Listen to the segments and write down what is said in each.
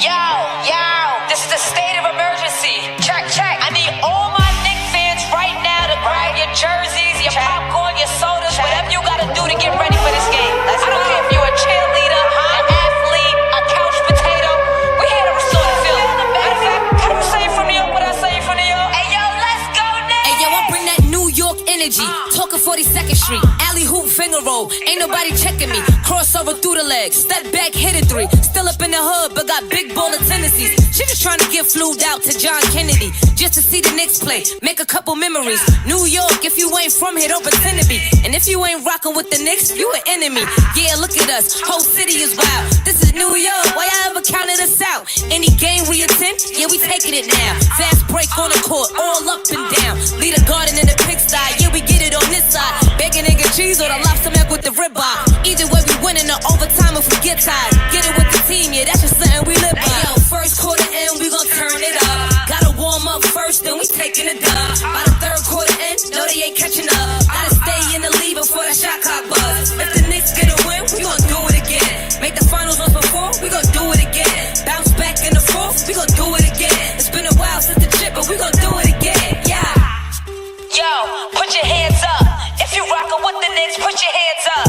Yo, yo, this is a state of emergency. Check, check. I need all my Knicks fans right now to grab your jerseys, your popcorn, your sodas, whatever you gotta do to get ready for this game. I don't care if you're a cheerleader, an athlete, a couch potato. We're here to restore the field. Matter of fact, can you say it from New York what I say it from New York? Hey, yo, let's go now. Hey, yo, I bring that New York energy. Talking 42nd Street. Alley hoop finger roll. Ain't nobody checking me. Crossover through the legs. Step back, hit a three. Still up in the hood, but got big baller tendencies. She just trying to get flued out to John Kennedy. Just to see the Knicks play. Make a couple memories. New York, if you ain't from here, don't pretend to be. And if you ain't rocking with the Knicks, you an enemy. Yeah, look at us. Whole city is wild. This is New York. Why y'all ever counted us out? Any game we attend, yeah, we taking it now. Fast break on the court, all up and down. Lead a garden in the pigsty. Yeah, we get it on this side. Bacon, egg, and cheese or the lobster milk with the ribeye. Either way, we winning the overtime if we get tired. Get it with the team, yeah, that's just something we live by. Hey, yo, first quarter in, we gon' turn it up. Gotta warm up first, then we taking it dub. By the third quarter in, no, they ain't catching up. Gotta stay in the lead before that shot clock buzz. If the Knicks get a win, we gon' do it again. Make the finals once before, we gon' do it again. Bounce back in the fourth, we gon' do it again. It's been a while since the chip, but we gon' do it again, yeah. Yo, put your hands up. If you rockin' with the Knicks, put your hands up.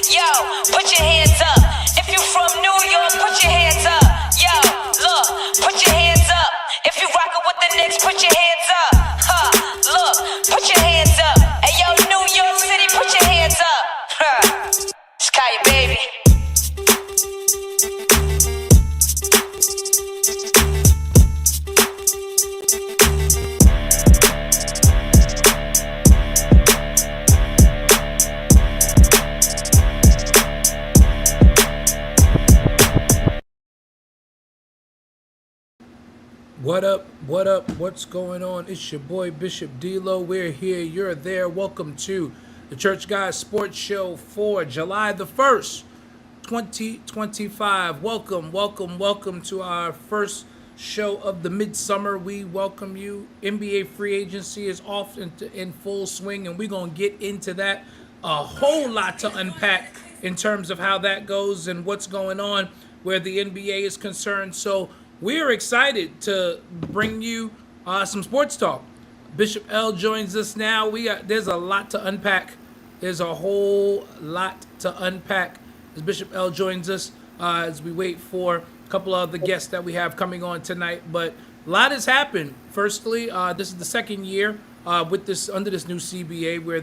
Yo, put your hands up. If you from New York, put your hands up. Yo, look, put your hands up. If you rockin' with the Knicks, put your hands up. Look, put your hands up. Hey, yo, New York City, put your hands up. Sky, baby. What up? What up? What's going on? It's your boy Bishop D-Lo. We're here. You're there. Welcome to the Church Guys Sports Show for July the 1st, 2025. Welcome, welcome, welcome to our first show of the midsummer. We welcome you. NBA free agency is off in full swing, and we're going to get into that. A whole lot to unpack in terms of how that goes and what's going on where the NBA is concerned. So we're excited to bring you some sports talk. Bishop L joins us now. There's a lot to unpack. There's a whole lot to unpack as Bishop L joins us as we wait for a couple of the guests that we have coming on tonight. But a lot has happened. Firstly, this is the second year with this under this new CBA where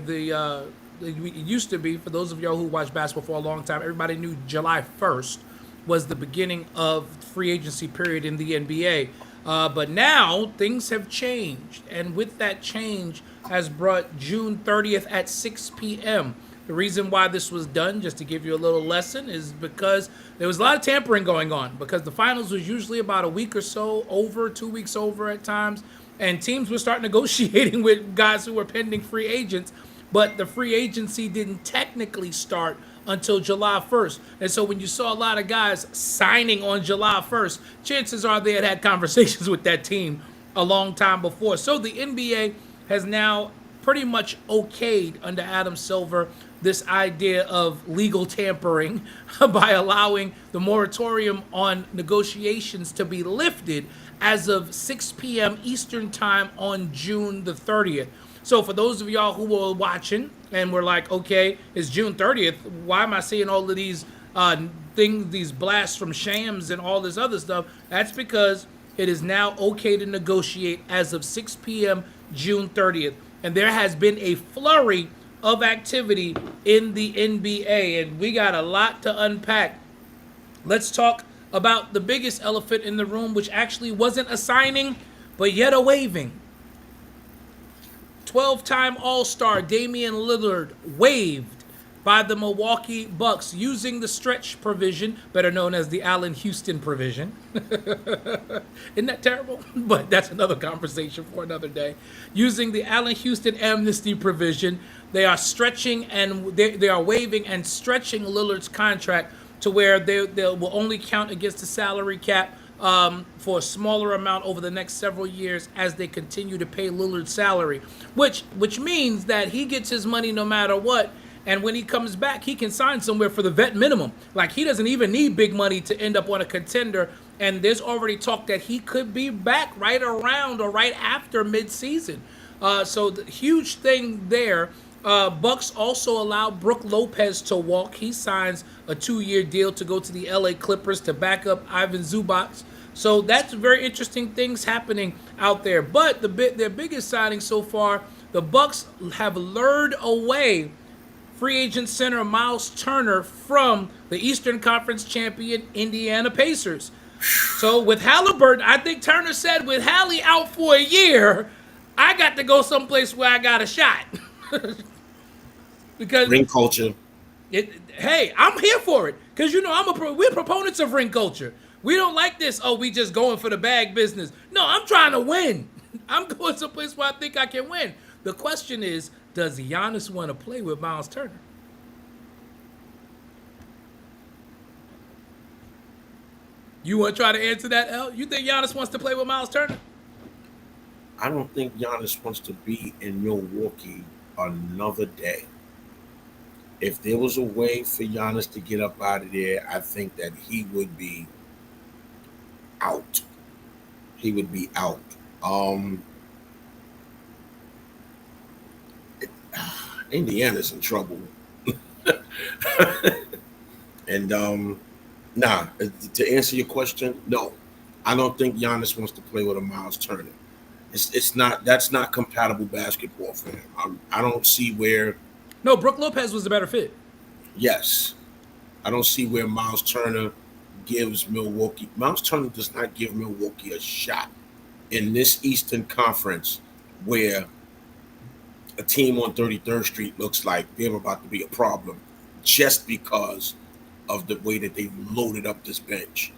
it used to be, for those of y'all who watch basketball for a long time, everybody knew July 1st was the beginning of free agency period in the NBA. But now things have changed. And with that change has brought June 30th at 6 p.m. The reason why this was done, just to give you a little lesson, is because there was a lot of tampering going on. Because the finals was usually about a week or so over, 2 weeks over at times. And teams would start negotiating with guys who were pending free agents. But the free agency didn't technically start until July 1st. And so when you saw a lot of guys signing on July 1st, chances are they had conversations with that team a long time before. So the NBA has now pretty much okayed under Adam Silver this idea of legal tampering by allowing the moratorium on negotiations to be lifted as of 6 p.m. Eastern time on June the 30th. So for those of y'all who were watching and were like, okay, it's June 30th, why am I seeing all of these things, these blasts from Shams and all this other stuff? That's because it is now okay to negotiate as of 6 p.m. June 30th. And there has been a flurry of activity in the NBA, and we got a lot to unpack. Let's talk about the biggest elephant in the room, which actually wasn't a signing, but yet a waiving. 12-time All-Star Damian Lillard waived by the Milwaukee Bucks using the stretch provision, better known as the Allen Houston provision. Isn't that terrible? But that's another conversation for another day. Using the Allen Houston amnesty provision, they are stretching and they are waiving and stretching Lillard's contract to where they will only count against the salary cap for a smaller amount over the next several years as they continue to pay Lillard's salary, which means that he gets his money no matter what. And when he comes back, he can sign somewhere for the vet minimum. Like, he doesn't even need big money to end up on a contender and there's already talk that he could be back right around or right after midseason. So the huge thing there. Bucks also allow Brook Lopez to walk. He signs a 2-year deal to go to the LA Clippers to back up Ivan Zubac. So that's very interesting things happening out there. But their biggest signing so far, the Bucks have lured away free agent center Miles Turner from the Eastern Conference champion Indiana Pacers. So with Halliburton, I think Turner said, with Hallie out for a year, I got to go someplace where I got a shot. Because Ring culture. hey, I'm here for it. Because we're proponents of ring culture. We don't like this. Oh, we just going for the bag business. No, I'm trying to win. I'm going someplace where I think I can win. The question is, does Giannis want to play with Miles Turner? You want to try to answer that, L? You think Giannis wants to play with Miles Turner? I don't think Giannis wants to be in Milwaukee another day. If there was a way for Giannis to get up out of there, I think that he would be out. He would be out. Indiana's in trouble. And to answer your question, no. I don't think Giannis wants to play with a Miles Turner. That's not compatible basketball for him. I don't see where. No, Brook Lopez was the better fit. Yes, I don't see where Miles Turner gives Milwaukee. Miles Turner does not give Milwaukee a shot in this Eastern Conference, where a team on 33rd Street looks like they're about to be a problem just because of the way that they've loaded up this bench.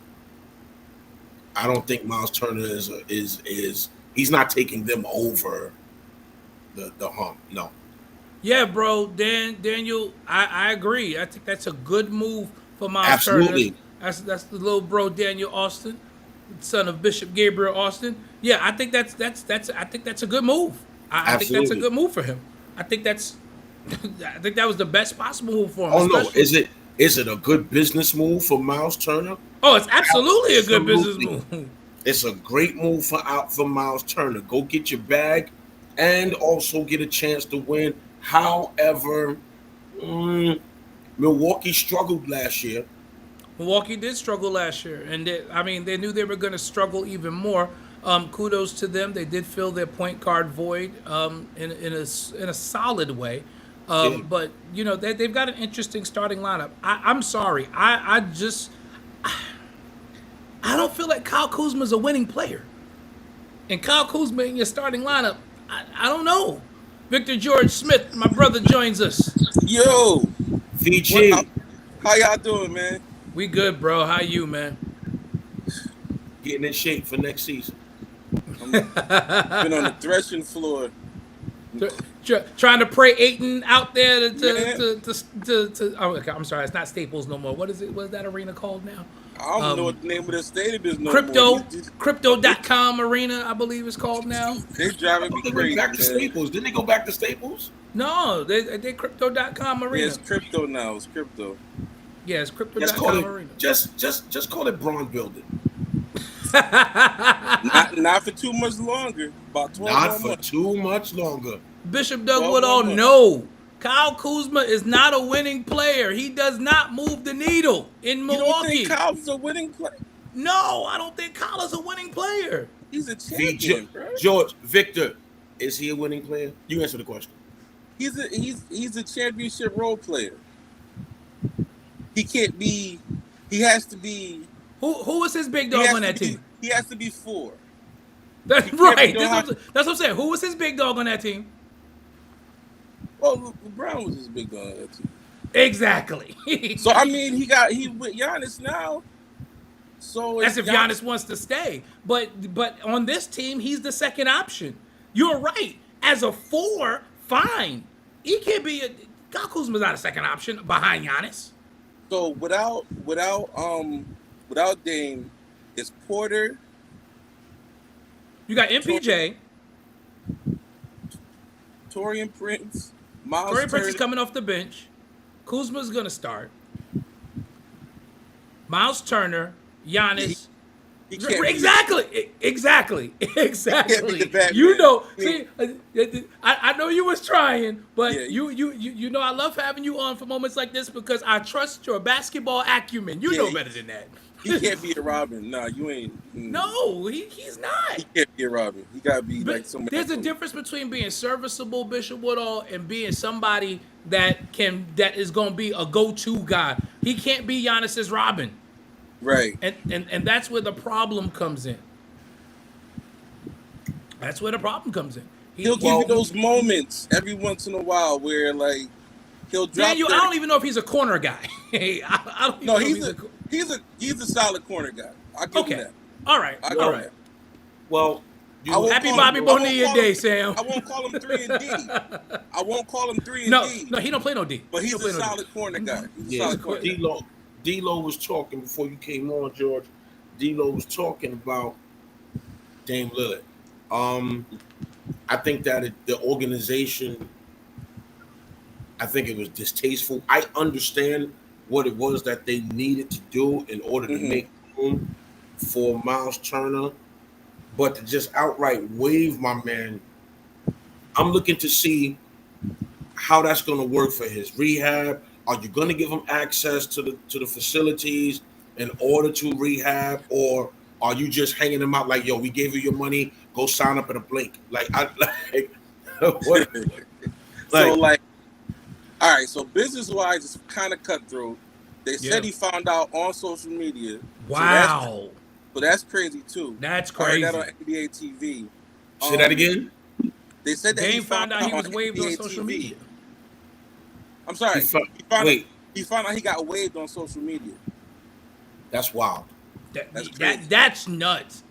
I don't think Miles Turner is he's not taking them over the hump. No. Yeah, bro, Daniel, I agree. I think that's a good move for Miles Absolutely. Turner. That's the little bro Daniel Austin, son of Bishop Gabriel Austin. Yeah, I think that's a good move. I think that's a good move for him. I think that was the best possible move for him. Oh no, is it a good business move for Miles Turner? Oh, it's absolutely a good business move. It's a great move for Miles Turner. Go get your bag and also get a chance to win. However, Milwaukee struggled last year. Milwaukee did struggle last year, and they knew they were going to struggle even more. Kudos to them; they did fill their point guard void in a solid way. But they've got an interesting starting lineup. I'm sorry, I don't feel like Kyle Kuzma is a winning player, and Kyle Kuzma in your starting lineup, I don't know. Victor George Smith, my brother, joins us. Yo, VG, how y'all doing, man? We good, bro. How you, man? getting in shape for next season. Been on the threshing floor. Trying to pray Ayton out there to oh, okay, I'm sorry, it's not Staples no more. What is it? What is that arena called now? I don't know what the name of the stadium is no Crypto, more. Crypto.com Arena, I believe it's called now. They driving me They crazy. went back to Staples. Didn't they go back to Staples? No, they Crypto.com Arena. Yeah, it's crypto now. It's crypto. Yeah, it's Just call Crypto.com it Arena. just call it Braun Building. Not for too much longer. About 12 Not more for months. too much longer. Bishop Doug Well, Woodall, well, well. no. Kyle Kuzma is not a winning player. He does not move the needle in You don't Milwaukee. think Kyle's a winning player? No, I don't think Kyle is a winning player. He's a champion, bro. George, Victor, is he a winning player? You answer the question. He's a championship role player. He can't be. He has to be. Who was his big He dog has on to that be- team? He has to be 4. That's can't right. be That's what I'm saying. Who was his big dog on that team? Well, LeBron was his big dog on that team. Exactly. So I mean, he with Giannis now. So That's it's if Giannis wants to stay. But on this team, he's the second option. You're right. As a 4, fine. He can't be a Kyle Kuzma's not a second option behind Giannis. So without Dame, it's Porter, You got MPJ. Torian Prince, Miles Corey Prince is Turner. coming off the bench. Kuzma's gonna start. Miles Turner, Giannis, He can't be- Exactly. be the Batman. You know, I mean- see, I know you was trying, but Yeah. you know I love having you on for moments like this because I trust your basketball acumen. You Yeah, know better than that. He can't be a Robin. Nah, you ain't. No, he's not. He can't be a Robin. He gotta be But like somebody. there's a difference between being serviceable, Bishop Woodall, and being somebody that is going to be a go-to guy. He can't be Giannis's Robin, Right. and that's where the problem comes in. That's where the problem comes in. He'll give you those moments every once in a while where like he'll drop. Daniel, I don't even know if he's a corner guy. I don't even No, know if he's a solid corner guy. I give him okay. that. All right. I give All him right. that. Well, I won't Happy call Bobby him- I won't Bonilla call Day, him- Sam. I won't call him 3 and D. I won't call him 3 and No, D. no, he don't play no D. But He he's don't play a no D. solid corner guy. He's a yeah, solid corner guy. D-Lo was talking before you came on, George. D-Lo was talking about Dame Lillard. I think that the organization, I think it was distasteful. I understand what it was that they needed to do in order to make room for Miles Turner, but to just outright waive my man, I'm looking to see how that's going to work for his rehab. Are you going to give him access to the facilities in order to rehab, or are you just hanging him out like, yo, we gave you your money, go sign up at a Blink? Like, what? So like, all right. So business wise, it's kind of cutthroat. They said he found out on social media. Wow. So that's crazy too. That's I heard that crazy. on NBA TV. Say that again. They said that Dame he found out he was on waived on NBA social TV. media. I'm sorry. He found out he got waived on social media. That's wild. That's crazy. That's nuts.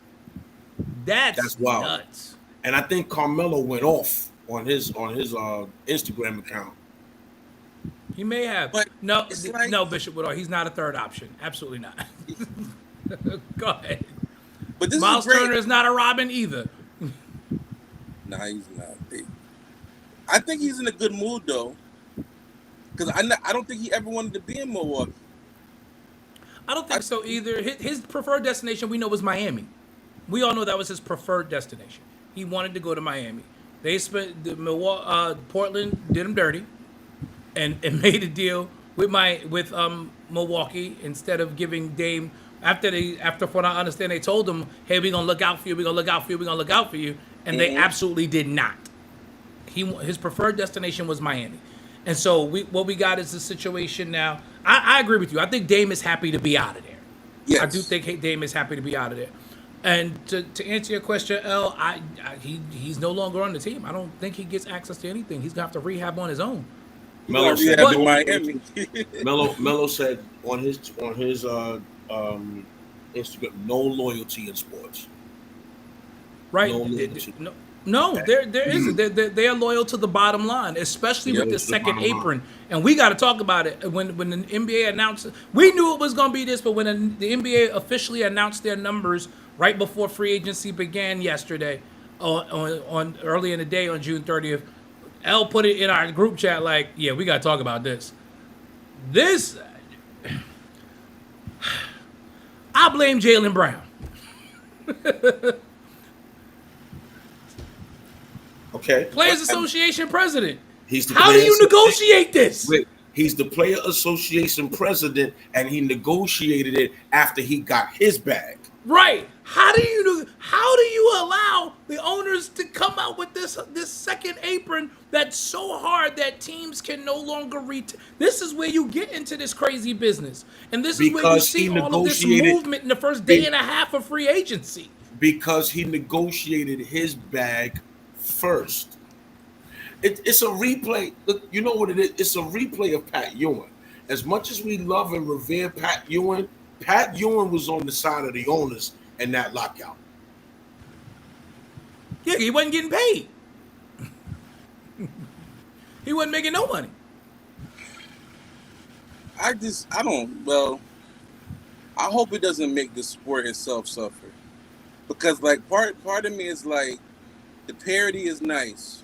That's wild. nuts. And I think Carmelo went off on his Instagram account. He may have. But No, it's like- no, Bishop Woodall. He's not a third option. Absolutely not. Go ahead. But this Miles is great. Turner is not a Robin either. Nah, he's not. I think he's in a good mood though, because I don't think he ever wanted to be in Milwaukee. I don't think so either. His preferred destination we know was Miami. We all know that was his preferred destination. He wanted to go to Miami. They spent Portland did him dirty, and made a deal with Milwaukee instead of giving Dame after what I understand they told him, hey, we're gonna look out for you, we're gonna look out for you, we're gonna look out for you, and they absolutely did not. His preferred destination was Miami. And so what we got is a situation now. I agree with you. I think Dame is happy to be out of there. Yes. I do think Dame is happy to be out of there. And to answer your question, L, he's no longer on the team. I don't think he gets access to anything. He's gonna have to rehab on his own. Melo said, in Miami. Melo said on his Instagram, no loyalty in sports. Right? No loyalty. No, there isn't. They're loyal to the bottom line, especially with the to the second bottom line. apron. And we got to talk about it. When the NBA announced, we knew it was going to be this, but when the NBA officially announced their numbers right before free agency began yesterday, on early in the day on June 30th, L put it in our group chat like, yeah, we got to talk about this. This, I blame Jaylen Brown. Okay. Players Association president. He's the How do Players you negotiate this? Wait, he's the Player Association president, and he negotiated it after he got his bag. Right. How do you allow the owners to come out with this second apron that's so hard that teams can no longer This is where you get into this crazy business. And this is where you Because see he all of this negotiated- movement in the first day and a half of free agency. Because he negotiated his bag first. It's a replay. Look, you know what it is? It's a replay of Pat Ewing. As much as we love and revere Pat Ewing was on the side of the owners in that lockout. Yeah, he wasn't getting paid. He wasn't making no money. I hope it doesn't make the sport itself suffer, because like part of me is like, the parody is nice,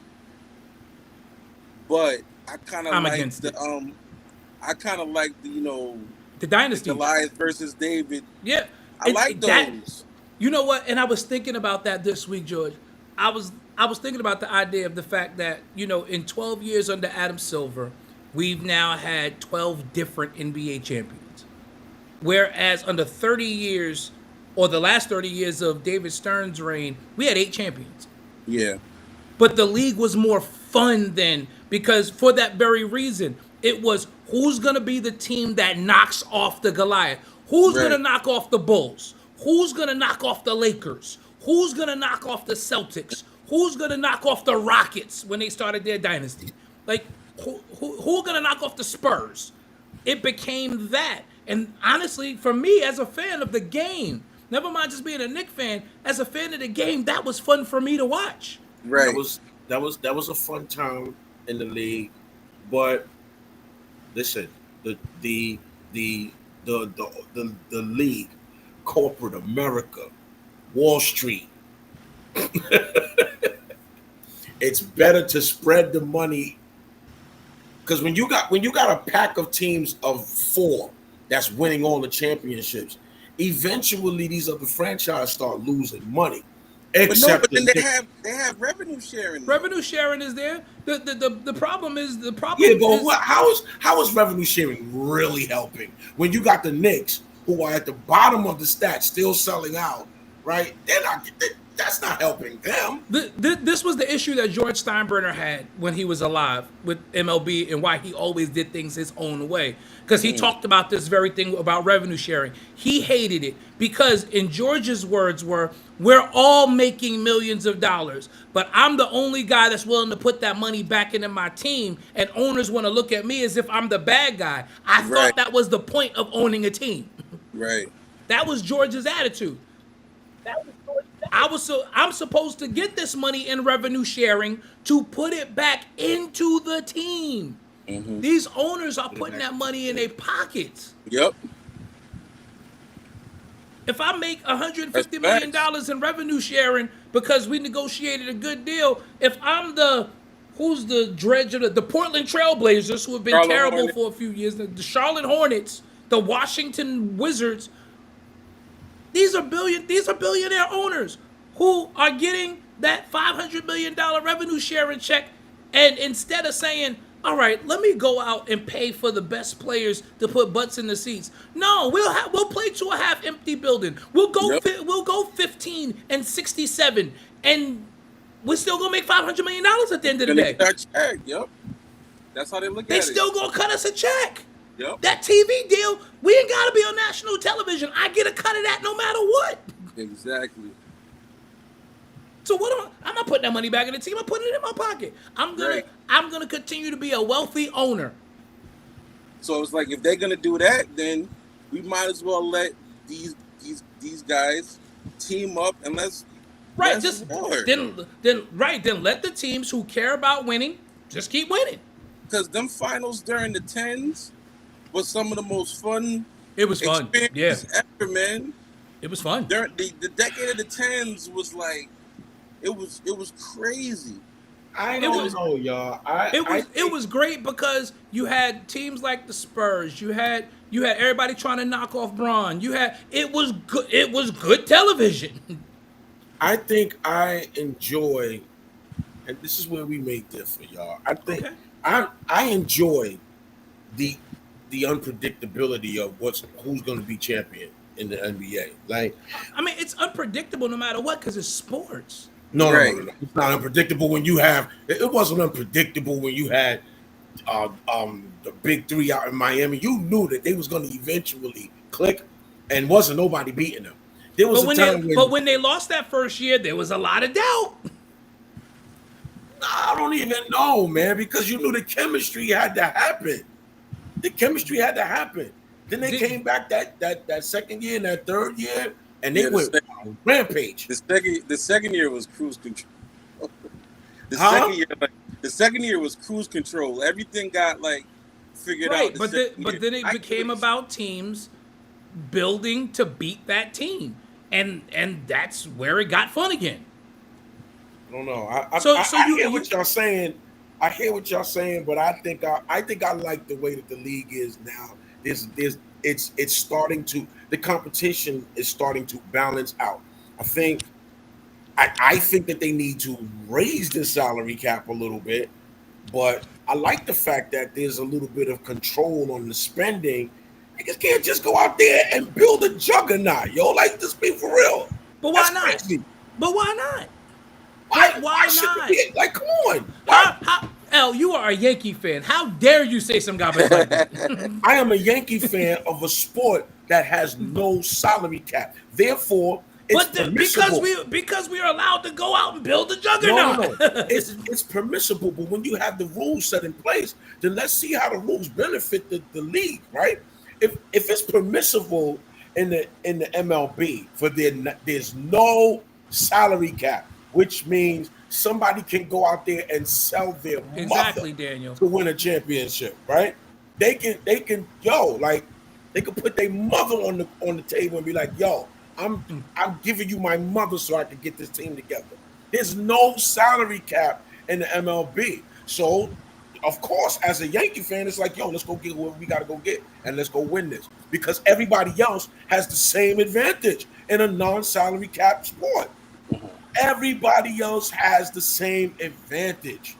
but I kind of like against it. I kind of like the The dynasty. Goliath versus David. Yeah. I like those. You know what? And I was thinking about that this week, George. I was thinking about the idea of the fact that, in 12 years under Adam Silver, we've now had 12 different NBA champions. Whereas under 30 years, or the last 30 years of David Stern's reign, we had 8 champions. Yeah. But the league was more fun then because for that very reason, it was who's going to be the team that knocks off the Goliath? Who's Right. going to knock off the Bulls? Who's going to knock off the Lakers? Who's going to knock off the Celtics? Who's going to knock off the Rockets when they started their dynasty? Like, who going to knock off the Spurs? It became that. And honestly, for me, as a fan of the game, never mind just being a Knicks fan, as a fan of the game, that was fun for me to watch. Right. That was a fun time in the league, but listen, the league, corporate America, Wall Street. It's better to spread the money because when you got a pack of teams of 4 that's winning all the championships, eventually these other franchises start losing money. But then they have revenue sharing. Revenue sharing is there. The problem is Yeah, but how is revenue sharing really helping when you got the Knicks who are at the bottom of the stats still selling out, right? That's not helping them. This was the issue that George Steinbrenner had when he was alive with MLB and why he always did things his own way. Because he talked about this very thing about revenue sharing. He hated it because in George's words were, we're all making millions of dollars, but I'm the only guy that's willing to put that money back into my team, and owners want to look at me as if I'm the bad guy. I thought Right. that was the point of owning a team. Right. That was George's attitude. I'm supposed to get this money in revenue sharing to put it back into the team. Mm-hmm. These owners are putting that money in their pockets. Yep. If I make $150 That's million facts. in revenue sharing because we negotiated a good deal, if I'm who's the dredge of the Portland Trailblazers, who have been Charlotte terrible Hornets. for a few years, the Charlotte Hornets, the Washington Wizards, these are billionaire owners who are getting that $500 million revenue sharing check, and instead of saying, all right, let me go out and pay for the best players to put butts in the seats. No, we'll play to a half empty building. We'll go Yep. we'll go 15 and 67, and we're still gonna make $500 million at the end of the And they day. get that check. Yep. That's how they look They at still gonna cut us a check. it. Yep. That TV deal, we ain't gotta be on national television. I get a cut of that no matter what. Exactly. So I'm not putting that money back in the team. I'm putting it in my pocket. I'm Right. gonna continue to be a wealthy owner. So it's like if they're gonna do that, then we might as well let these guys team up and let's Right, let's just war. then let the teams who care about winning just keep winning. Because them finals during the 10s was some of the most fun It was fun. Yeah, experiences ever, man. it was fun. During the decade of the 10s was like it was crazy. I It don't was- know, y'all. It was great because you had teams like the Spurs. You had everybody trying to knock off Braun. It was good television. I think I enjoy, and this is where we may differ, y'all. I think Okay. I enjoy the unpredictability of who's going to be champion in the NBA. Like, I mean, it's unpredictable no matter what because it's sports. no, Right. no, it's not unpredictable when you have. It wasn't unpredictable when you had the big 3 out in Miami. You knew that they was going to eventually click, and wasn't nobody beating them. There was But when they lost that first year, there was a lot of doubt. I don't even know, man, because you knew the chemistry had to happen. The chemistry had to happen. Then they came back that second year and that third year, and they Yeah, went on rampage. The second year was cruise control. Huh? The second year was cruise control. Everything got like figured Right, out. but then it became about teams building to beat that team, and that's where it got fun again. I don't know. I hear what y'all saying. I hear what y'all saying, but I think I like the way that the league is now. It's starting to, the competition is starting to balance out. I think I think that they need to raise the salary cap a little bit, but I like the fact that there's a little bit of control on the spending. Niggas can't just go out there and build a juggernaut, yo. Like, just be for real. But why That's not? crazy. But why not? Why should not? it be? Like, come on. L, you are a Yankee fan. How dare you say some garbage like that? I am a Yankee fan of a sport that has no salary cap. Therefore, it's permissible. because we are allowed to go out and build a No, juggernaut. it's permissible, but when you have the rules set in place, then let's see how the rules benefit the league, right? If it's permissible in the MLB for there's no salary cap, which means somebody can go out there and sell their Exactly, mother Daniel. to win a championship, right? They can they can put their mother on the table and be like, yo, I'm giving you my mother so I can get this team together. There's no salary cap in the MLB. So, of course, as a Yankee fan, it's like, yo, let's go get what we got to go get and let's go win this. Because everybody else has the same advantage in a non-salary cap sport. Everybody else has the same advantage.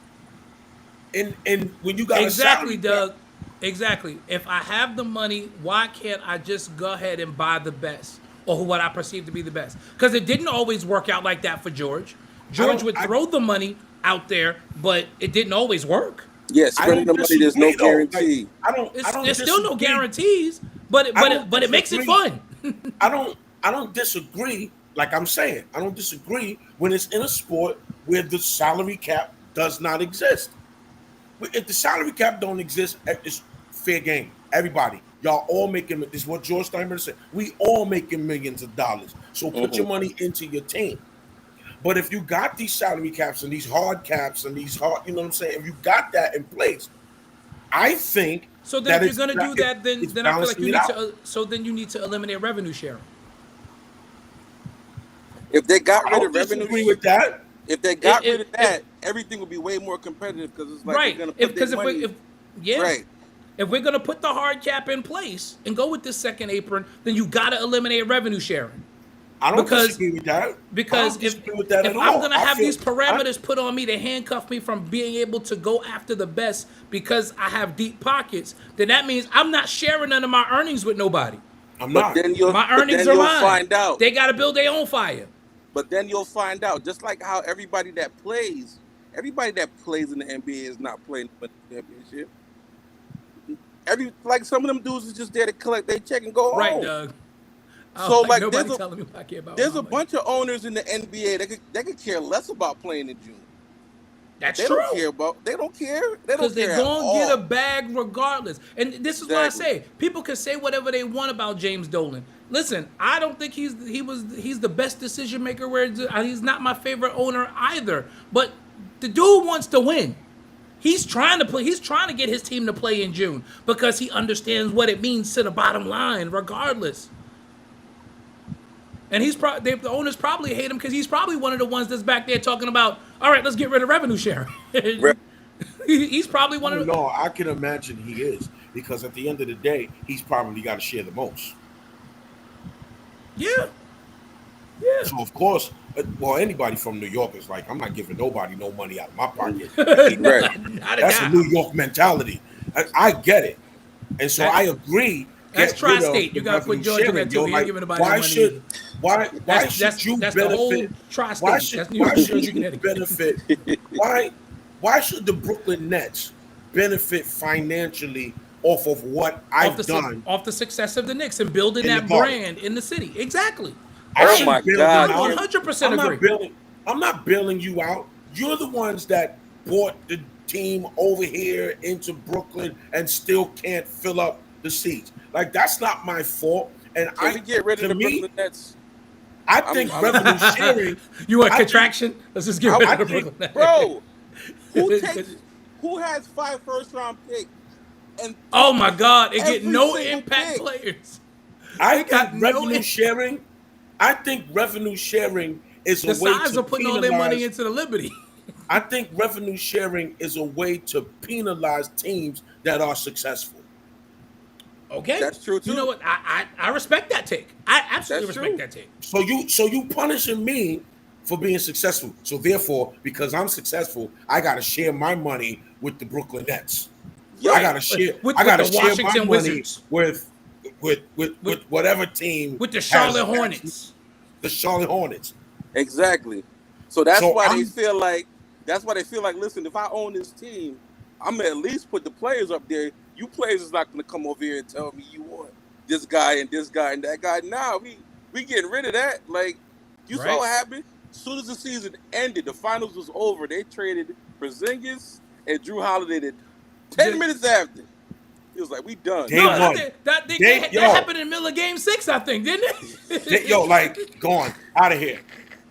And when you got Exactly, a salary Doug. Exactly. If I have the money, why can't I just go ahead and buy the best or what I perceive to be the best? Because it didn't always work out like that for George. George would throw the money out there, but it didn't always work. Yeah, spending the money, there's no guarantee. There's still no guarantees, but it makes it fun. I don't disagree. Like I'm saying, I don't disagree when it's in a sport where the salary cap does not exist. If the salary cap don't exist, it's fair game. Everybody, y'all all making. This is what George Steinbrenner said. We all making millions of dollars. So put your money into your team. But if you got these salary caps and these hard caps and these hard, you know what I'm saying? If you got that in place, I think. So then, that if you're going to do that, then I feel like you need to. So then you need to eliminate revenue sharing. If they got I rid don't of revenue, disagree with that. if they got rid of that, everything would be way more competitive because it's like Right. they're gonna put their money. Right. If we're going to put the hard cap in place and go with this second apron, then you got to eliminate revenue sharing. I don't disagree with that. Because if I'm going to have these parameters put on me to handcuff me from being able to go after the best because I have deep pockets, then that means I'm not sharing none of my earnings with nobody. I'm not. My earnings are mine. Find out. They got to build their own fire. But then you'll find out, just like how everybody that plays in the NBA is not playing for the championship. Like some of them dudes is just there to collect their check and go home. Right, Doug. So like nobody telling me what I care about. There's a bunch of owners in the NBA that could care less about playing in June. That's they true. They don't care. They don't care. Because they're going to get a bag regardless. And this is what I say. People can say whatever they want about James Dolan. Listen, I don't think he's the best decision maker. He's not my favorite owner either. But the dude wants to win. He's trying to play. He's trying to get his team to play in June because he understands what it means to the bottom line, regardless. And the owners probably hate him because he's probably one of the ones that's back there talking about, all right, let's get rid of revenue sharing. He's probably one of the. No, I can imagine he is because at the end of the day, he's probably got to share the most. Yeah. So of course, anybody from New York is like, I'm not giving nobody no money out of my pocket. That's a New York mentality. I get it, and so I agree. That's tri-state. You got to put Georgia in there too. You ain't giving nobody money. Why should you benefit? The whole tri-state. Why should you benefit? Why should the Brooklyn Nets benefit financially off of what I've done? Off the success of the Knicks and building that brand in the city. Exactly. Oh my God. I 100% agree. I'm not bailing you out. You're the ones that brought the team over here into Brooklyn and still can't fill up the seats. Like, that's not my fault. And Can we get rid of the Brooklyn Nets? I think revenue sharing. You want contraction? Let's just get rid of the Brooklyn Nets. Bro, who has 5 first-round picks? And oh my God, it get no single impact pick. players. I think revenue sharing. I think revenue sharing is a way to The sides are putting all their money into the Liberty. I think revenue sharing is a way to penalize teams that are successful. Okay, That's true, You too. know what? I respect that take. I absolutely That's respect true. that take. So you punishing me for being successful. So therefore, because I'm successful, I gotta share my money with the Brooklyn Nets. Yo, I gotta share. With I gotta the share my Washington money Wizards, with whatever team with the has Charlotte Hornets. the Charlotte Hornets. exactly. So that's So why they I'm feel like listen, if I own this team, I'm gonna at least put the players up there. You players is not gonna come over here and tell me you want this guy and that guy. Nah, we getting rid of that. Like, you saw Right. what happened? As soon as the season ended, the finals was over. They traded Porzingis and Drew Holiday to 10 Just- minutes after. It was like, we done. Day No, one. that Yo. happened in the middle of Game 6, I think, didn't it? yo like gone out of here.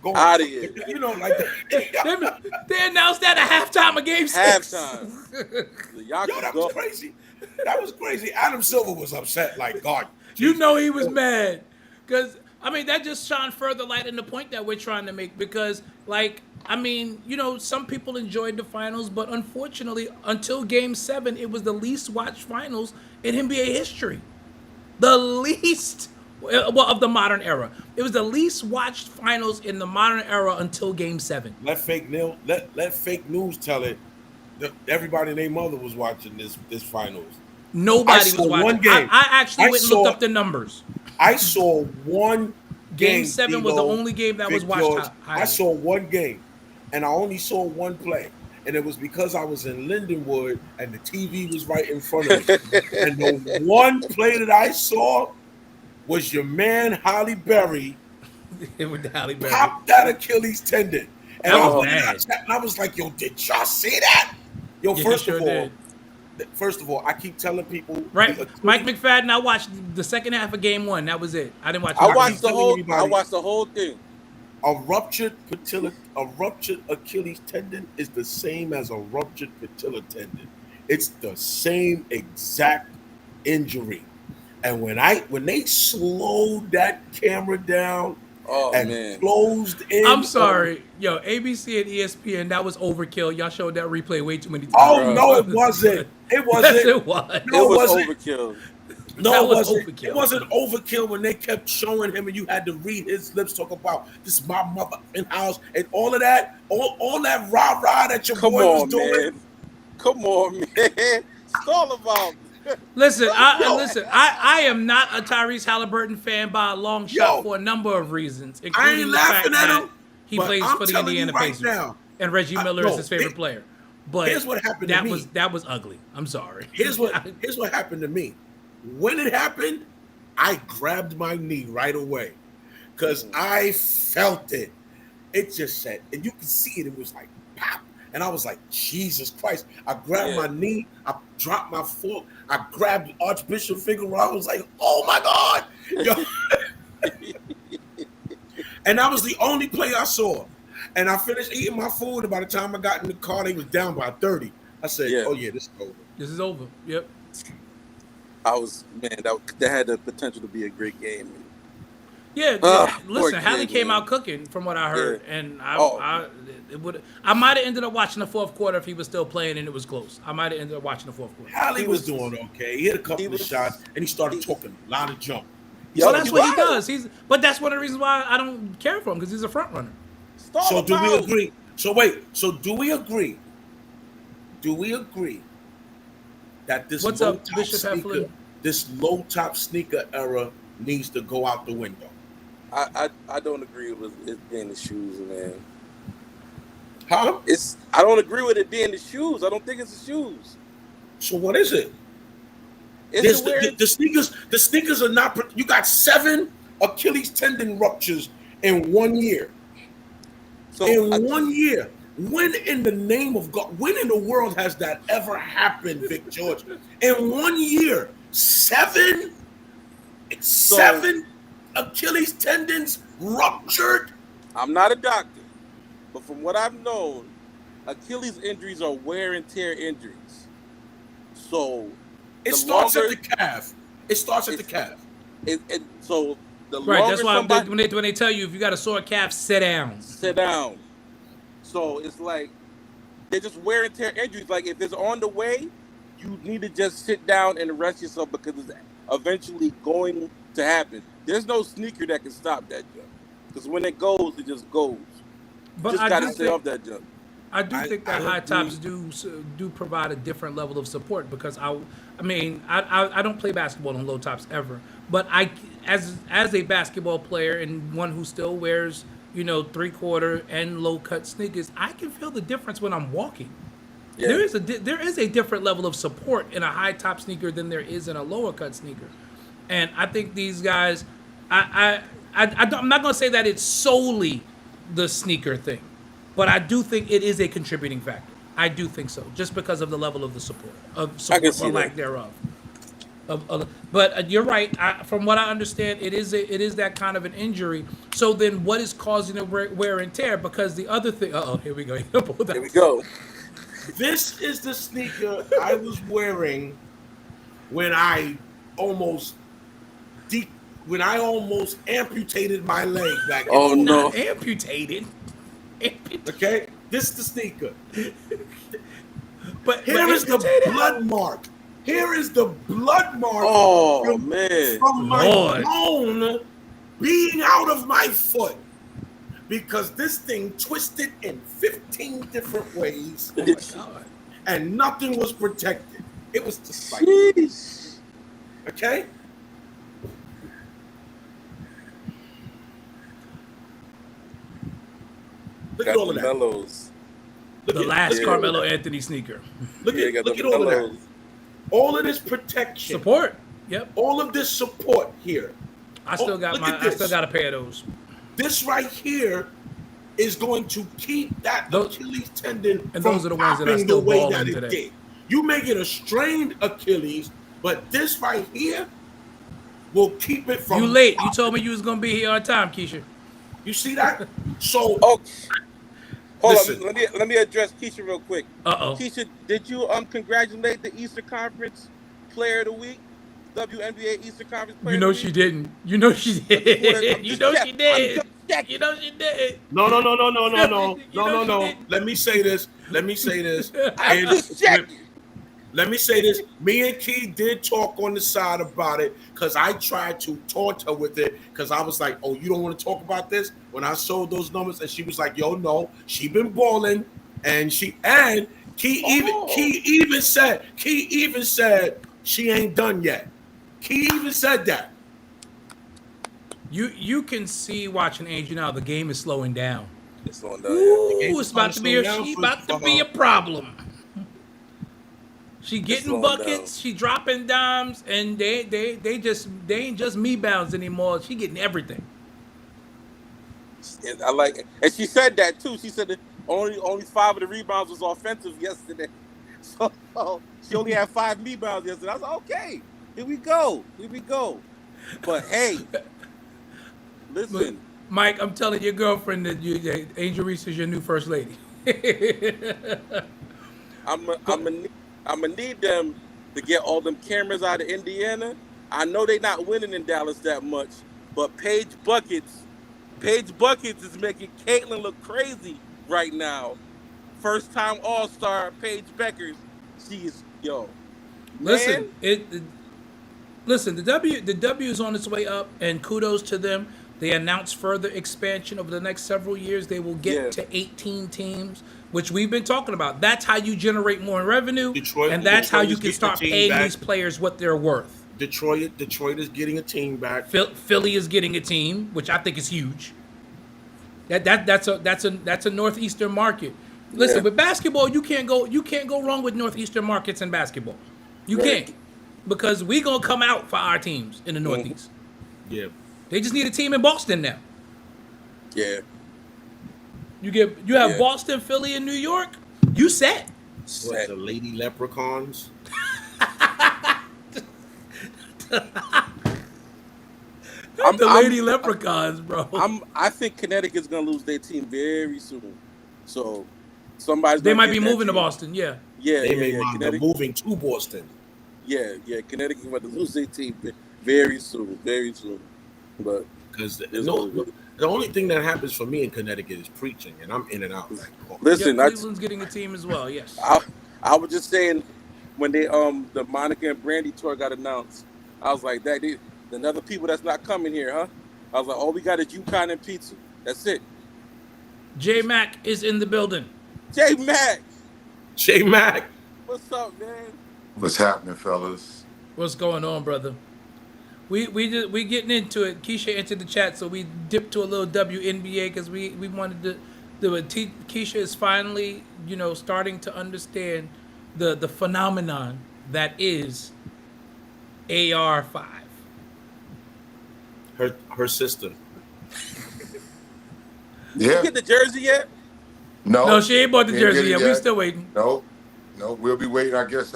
Go Outta here. You know, like they announced that at halftime of Game 6. Halftime. Y'all yo, can that go. was crazy. That was crazy. Adam Silver was upset. Like God, You know he was mad. Because, I mean, that just shone further light in the point that we're trying to make. Because, like, I mean, you know, some people enjoyed the finals, but unfortunately, until Game 7, it was the least watched finals in NBA history. The least, well, of the modern era. It was the least watched finals in the modern era until Game 7. let fake news tell it. Everybody and their mother was watching this finals. Nobody was saw watching. one game. I actually I went and saw- looked up the numbers. I saw one Game game. 7 was the D-Lo, only game that Big was watched George. highly. I saw one game, and I only saw one play, and it was because I was in Lindenwood and the TV was right in front of me. And the one play that I saw was your man Holly Berry With Halle Berry. popped that Achilles tendon, and That I was was bad. and I was like, "Yo, did y'all see that?" Yo, Yeah, first he sure of all, did. I keep telling people, Right, the- Mike McFadden. I watched the second half of Game 1. That was it. I didn't watch. I the watched game. I watched the whole thing. A ruptured Achilles tendon is the same as a ruptured patella tendon. It's the same exact injury. And when they slowed that camera down Oh, and man. closed in, I'm sorry, yo. ABC and ESPN. That was overkill. Y'all showed that replay way too many times. Oh Bro. no, it wasn't. It wasn't. Yes, it was. No, It was wasn't. overkill. No, That it was wasn't. overkill. It wasn't overkill when they kept showing him and you had to read his lips talk about this is my mother in house and all of that, all that rah-rah that your Come boy was on, doing. man. Come on, man. It's all about. Listen, Yo. I am not a Tyrese Halliburton fan by a long shot Yo. for a number of reasons, I including ain't the fact laughing at that him. he but plays I'm for the telling you Indiana right Pacers, now, and Reggie Miller is no, his favorite player. But here's what happened to that me. was ugly. I'm sorry. Here's what happened to me. When it happened, I grabbed my knee right away because I felt it. It just said, and you can see it. It was like pop, and I was like, Jesus Christ! I grabbed my knee. I dropped my foot. I grabbed Archbishop Figueroa. I was like, oh my God! Yo. And that was the only play I saw. And I finished eating my food. And by the time I got in the car, they was down by 30. I said, Yeah. oh yeah, this is over. This is over. Yep. That had the potential to be a great game. Yeah, Poor listen, kid, Hallie came man. out cooking from what I heard, Yeah. and Oh. I might have ended up watching the fourth quarter if he was still playing and it was close. I might have ended up watching the fourth quarter. Hallie He was was- doing okay. He hit a couple he of was- shots and he started talking a lot of jump. Yo, So that's he what he was. does. But that's one of the reasons why I don't care for him, because he's a front runner. It's all So do we about- agree? So wait. So do we agree? Do we agree that this What's low up, top Bishop sneaker, Heflin? this low top sneaker era needs to go out the window? I don't agree with it being the shoes, man. Huh? I don't agree with it being the shoes. I don't think it's the shoes. So what is it? It's There's the sneakers. The sneakers are not. You got 7 Achilles tendon ruptures in 1 year. so In 1 year. When in the name of God, when in the world has that ever happened, Vic George? In 1 year, 7 Achilles tendons ruptured. I'm not a doctor, but from what I've known, Achilles injuries are wear and tear injuries. So It the starts longer- at the calf. It starts at the calf. so the Right. longer That's why somebody when they tell you if you got a sore calf, sit down. sit down. So it's like they just wear and tear injuries. Like if it's on the way, you need to just sit down and rest yourself because it's eventually going to happen. There's no sneaker that can stop that jump. Because when it goes, it just goes. But Just I gotta do stay think, off that jump. I do think that I high agree. tops do provide a different level of support because I mean I don't play basketball on low tops ever, but as a basketball player and one who still wears 3/4 and low cut sneakers, I can feel the difference when I'm walking. Yeah. There is a different level of support in a high top sneaker than there is in a lower cut sneaker, and I think these guys, I'm not gonna say that it's solely the sneaker thing, but I do think it is a contributing factor. I do think so, just because of the level of the support see or lack that. thereof. But you're right. From what I understand, it is that kind of an injury. So then, what is causing the wear and tear? Because the other thing. Here we go. Here we go. This is the sneaker I was wearing when I almost amputated my leg back. Oh, in no. Not amputated. Okay, this is the sneaker. But Here is the amputated? blood mark. Here is the blood mark. Oh, man. From my Lord. bone being out of my foot because this thing twisted in 15 different ways Oh my God. and nothing was protected. It was just like, Jeez. okay? Look at Got all of the that. mellows. Look The at- last look at- Carmelo Anthony sneaker. Look Yeah, at, got look the at all of mellows. that. All of this protection. Support. Yep. All of this support here. I still got look at I still this. got a pair of those. This right here is going to keep that Those- Achilles tendon and from those are the ones that are popping still the way balling that it today. did. You may get a strained Achilles, but this right here will keep it from. You late. You told me you was gonna be here on time, Keisha. You see that? So Oh, hold Listen. on. Let me address Keisha real quick. Uh-oh. Keisha, did you congratulate the Eastern Conference Player of the Week? WNBA Eastern Conference Player You know of the she Week? didn't. You know she did. I'm You just know she checking. did. I'm just checking. You know she did. no. You know No. she did. Let me say this. I'm just checking. Let me say this. Me and Key did talk on the side about it because I tried to taunt her with it because I was like, oh, you don't want to talk about this? When I showed those numbers and she was like, yo, no, she been balling. And Key even said she ain't done yet. Key even said that. You can see watching Angel now. The game is slowing down. It's on down. Ooh, it's about to be a problem. She getting slowing buckets, down. she dropping dimes, and they ain't just me bounds anymore. She getting everything. And I like it. And she said that too. She said that only 5 of the rebounds was offensive yesterday. So she only had 5 rebounds yesterday. I was like, okay, here we go. But hey, listen. Mike, I'm telling your girlfriend that Angel Reese is your new first lady. I'm gonna need them to get all them cameras out of Indiana. I know they not winning in Dallas that much, but Paige Buckets is making Caitlin look crazy right now. First time All-Star Paige Beckers. She is Listen, man, listen. The W is on its way up, and kudos to them. They announced further expansion over the next several years. They will get Yeah. to 18 teams, which we've been talking about. That's how you generate more revenue, Detroit- and that's how Detroit you is can getting start a team paying back. these players what they're worth. Detroit is getting a team back. Philly is getting a team, which I think is huge. That's a northeastern market. Listen, Yeah. with basketball, you can't go wrong with northeastern markets in basketball. You Right. can't, because we gonna come out for our teams in the northeast. Yeah. They just need a team in Boston now. yeah. You have Yeah. Boston, Philly, and New York. You set. What, the Lady Leprechauns? The Lady Leprechauns, bro. I think Connecticut's gonna lose their team very soon. So somebody's They gonna might get be that moving to team. Boston. Yeah. Yeah, They may yeah. wind up Connecticut, moving to Boston. yeah. Connecticut about to lose their team very soon. But Because It's no, over. the only thing that happens for me in Connecticut is preaching, and I'm in and out. Like, oh, listen, Yeah, I, Cleveland's getting a team as well. Yes. I was just saying when they the Monica and Brandy tour got announced, I was like, that the other people that's not coming here, huh? I was like, all we got is UConn and pizza. That's it. J Mac is in the building. J Mac, J Mac. what's up, man? What's happening, fellas? What's going on, brother? We getting into it. Keisha entered the chat, so we dipped to a little WNBA because we wanted to. Keisha is finally, starting to understand the phenomenon that is AR5. Her sister. Yeah. You get the jersey yet? No, she ain't bought the Ain't jersey get yet. it We still waiting. No, we'll be waiting. I guess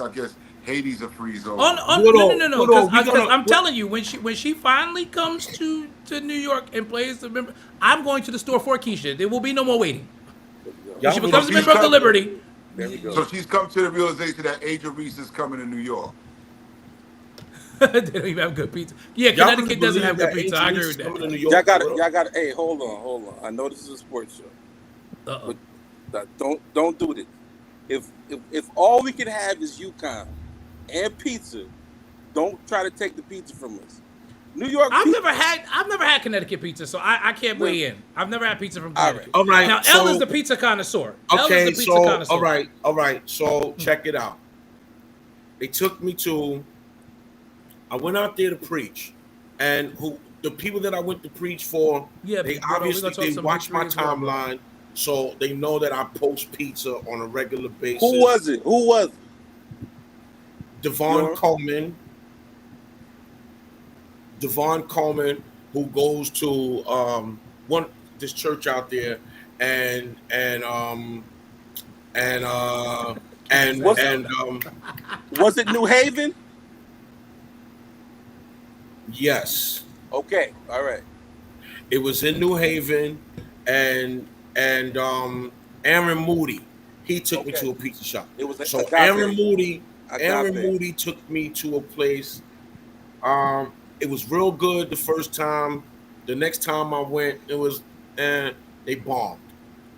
Hades will freeze over. No. Hold on, Because I'm telling you, when she finally comes to New York and plays the member, I'm going to the store for Keisha. There will be no more waiting. When she becomes a member of the Liberty. There we go. So she's come to the realization that Angel Reese is coming to New York. They don't even have good pizza. Yeah, Y'all Connecticut doesn't have good pizza. I agree with Coming to that. New York, Y'all got. Hey, hold on. I know this is a sports show. Uh-oh. But don't do this. If all we can have is UConn and pizza, don't try to take the pizza from us. New York. I've never had Connecticut pizza, so I can't weigh in. I've never had pizza from Connecticut. All right. Now L is the pizza connoisseur. L Okay, is the pizza so connoisseur. all right. So check it out. They took me to. I went out there to preach, and the people that I went to preach for, Yeah, they brother, we obviously gonna talk they some watch my victory as well, bro. timeline, so they know that I post pizza on a regular basis. Who was it? Devon Coleman, who goes to this church out there, and Was it New Haven? yes, Okay, all right. it was in New Haven, and Aaron Moody, he took me Okay. to a pizza shop. It was So Agape. Aaron Moody Agape. took me to a place. It was real good the first time. The next time I went, it was they bombed.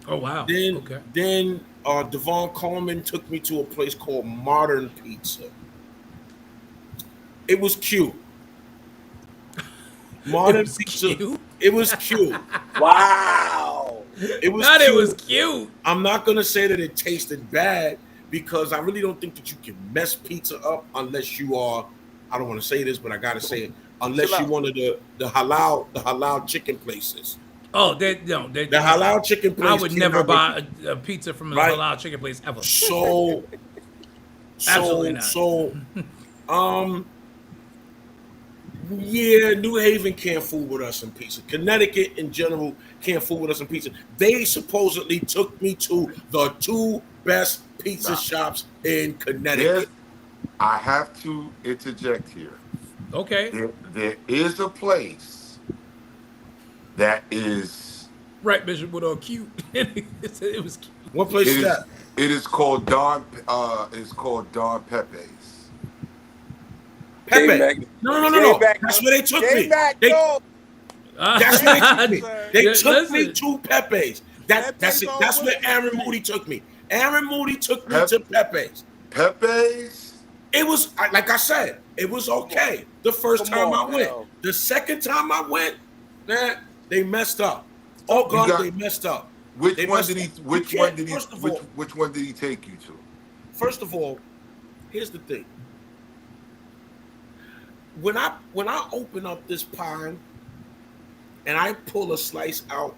Oh wow. Then Devon Coleman took me to a place called Modern Pizza. It was cute. Modern was Pizza. cute? It was cute. Wow. It was Not cute. it was cute. I'm not gonna say that it tasted bad because I really don't think that you can mess pizza up unless you are. I don't want to say this, but I gotta say it. Unless Chill you out. one of the halal chicken places. Oh, the The halal chicken place. I would never buy a pizza from a Right. halal chicken place ever. So, Absolutely not. Yeah, New Haven can't fool with us in pizza. Connecticut in general can't fool with us in pizza. They supposedly took me to the two best pizza shops in Connecticut. I have to interject here. Okay. There is a place that is. Right, Bishop Woodall, cute. it was cute. What place It is is, that? it is called Don. It's called Don Pepe's. Pepe. J-Mac. No. J-Mac, That's where they took me. J-Mac, They- no. That's where they took me. They Yeah, took me listen. to Pepe's. That's it. That's where Aaron Moody took me. Aaron Moody took me to Pepe's. Pepe's. It was like I said, it was okay the first Come time on, I went. now. The second time I went, man, they messed up. Oh You God, got- they messed up. Which They one messed did he? up. Which You one can't- did he? first of Which all- which one did he take you to? First of all, here's the thing. When I open up this pie and I pull a slice out,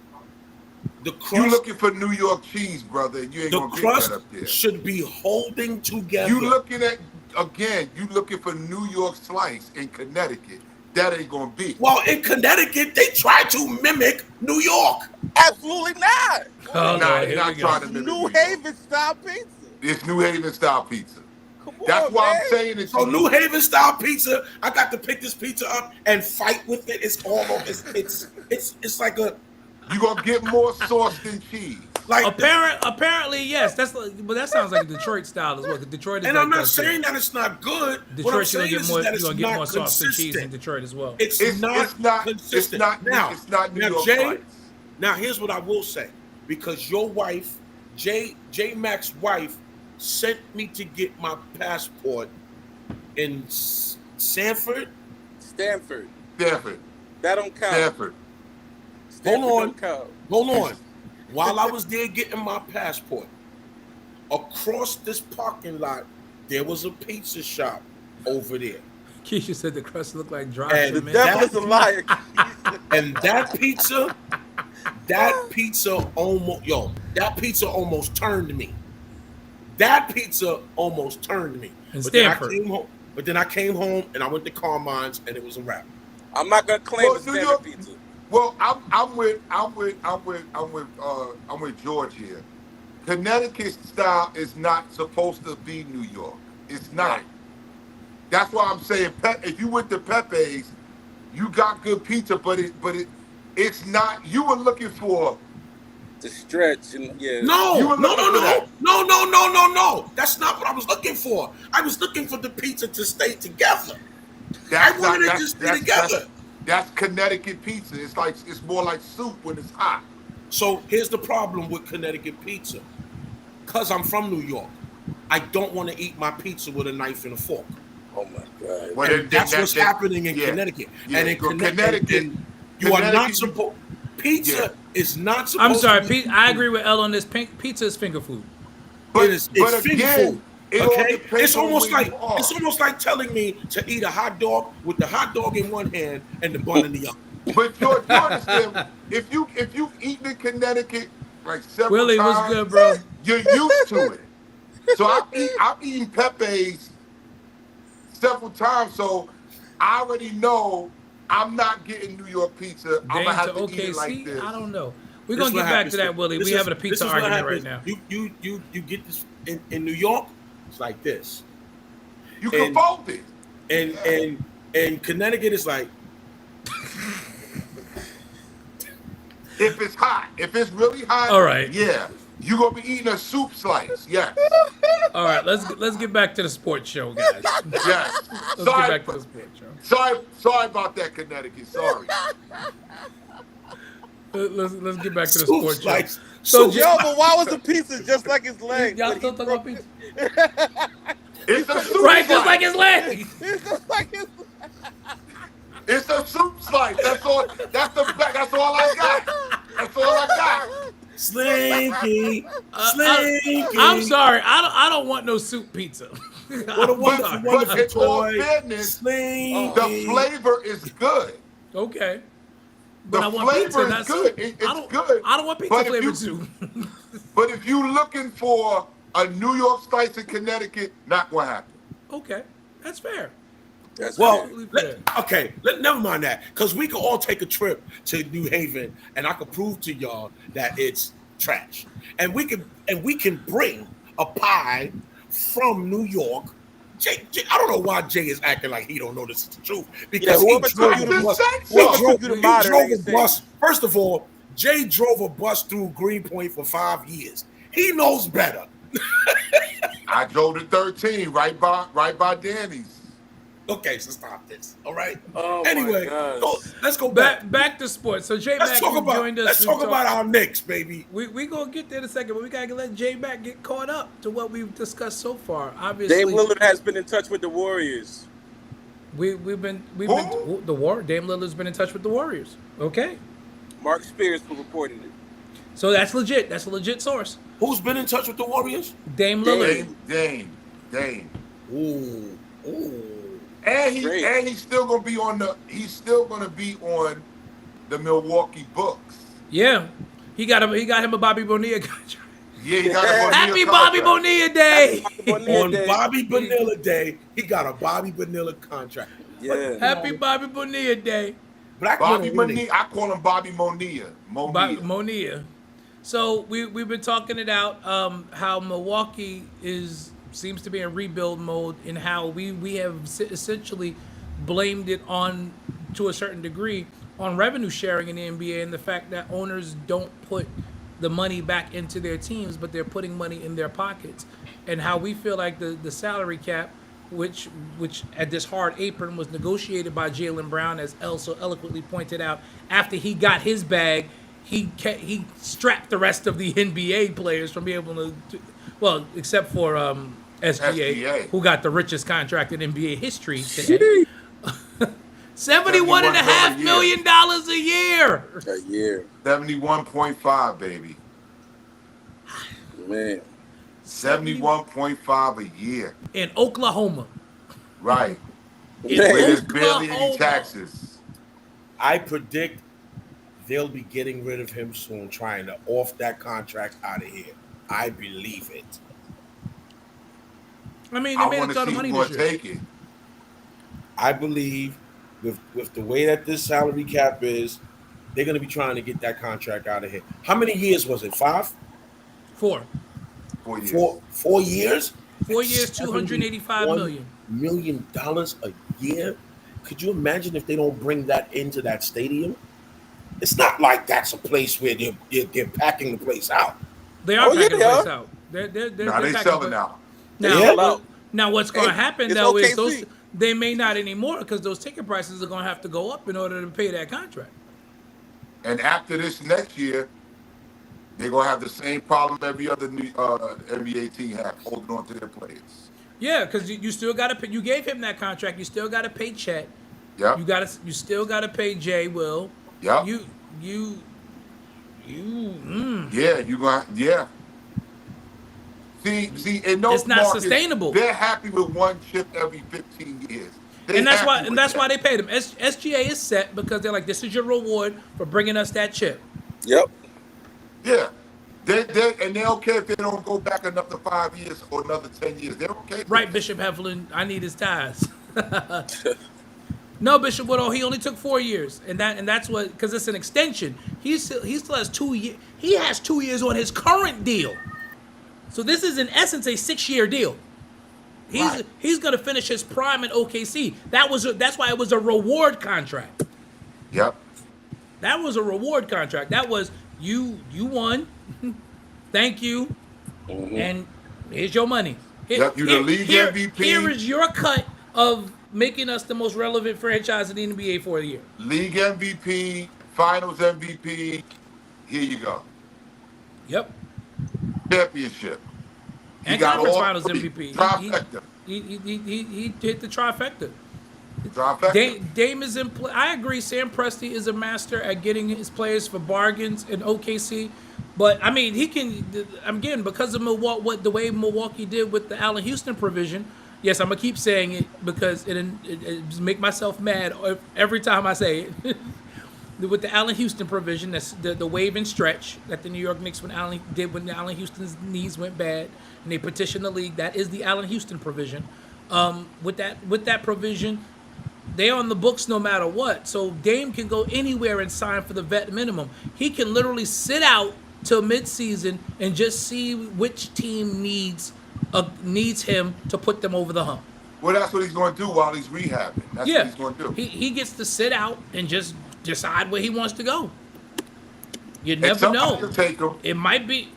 the You crust, looking for New York cheese, brother? And you ain't the gonna get crust that up there. should be holding together. You looking at again? You looking for New York slice in Connecticut? That ain't gonna be. Well, in Connecticut, they try to mimic New York. Absolutely not. Oh, Nah, Lord, here not we go. trying to mimic New York. Haven style pizza. It's New Haven style pizza. Come That's on, why man. I'm saying it. So New Haven style pizza, I got to pick this pizza up and fight with it. It's almost it's like a You gonna get more sauce than cheese. like Apparently, yes. But that sounds like a Detroit style as well. 'Cause Detroit is and like I'm not that, too. saying that it's not good. What I'm Detroit, you're gonna saying get is more. that You're it's gonna get more not sauce and cheese in consistent. Detroit as well. It's It's not It's consistent. not. Now, It's not New now, York Jay, slice. now here's what I will say, because your wife, J Mac's wife, sent me to get my passport in Sanford Stanford. Stanford. That don't count. Stanford. Stanford Hold on. don't count. Hold on. While I was there getting my passport, across this parking lot, there was a pizza shop over there. Keisha said the crust looked like dry And The cement. devil is a liar. And that pizza almost turned me. That pizza almost turned me. In But then I Stanford. came home. But then I came home and I went to Carmine's and it was a wrap. I'm not gonna claim Well, it's New Stanford York- pizza. Well, I'm with George here. Connecticut style is not supposed to be New York. It's not. Right. That's why I'm saying if you went to Pepe's, you got good pizza, but it's not. You were looking for. The stretch and yeah. No. You were looking for that. No. That's not what I was looking for. I was looking for the pizza to stay together. I wanted it to stay together. That's Connecticut pizza. It's more like soup when it's hot. So here's the problem with Connecticut pizza. Because I'm from New York, I don't want to eat my pizza with a knife and a fork. Oh my God. Well, And that's what's happening in yeah. Connecticut. Yeah. And in Well, Connecticut, you are not Connecticut- supposed. Pizza Yeah. is not supposed. I'm sorry, to be, I agree with L on this. Pizza is finger food. It's finger food. it all Okay, depends it's on almost where like you are. it's almost like telling me to eat a hot dog with the hot dog in one hand and the bun in the other. But George, you understand? If you've eaten in Connecticut like several Willie, times, what's good, bro? you're used to it. So I've eaten Pepe's several times, so I already know I'm not getting New York pizza. I'm Dame gonna have to to eat it like OKC? this. I don't know. We're This gonna what get back happens to that, Willie. this We is- having a this pizza is what argument right happens. now. You get this in New York. It's like this. You can And- fold it. And Connecticut is like, If it's hot, if it's really hot, All right. yeah, you're gonna be eating a soup slice. Yes, All right, let's get back to the sports show, guys. yes. Let's sorry, get back to the sports show. sorry about that, Connecticut. Sorry. Let's get back to the soup sports show. slice. So, Soup Yo, but why was the pizza just like his leg? y'all But still he talking about broke- pizza? It's a soup Right, slice. just like his leg. It's just like his It's a soup slice. That's all. That's all I got. That's all I got. Slinky, Slinky. I'm sorry. I don't want no soup pizza. What a wonderful, But wonderful in all toy. fairness, Slinky. the flavor is good. Okay. But The I want pizza, flavor not is good. soup. It's I don't, good. I don't want pizza But if flavored you- soup. But if you're looking for a New York slice in Connecticut, not gonna happen. Okay, that's fair. That's Well, fair. never mind that, because we could all take a trip to New Haven, and I could prove to y'all that it's trash, and we can bring a pie from New York. Jay, I don't know why Jay is acting like he don't know this is the truth, because whoever he drove took you a to- bus. whoever took you to modern He drove niggas a thing. bus. First of all, Jay drove a bus through Greenpoint for 5 years. He knows better. I drove to 13 right by Danny's. Okay, so stop this. All right. Oh my Anyway, gosh. let's go back. Back to sports. So J Let's Mac talk about joined us. let's to talk about our Knicks, baby. We gonna get there in a second, but we gotta let J Mac get caught up to what we've discussed so far. Obviously, Dame Lillard has been in touch with the Warriors. we've been Who? the war. Dame Lillard's been in touch with the Warriors. Okay, Mark Spears reported it. so that's legit. That's a legit source. Who's been in touch with the Warriors? Dame Lillard. Dame. Ooh. And Great. he's still gonna be on the Milwaukee Bucks. Yeah, he got him a Bobby Bonilla contract. Yeah, he got a Bonilla Happy Bobby contract. Bonilla Day. On Bobby Bonilla Day, he got a Bobby Bonilla contract. Yeah. Happy Bobby Bonilla Day. Black Bobby men are winning. Bonilla. I call him Bobby Monilla. Monilla. So we've been talking it out. How Milwaukee seems to be in rebuild mode, and how we have essentially blamed it on, to a certain degree, on revenue sharing in the NBA, and the fact that owners don't put the money back into their teams, but they're putting money in their pockets, and how we feel like the salary cap, which at this hard apron was negotiated by Jaylen Brown, as El so eloquently pointed out, after he got his bag, he strapped the rest of the NBA players from being able to, well, except for SGA, SGA. who got the richest contract in NBA history today. $71.5 million a year. A year, 71.5, baby. man. 71.5 a year. In Oklahoma. Right. In Where there's barely any Oklahoma. taxes. I predict they'll be getting rid of him soon, trying to off that contract out of here. I believe it. I mean, I they made want a to ton of see money who will this year. take it. I believe with the way that this salary cap is, they're going to be trying to get that contract out of here. How many years was it? 5? 4 4 years. 4 years? 4 years, $285 million. $1 million a year? Could you imagine if they don't bring that into that stadium? It's not like that's a place where they're packing the place out. They are Oh, yeah, packing the they place are. out. They're Nah, they packing selling the- out. Now, Yeah. what- now what's going to happen It's though is OKC. they may not anymore because those ticket prices are going to have to go up in order to pay that contract. And after this next year, they're going to have the same problem every other NBA team have, holding on to their players. Yeah, because you still got to pay. You gave him that contract. You still got to pay Chet. Yep. You still got to pay Jay Will. Yep. Yeah, you going yeah. See, in those It's not markets, sustainable. They're happy with one chip every 15 years. And that's why they paid him. SGA is set because they're like, this is your reward for bringing us that chip. Yep. Yeah. They're okay if they don't go back another 5 years or another 10 years. They're okay. with Right, it. Bishop Heflin, I need his ties. No, Bishop Woodall, he only took 4 years, and that's what, because it's an extension. He still has 2 years. He has 2 years on his current deal. So this is in essence a 6-year deal. He's gonna finish his prime in OKC. That's why it was a reward contract. Yep. That was a reward contract. That was you won. Thank you. And here's your money. Yep, you the league MVP. Here is your cut of making us the most relevant franchise in the NBA for a year. League MVP, Finals MVP. Here you go. Yep. Championship. He And got conference all finals three. MVP. Trifecta. He hit the trifecta. Trifecta. Dame is in play. I agree. Sam Presti is a master at getting his players for bargains in OKC. But I mean, he can. Again, because of Milwaukee, what the way Milwaukee did with the Allen Houston provision. Yes, I'm gonna keep saying it because it just make myself mad every time I say it. With the Allen Houston provision, that's the wave and stretch that the New York Knicks when Allen Houston's knees went bad and they petitioned the league. That is the Allen Houston provision. With that provision, they're on the books no matter what. So Dame can go anywhere and sign for the vet minimum. He can literally sit out till midseason and just see which team needs him to put them over the hump. Well, that's what he's going to do while he's rehabbing. That's what he's going to do. He gets to sit out and just decide where he wants to go. You And never somebody know. will take him. It might be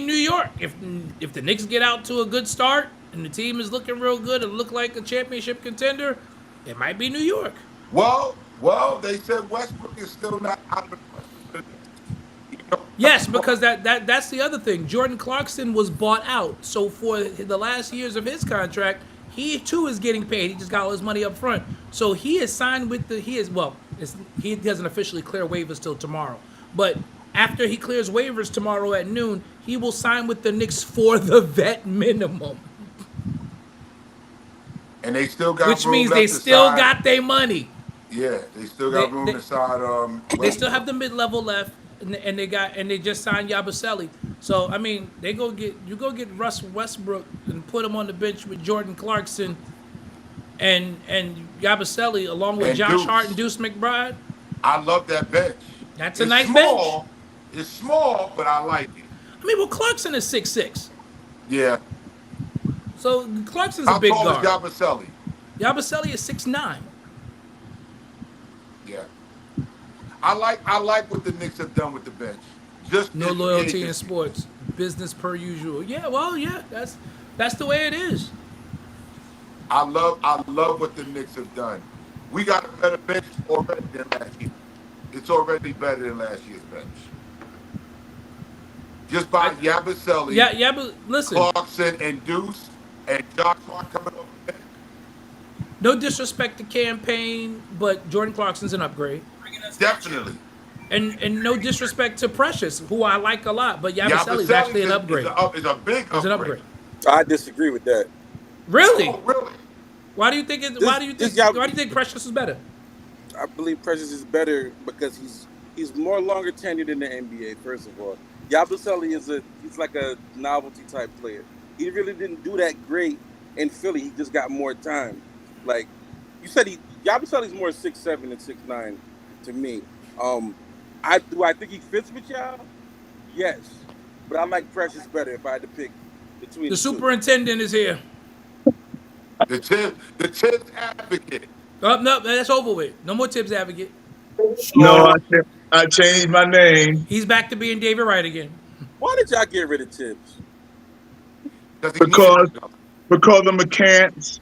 New York. If the Knicks get out to a good start and the team is looking real good and look like a championship contender, it might be New York. Well, they said Westbrook is still not out of the question. Yes, because that's the other thing. Jordan Clarkson was bought out. So for the last years of his contract, he too is getting paid. He just got all his money up front. So he is signed with he doesn't officially clear waivers till tomorrow. But after he clears waivers tomorrow at noon, he will sign with the Knicks for the vet minimum. And they still got Which room means left they to still sign. got their money. Yeah, they still got room to sign. They still have the mid-level left, and they just signed Yabusele. So I mean, go get Russ Westbrook and put him on the bench with Jordan Clarkson and Yabusele along with And Josh Deuce. Hart and Deuce McBride. I love that bench. That's a It's nice small. bench. It's small, but I like it. I mean, well, Clarkson is 6'6", Yeah. so Clarkson's a How big tall is guard. Yabusele? Yabusele is 6'9". Yeah. I like what the Knicks have done with the bench. Just No in loyalty in agency. sports, business per usual. Yeah, well, yeah, that's the way it is. I love what the Knicks have done. We got a better bench already than last year. It's already better than last year's bench. Just by Yabusele, Yeah, but listen. Clarkson, and Deuce, and Josh Hart coming over there. No disrespect to Campaign, but Jordan Clarkson's an upgrade. Definitely. And no disrespect to Precious, who I like a lot, but Yabaselli's Yabusele actually an upgrade. is a big Is an upgrade. upgrade. I disagree with that. Really? Oh, really? Why do you think? This- Why do you this think? Yab- Why do you think Precious is better? I believe Precious is better because he's more longer tenured in the NBA. First of all, Yabusele he's like a novelty type player. He really didn't do that great in Philly. He just got more time. Like you said, Yabusele's more 6'7" and 6'9" to me. I think he fits with y'all. Yes, but I like Precious better if I had to pick between The the two. superintendent is here. The Tibbs advocate. Oh, no, that's over with. No more Tibbs advocate. No, I changed my name He's back to being David Wright again. Why did y'all get rid of Tibbs? because of McCants,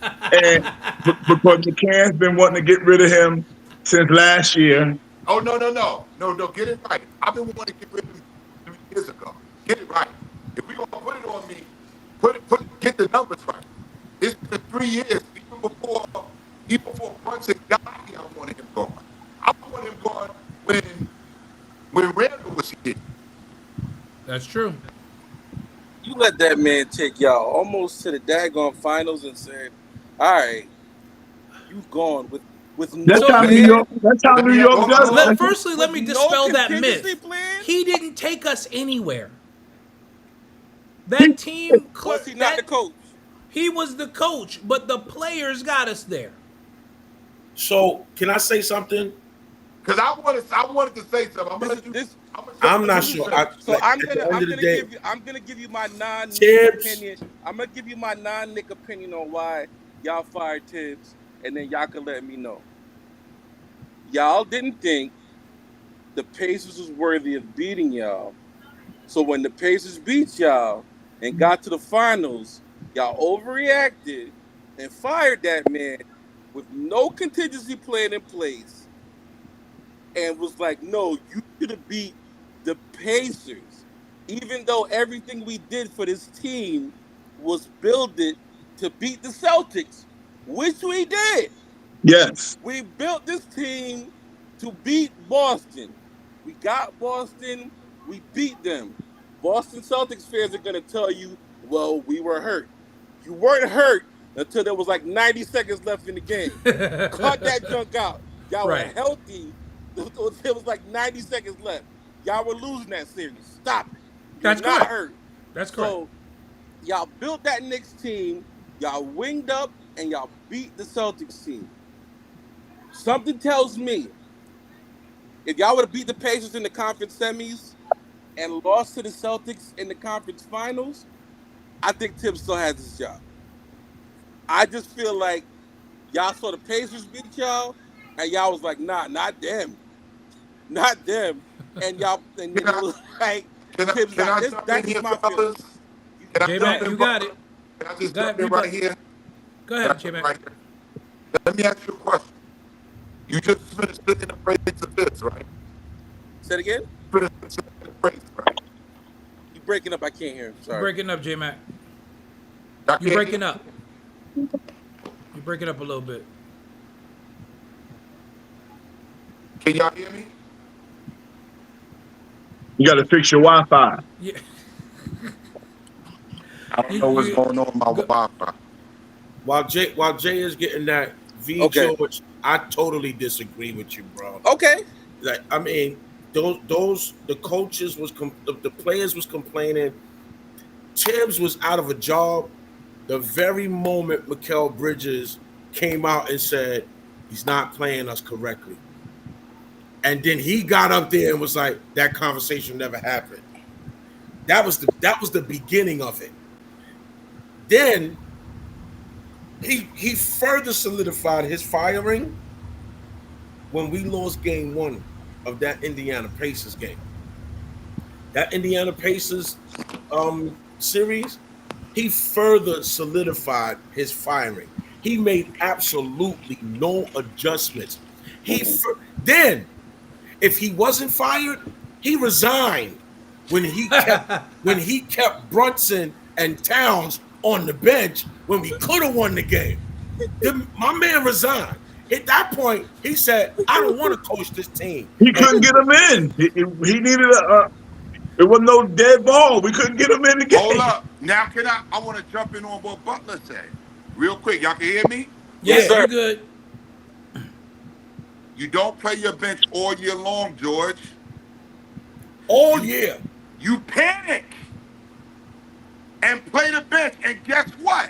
and because McCants been wanting to get rid of him since last year. Oh, no. Get it right. I've been wanting to get rid of him 3 years ago. Get it right. If we're going to put it on me, get the numbers right. It's been 3 years. Even before Brunson got here, I wanted him gone. I wanted him gone when Randall was here. That's true. You let that man take y'all almost to the daggone finals and said, "All right, you gone with That's no how New plan, York. That's how New York does it. Firstly, let me with dispel no that contingency myth. plan? He didn't take us anywhere. That team, Was he not the coach? He was the coach, but the players got us there. So can I say something? Because I wanted to say something. I'm not sure. So I'm at the gonna end of the day, give you my non-Nick Tibbs. opinion. I'm gonna give you my non-Nick opinion on why y'all fired Tibbs, and then y'all can let me know. Y'all didn't think the Pacers was worthy of beating y'all, so when the Pacers beat y'all and got to the finals, y'all overreacted and fired that man with no contingency plan in place, and was like, "No, you should have beat the Pacers," even though everything we did for this team was build it to beat the Celtics, which we did. Yes. We built this team to beat Boston. We got Boston. We beat them. Boston Celtics fans are going to tell you, well, we were hurt. You weren't hurt until there was like 90 seconds left in the game. Cut that junk out. Y'all Right. were healthy. There was like 90 seconds left. Y'all were losing that series. Stop it. You're That's not correct. hurt. That's correct. So y'all built that Knicks team. Y'all winged up and y'all beat the Celtics team. Something tells me if y'all would have beat the Pacers in the conference semis and lost to the Celtics in the conference finals, I think Tibbs still has his job. I just feel like y'all saw the Pacers beat y'all, and y'all was like, nah, not them. Not them. And y'all, and it was like, Tibbs, Can I that's jump in here, my feeling. fellas? Can I J-Mac, jump in, you got brother? it. Can I just Go ahead, jump in rebut. right here? Go ahead, J-Mac. Right here. Let me ask you a question. You just finished looking the praise of this, right? Say it again? Finished looking the praise, right? You breaking up? I can't hear him. You're Sorry. breaking up, J-Mac. Y'all You're can't breaking hear? up. You're breaking up a little bit. Can y'all hear me? You got to fix your Wi-Fi. Yeah. I don't know what's going on with my Wi-Fi. While Jay is getting that, V Okay. George, I totally disagree with you, bro. Okay. Like, I mean, the coaches the players was complaining. Tibbs was out of a job the very moment Mikal Bridges came out and said he's not playing us correctly. And then he got up there and was like, that conversation never happened. That was the beginning of it. Then he further solidified his firing when we lost game 1 of that Indiana Pacers game. That Indiana Pacers series, he further solidified his firing. He made absolutely no adjustments. Then, if he wasn't fired, he resigned when he kept Brunson and Towns on the bench when we could have won the game. My man resigned. At that point, he said, "I don't want to coach this team." He couldn't get him in. He needed a. There was no dead ball. We couldn't get him in the game. Hold up. Now, I want to jump in on what Butler said. Real quick. Y'all can hear me? Yes, sir. you're good. You don't play your bench all year long, George. All year. You panic and play the bench. And guess what?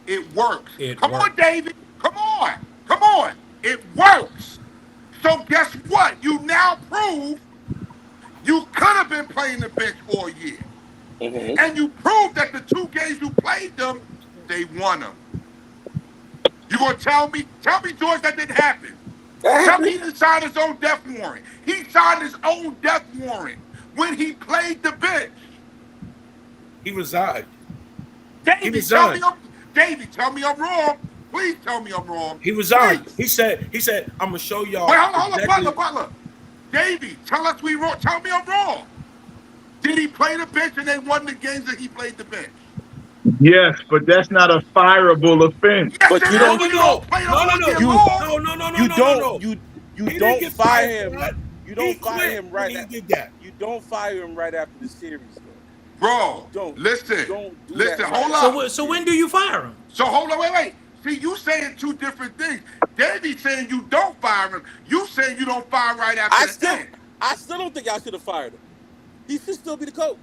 It works. Come on, David. Come on. Come on. It works. So guess what? You now prove you could have been playing the bench all year. Mhm. And you proved that the 2 games you played them, they won them. You gonna tell me, George, that didn't happen? Tell me he didn't sign his own death warrant. He signed his own death warrant when he played the bench. He resigned. Davey, tell me I'm wrong. Please tell me I'm wrong. He resigned. Please. He said, "I'm gonna show y'all." Wait, hold on, exactly- Butler. Davey, tell us we wrong. Tell me I'm wrong. Did he play the bench and they won the games that he played the bench? Yes, but that's not a fireable offense. Yes, But it you is. don't- You don't play the no, all no, year you- long. No. You don't He you didn't don't get fire fired him. for that. You He don't fire quit him when right he after. did that. You don't fire him right after the series, though. Bro, Don't- listen. don't do Listen, that hold right. up. So when do you fire him? So hold on, wait. See, you saying 2 different things. Davey saying you don't fire him. You saying you don't fire right after the end. I still don't think I should have fired him. He should still be the coach.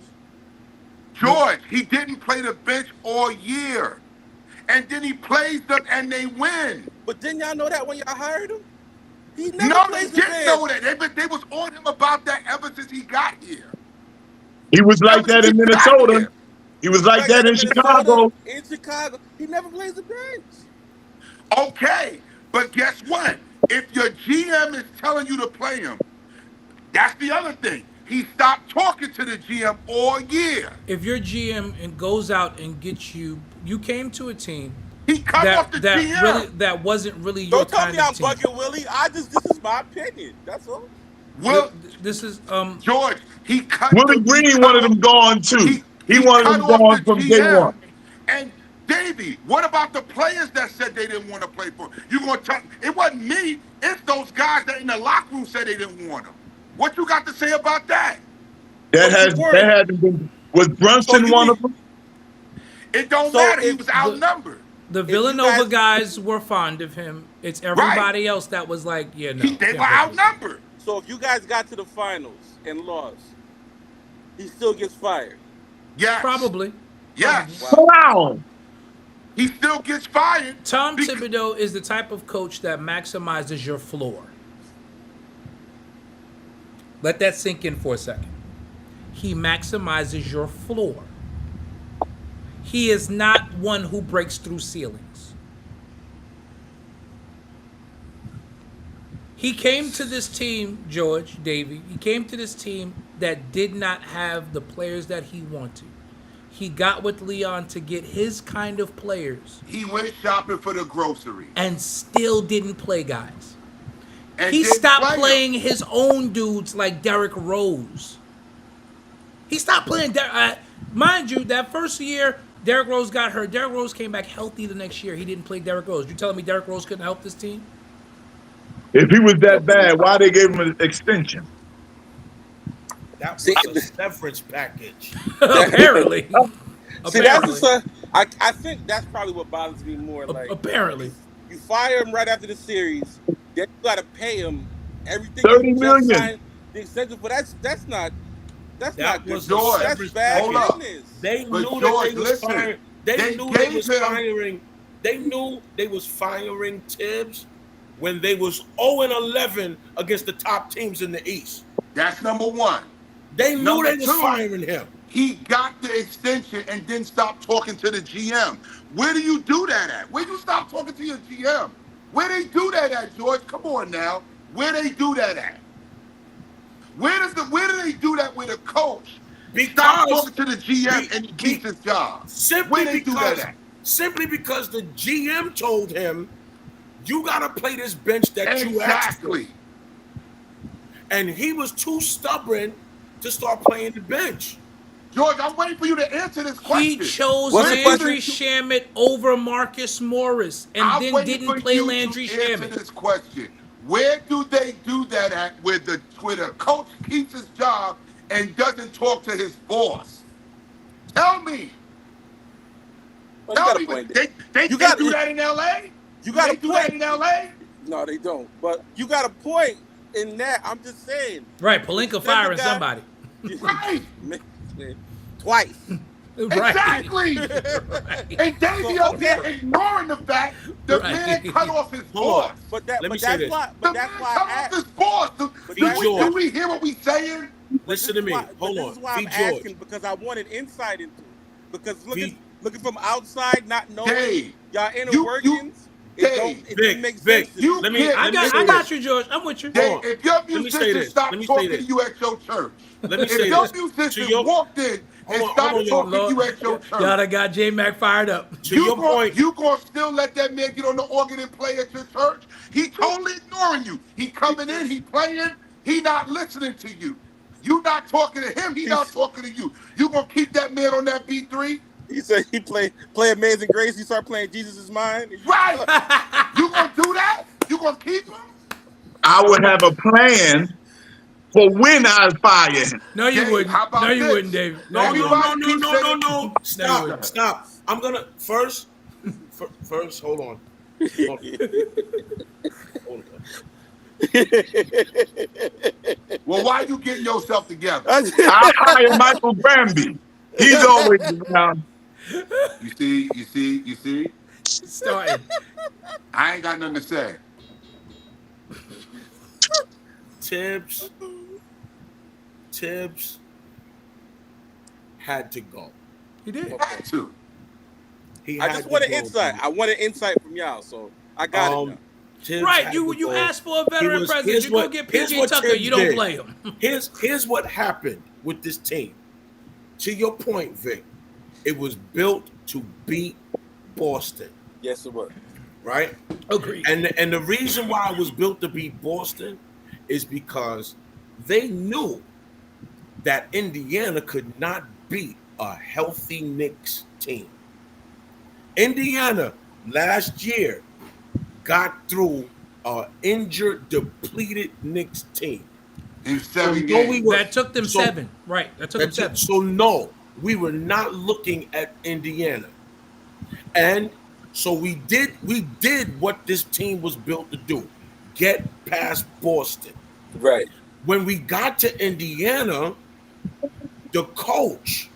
George, he didn't play the bench all year. And then he plays them and they win. But didn't y'all know that when y'all hired him? He never No, they plays the didn't bench. know that. They was on him about that ever since he got here. He was like that in Ever since he got Minnesota. here. He was like that in Minnesota, Chicago. In Chicago, he never plays the bench. Okay, but guess what? If your GM is telling you to play him, that's the other thing. He stopped talking to the GM all year. If your GM and goes out and gets you came to a team He cut off the GM. that wasn't really your Don't tell kind me of I'm team. bugging Willie. This is my opinion. That's all. Well, This is George, he cut. Willie Green wanted him gone too. He wanted cut him off gone the from day GM. one. And Davey, what about the players that said they didn't want to play for him? You gonna tell? It wasn't me. It's those guys that in the locker room said they didn't want him. What you got to say about that? That hadn't been. Was Brunson one of them? It don't So matter. He if was outnumbered. the you Villanova guys- guys were fond of him. It's everybody else that was like, yeah, no. They can't were play this. outnumbered. So if you guys got to the finals and lost, he still gets fired. Yes. Probably. Yes. Wow. He still gets fired. Tom because- Thibodeau is the type of coach that maximizes your floor. Let that sink in for a second. He maximizes your floor. He is not one who breaks through ceilings. He came to this team, George, Davey, he came to this team that did not have the players that he wanted. He got with Leon to get his kind of players He went shopping for the grocery. and still didn't play guys. And He didn't stopped play 'em. playing his own dudes like Derrick Rose. He stopped playing. Mind you, that first year, Derrick Rose got hurt. Derrick Rose came back healthy the next year. He didn't play Derrick Rose. You telling me Derrick Rose couldn't help this team? If he was that bad, why they gave him an extension? That was See, a severance package. Apparently. See, that's the I think that's probably what bothers me more. Like, Apparently. you fire him right after the series, then you got to pay him everything. $30 you just million. signed the extension, but that's not That good. was George, That's severance bad hold up. business. They But knew George, that they was listen, firing. they They knew they gave was him- firing. They knew they was firing Tibbs when they was 0-11 against the top teams in the East. That's number one. They knew Number they was two. firing him. He got the extension and then stopped talking to the GM. Where do you do that at? Where you stop talking to your GM? Where they do that at, George? Come on now. Where they do that at? Where do they do that with a coach? Stop Because talking to the GM and he keeps his job. simply Where they do because that at? simply because the GM told him, you gotta play this bench that you asked for. Exactly. And he was too stubborn to start playing the bench. George, I'm waiting for you to answer this He question. chose What's the Landry question? Shamet over Marcus Morris, and I'm then waiting didn't for play you Landry to answer Shamet. this question. Where do they do that at where the coach keeps his job and doesn't talk to his boss? Tell me. Well, you Tell got a me. point. They You got do that in LA? You Do got they a do that point. in LA? No, they don't. But you got a point in that. I'm just saying. Right, Palinka Send the firing guy- somebody. Right. Twice. Right. Exactly. Right. And Daisy So, up there ignoring the fact the Right. man cut off his Hold on. boss. But that, Let me but say that's this. why. The But man that's why cut I off asked. his boss. But Do that's we, why- do we hear what we saying? Listen to me. Hold This on. is why I'm V. George. asking, because I wanted insight into it. Because V- looking from outside, not knowing Dave, y'all inner you- workings, Dave, it Vic, didn't make Vic, sense to me. you let me- can't- I let me say got this. you, George. I'm with you. Dave, Hold on. if your Let me say musician this. stopped Let me say talking this. to you at your church, Let me if say your this. musician To your- walked in and Hold on, started y'all. talking to Lord, you at your church, y'all done got J Mac fired up. To your point. you gonna still let that man get on the organ and play at your church? He totally ignoring you. He coming in, he playing, he not listening to you. You not talking to him, he not talking to you. You gonna keep that man on that B3? He said he play Amazing Grace. He started playing Jesus Is Mine. Right. You gonna do that? You gonna keep him? I would have a plan for when I fire him. No, you Dave, wouldn't. how about No, you this? wouldn't, Dave. No, you no, wouldn't. no, Everybody no, keeps no, saying- no. Stop, wouldn't. stop. I'm gonna first. Hold on. Hold on. Well, why you getting yourself together? I hire Michael Granby. He's always around. You see? Starting. I ain't got nothing to say. Tibbs had to go. You did. Had to. He I had just to wanted go. insight. I wanted insight from y'all, so I got it. Now. Tibbs Right, had you to go. asked for a veteran Here's president. You go what- get here's PJ what Tucker. Tibbs You don't did. play him. Here's what happened with this team. To your point, Vic, it was built to beat Boston, Yes, it was. right? Agreed. And the reason why it was built to beat Boston is because they knew that Indiana could not beat a healthy Knicks team. Indiana last year got through an injured, depleted Knicks team. In 7 So, games. That took them So- 7. Right. That took them 7. So no, we were not looking at Indiana. And so we did what this team was built to do. Get past Boston. Right. When we got to Indiana, the coach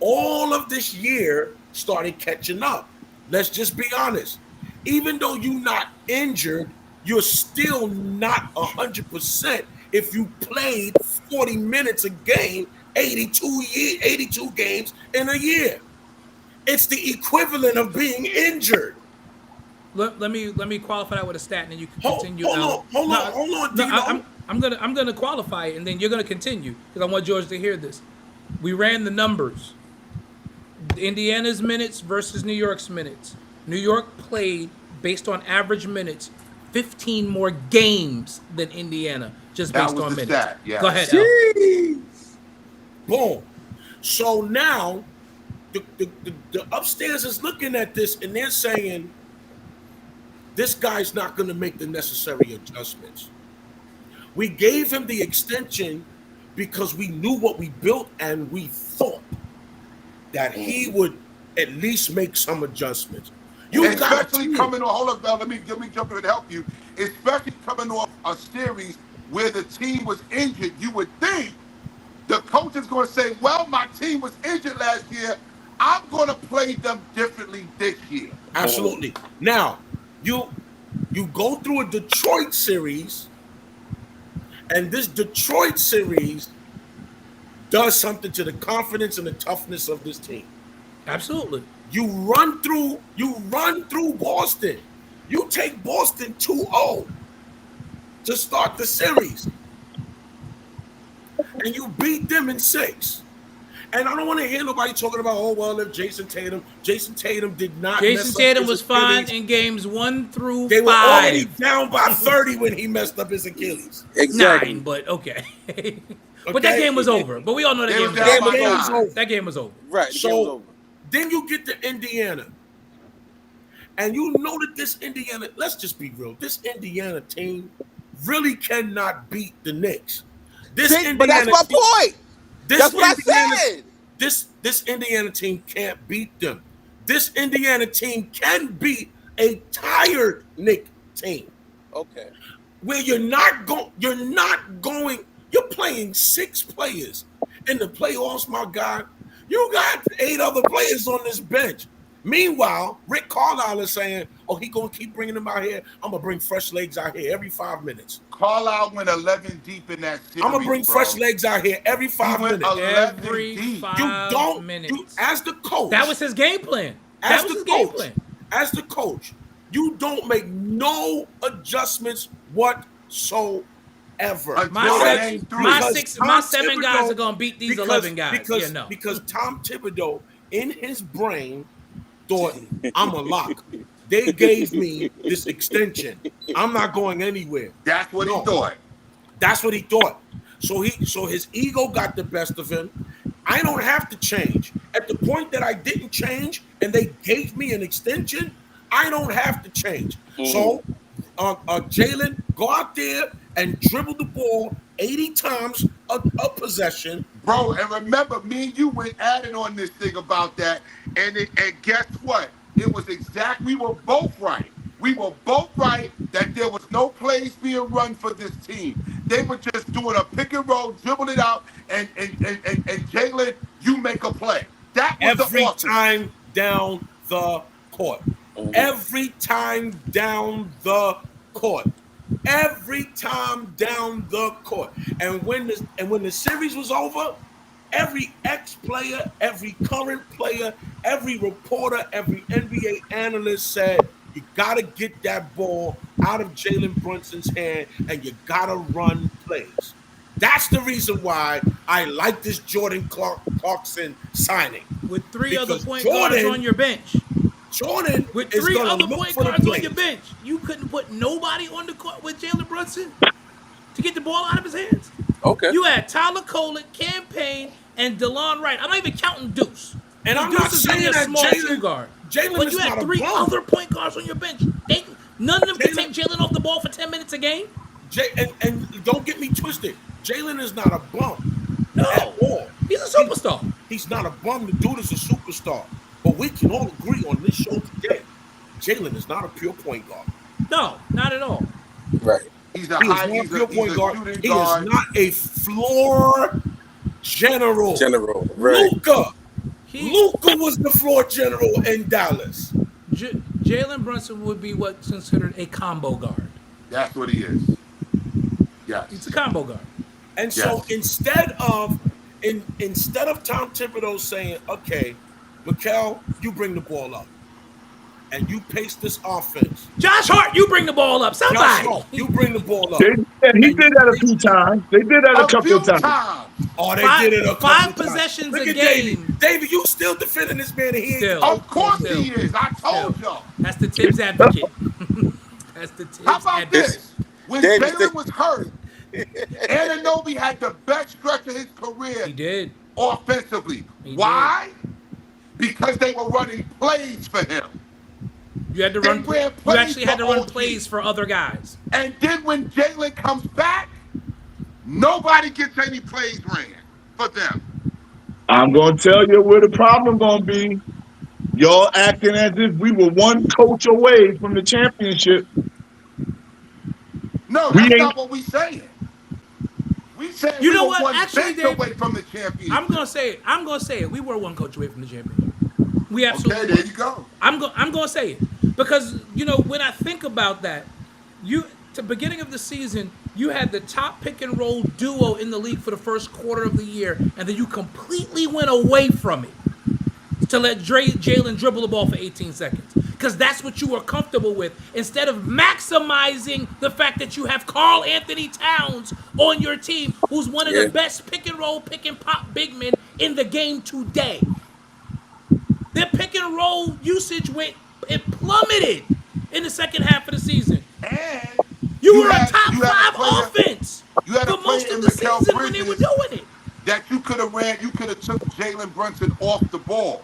all of this year started catching up. Let's just be honest. Even though you're not injured, you're still not 100% if you played 40 minutes a game, 82 games in a year. It's the equivalent of being injured. Let me qualify that with a stat, and then you can Hold continue. on, No, Dino. I'm gonna qualify it, and then you're gonna continue because I want George to hear this. We ran the numbers. Indiana's minutes versus New York's minutes. New York played based on average minutes 15 more games than Indiana, just That based was on the minutes. stat, yeah. Go ahead, Al. Boom. So now the upstairs is looking at this and they're saying, this guy's not going to make the necessary adjustments. We gave him the extension because we knew what we built and we thought that he would at least make some adjustments. You got Especially coming off, hold up, Bell, let me jump in and help you. Especially coming off a series where the team was injured, you would think the coach is going to say, well, my team was injured last year. I'm going to play them differently this year. Absolutely. Now, you go through a Detroit series, and this Detroit series does something to the confidence and the toughness of this team. Absolutely. You run through Boston. You take Boston 2-0 to start the series. And you beat them in 6. And I don't want to hear nobody talking about, oh, well, if Jason Tatum did not. Jason Tatum was fine in games 1 through 5. They were already down by 30 when he messed up his Achilles. Exactly. 9, but okay. But that Okay? game was over. But we all know that They game was was down over. by Game was nine. over. That game was over. Right. The game was So over. then you get to Indiana. And you know that this Indiana, let's just be real, this Indiana team really cannot beat the Knicks. This See, but that's my team- point. This That's what I Indiana- said. This Indiana team can't beat them. This Indiana team can beat a tired Knick team. Okay. Where you're playing 6 players in the playoffs, my guy. You got 8 other players on this bench. Meanwhile, Rick Carlisle is saying, "Oh, he gonna keep bringing them out here. I'm gonna bring fresh legs out here every 5 minutes. Carlisle went 11 deep in that series. I'm gonna bring bro. fresh legs out here every He 5 went minutes." 11 Every deep. 5 minutes. As the coach. That was his game plan. As That was the his game coach, plan. as the coach, you don't make no adjustments whatsoever. Until My Because- seven, because my Because six, Tom my 7 guys Thibodeau- are gonna beat these 11 guys. Because, Yeah, no. because Tom Thibodeau, in his brain, thought, I'm a lock. They gave me this extension. I'm not going anywhere. That's what No. he thought. That's what he thought. So his ego got the best of him. I don't have to change. At the point that I didn't change and they gave me an extension, I don't have to change. So Jalen, go out there and dribble the ball 80 times a possession. Bro, and remember, me and you went at it on this thing about that, and guess what? It was we were both right. We were both right that there was no plays being run for this team. They were just doing a pick and roll, dribble it out, and Jalen, you make a play. That was Every the offense. time down the court. Every time down the court. Every time down the court. And when the series was over, every ex-player, every current player, every reporter, every NBA analyst said, you got to get that ball out of Jalen Brunson's hand and you got to run plays. That's the reason why I like this Jordan Clarkson signing. With 3 other Because point guards Jordan- on your bench. Jordan With is 3 going other to look point for the guards on plays. your bench. You couldn't put nobody on the court with Jalen Brunson to get the ball out of his hands. Okay. You had Tyler Colin, Campaign, and DeLon Wright. I'm not even counting Deuce. And I'm Deuce not is really saying a that small Jalen- 2 guard. Jalen But is you had not a 3 bum. other point guards on your bench. None of them can Jalen- take Jalen off the ball for 10 minutes a game. And don't get me twisted. Jalen is not a bum No. at all. He's a superstar. He's not a bum. The dude is a superstar. But we can all agree on this show today, Jalen is not a pure point guard. No, not at all. Right. He's a He is high, not a he's pure a point guard. shooting He guard. is not a floor general. General. Right. Luka He, was the floor general in Dallas. Jalen Brunson would be what's considered a combo guard. That's what he is. Yes. He's a combo guard. And so Yes. instead of Tom Thibodeau saying, okay, Mikal, you bring the ball up and you pace this offense. Josh Hart, you bring the ball up. Josh Somebody. Hart, you bring the ball up. He did that a few times. They did that a couple few of times. times. Oh, they Five- did it a couple five of times. possessions Look a at game. David. David, you still defending this man and he ain't Still. Of course Still. he is. I told y'all. That's the Tibbs advocate. That's the Tibbs How about advocate. this? When David, Jalen was hurt, Anunoby had the best stretch of his career He did. offensively. He Why? Because they were running plays for him. You had to They run. ran You plays actually had to for run OG. plays for other guys. And then when Jalen comes back, nobody gets any plays ran for them. I'm going to tell you where the problem going to be. Y'all acting as if we were one coach away from the championship. No, We that's ain't- not what we saying. We said You we know were what? one Actually, bench Dave, away from the championship. I'm gonna say it. I'm gonna say it. We were one coach away from the championship. We absolutely. Okay, were. there you go. I'm gonna say it because when I think about that, to beginning of the season, you had the top pick and roll duo in the league for the first quarter of the year, and then you completely went away from it to let Jalen dribble the ball for 18 seconds because that's what you were comfortable with instead of maximizing the fact that you have Karl Anthony Towns on your team, who's one of Yeah. the best pick and roll, pick and pop big men in the game today. Their pick and roll usage plummeted in the second half of the season. And You were had- a top you had 5 player- offense. You had a for most player of in the Mikal season when they were Bridges doing it. that you could have ran. You could have took Jalen Brunson off the ball,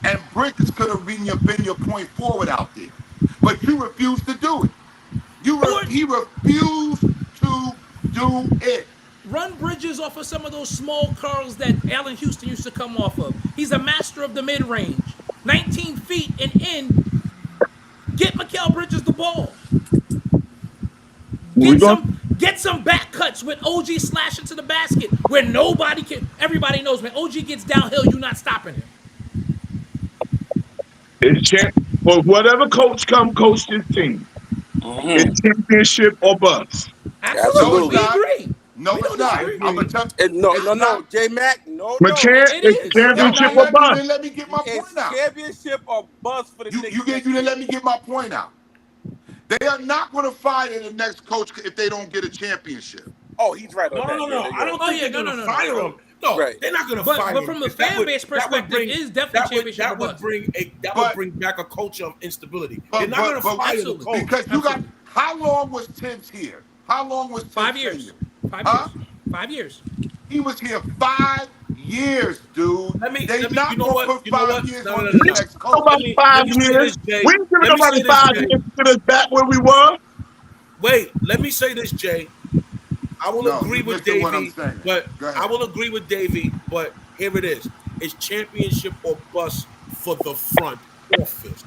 and Bridges could have been your point forward out there. But you refused to do it. He refused to do it. Run Bridges off of some of those small curls that Allen Houston used to come off of. He's a master of the mid-range. 19 feet and in. Get Mikal Bridges the ball. Get some back cuts when OG slash into the basket where nobody can. Everybody knows when OG gets downhill, you're not stopping him. For whatever coach coach this team. It's championship or bust. Absolutely, we not. agree. No, we it's don't not. disagree. I'm gonna tell No, J Mac, no. McCann, it it's is. championship Yo, or bust. let me get my It's point out. championship or bust for the Knicks. You didn't let me get my point out. They are not going to fire the next coach if they don't get a championship. Oh, he's right on that. No. I don't think they're going to fire him. No, Right. they're not going to fire him. But from the fan base perspective, it is definitely championship or would bust. would bring back a culture of instability. But- They're not going to but- fire the absolutely. coach. Because you got, how long was Tibbs here? How long was Tibbs 5 years. here? 5 Huh? years. 5 years. He was here 5 years, dude. Let me- They let me- not you know going what? to put You know 5 what? years No, on no, the no, no. next coach. About Let 5 me say years. this, Jay. We ain't giving Let me nobody say this, 5 Jay. years to get us back where we were. Wait, let me say this, Jay. I will No, agree you with missing what I'm Davey, saying. but Go ahead. I will agree with Davey, but here it is. It's championship or bust for the front office.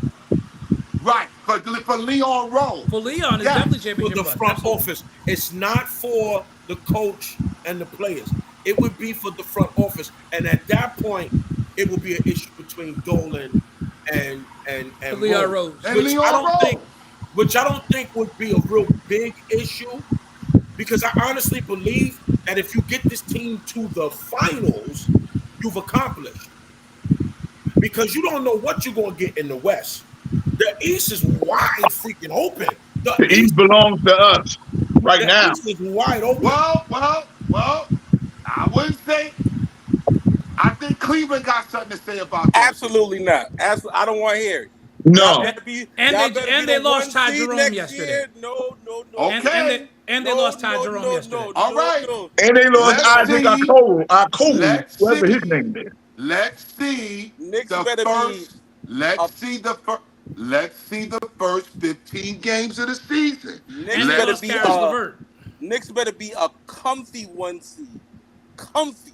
Right, for Leon Rose. For Leon, it's Yeah. definitely For championship the bust. front Absolutely. office. It's not for the coach and the players. It would be for the front office. And at that point, it would be an issue between Dolan and Leon Rose. And Which Leon I don't Rose. think would be a real big issue. Because I honestly believe that if you get this team to the finals, you've accomplished. Because you don't know what you're going to get in the West. The East is wide freaking open. The East belongs to us right now. The East is wide open. Well, I wouldn't say. I think Cleveland got something to say about that. Absolutely not. I don't want to hear it. No. Y'all better be- And y'all they- better and be they the lost one Ty seed Jerome next yesterday. year. No. Okay. And they lost Ty Jerome yesterday. All right. And they lost Let's Isaac see. Okoro, Let's whatever see. his name is. Let's see Knicks the better first. be Let's see the first. Let's see the first 15 games of the season. Knicks And they better lost be Karis LeVert. Knicks better be a comfy 1 seed. Comfy.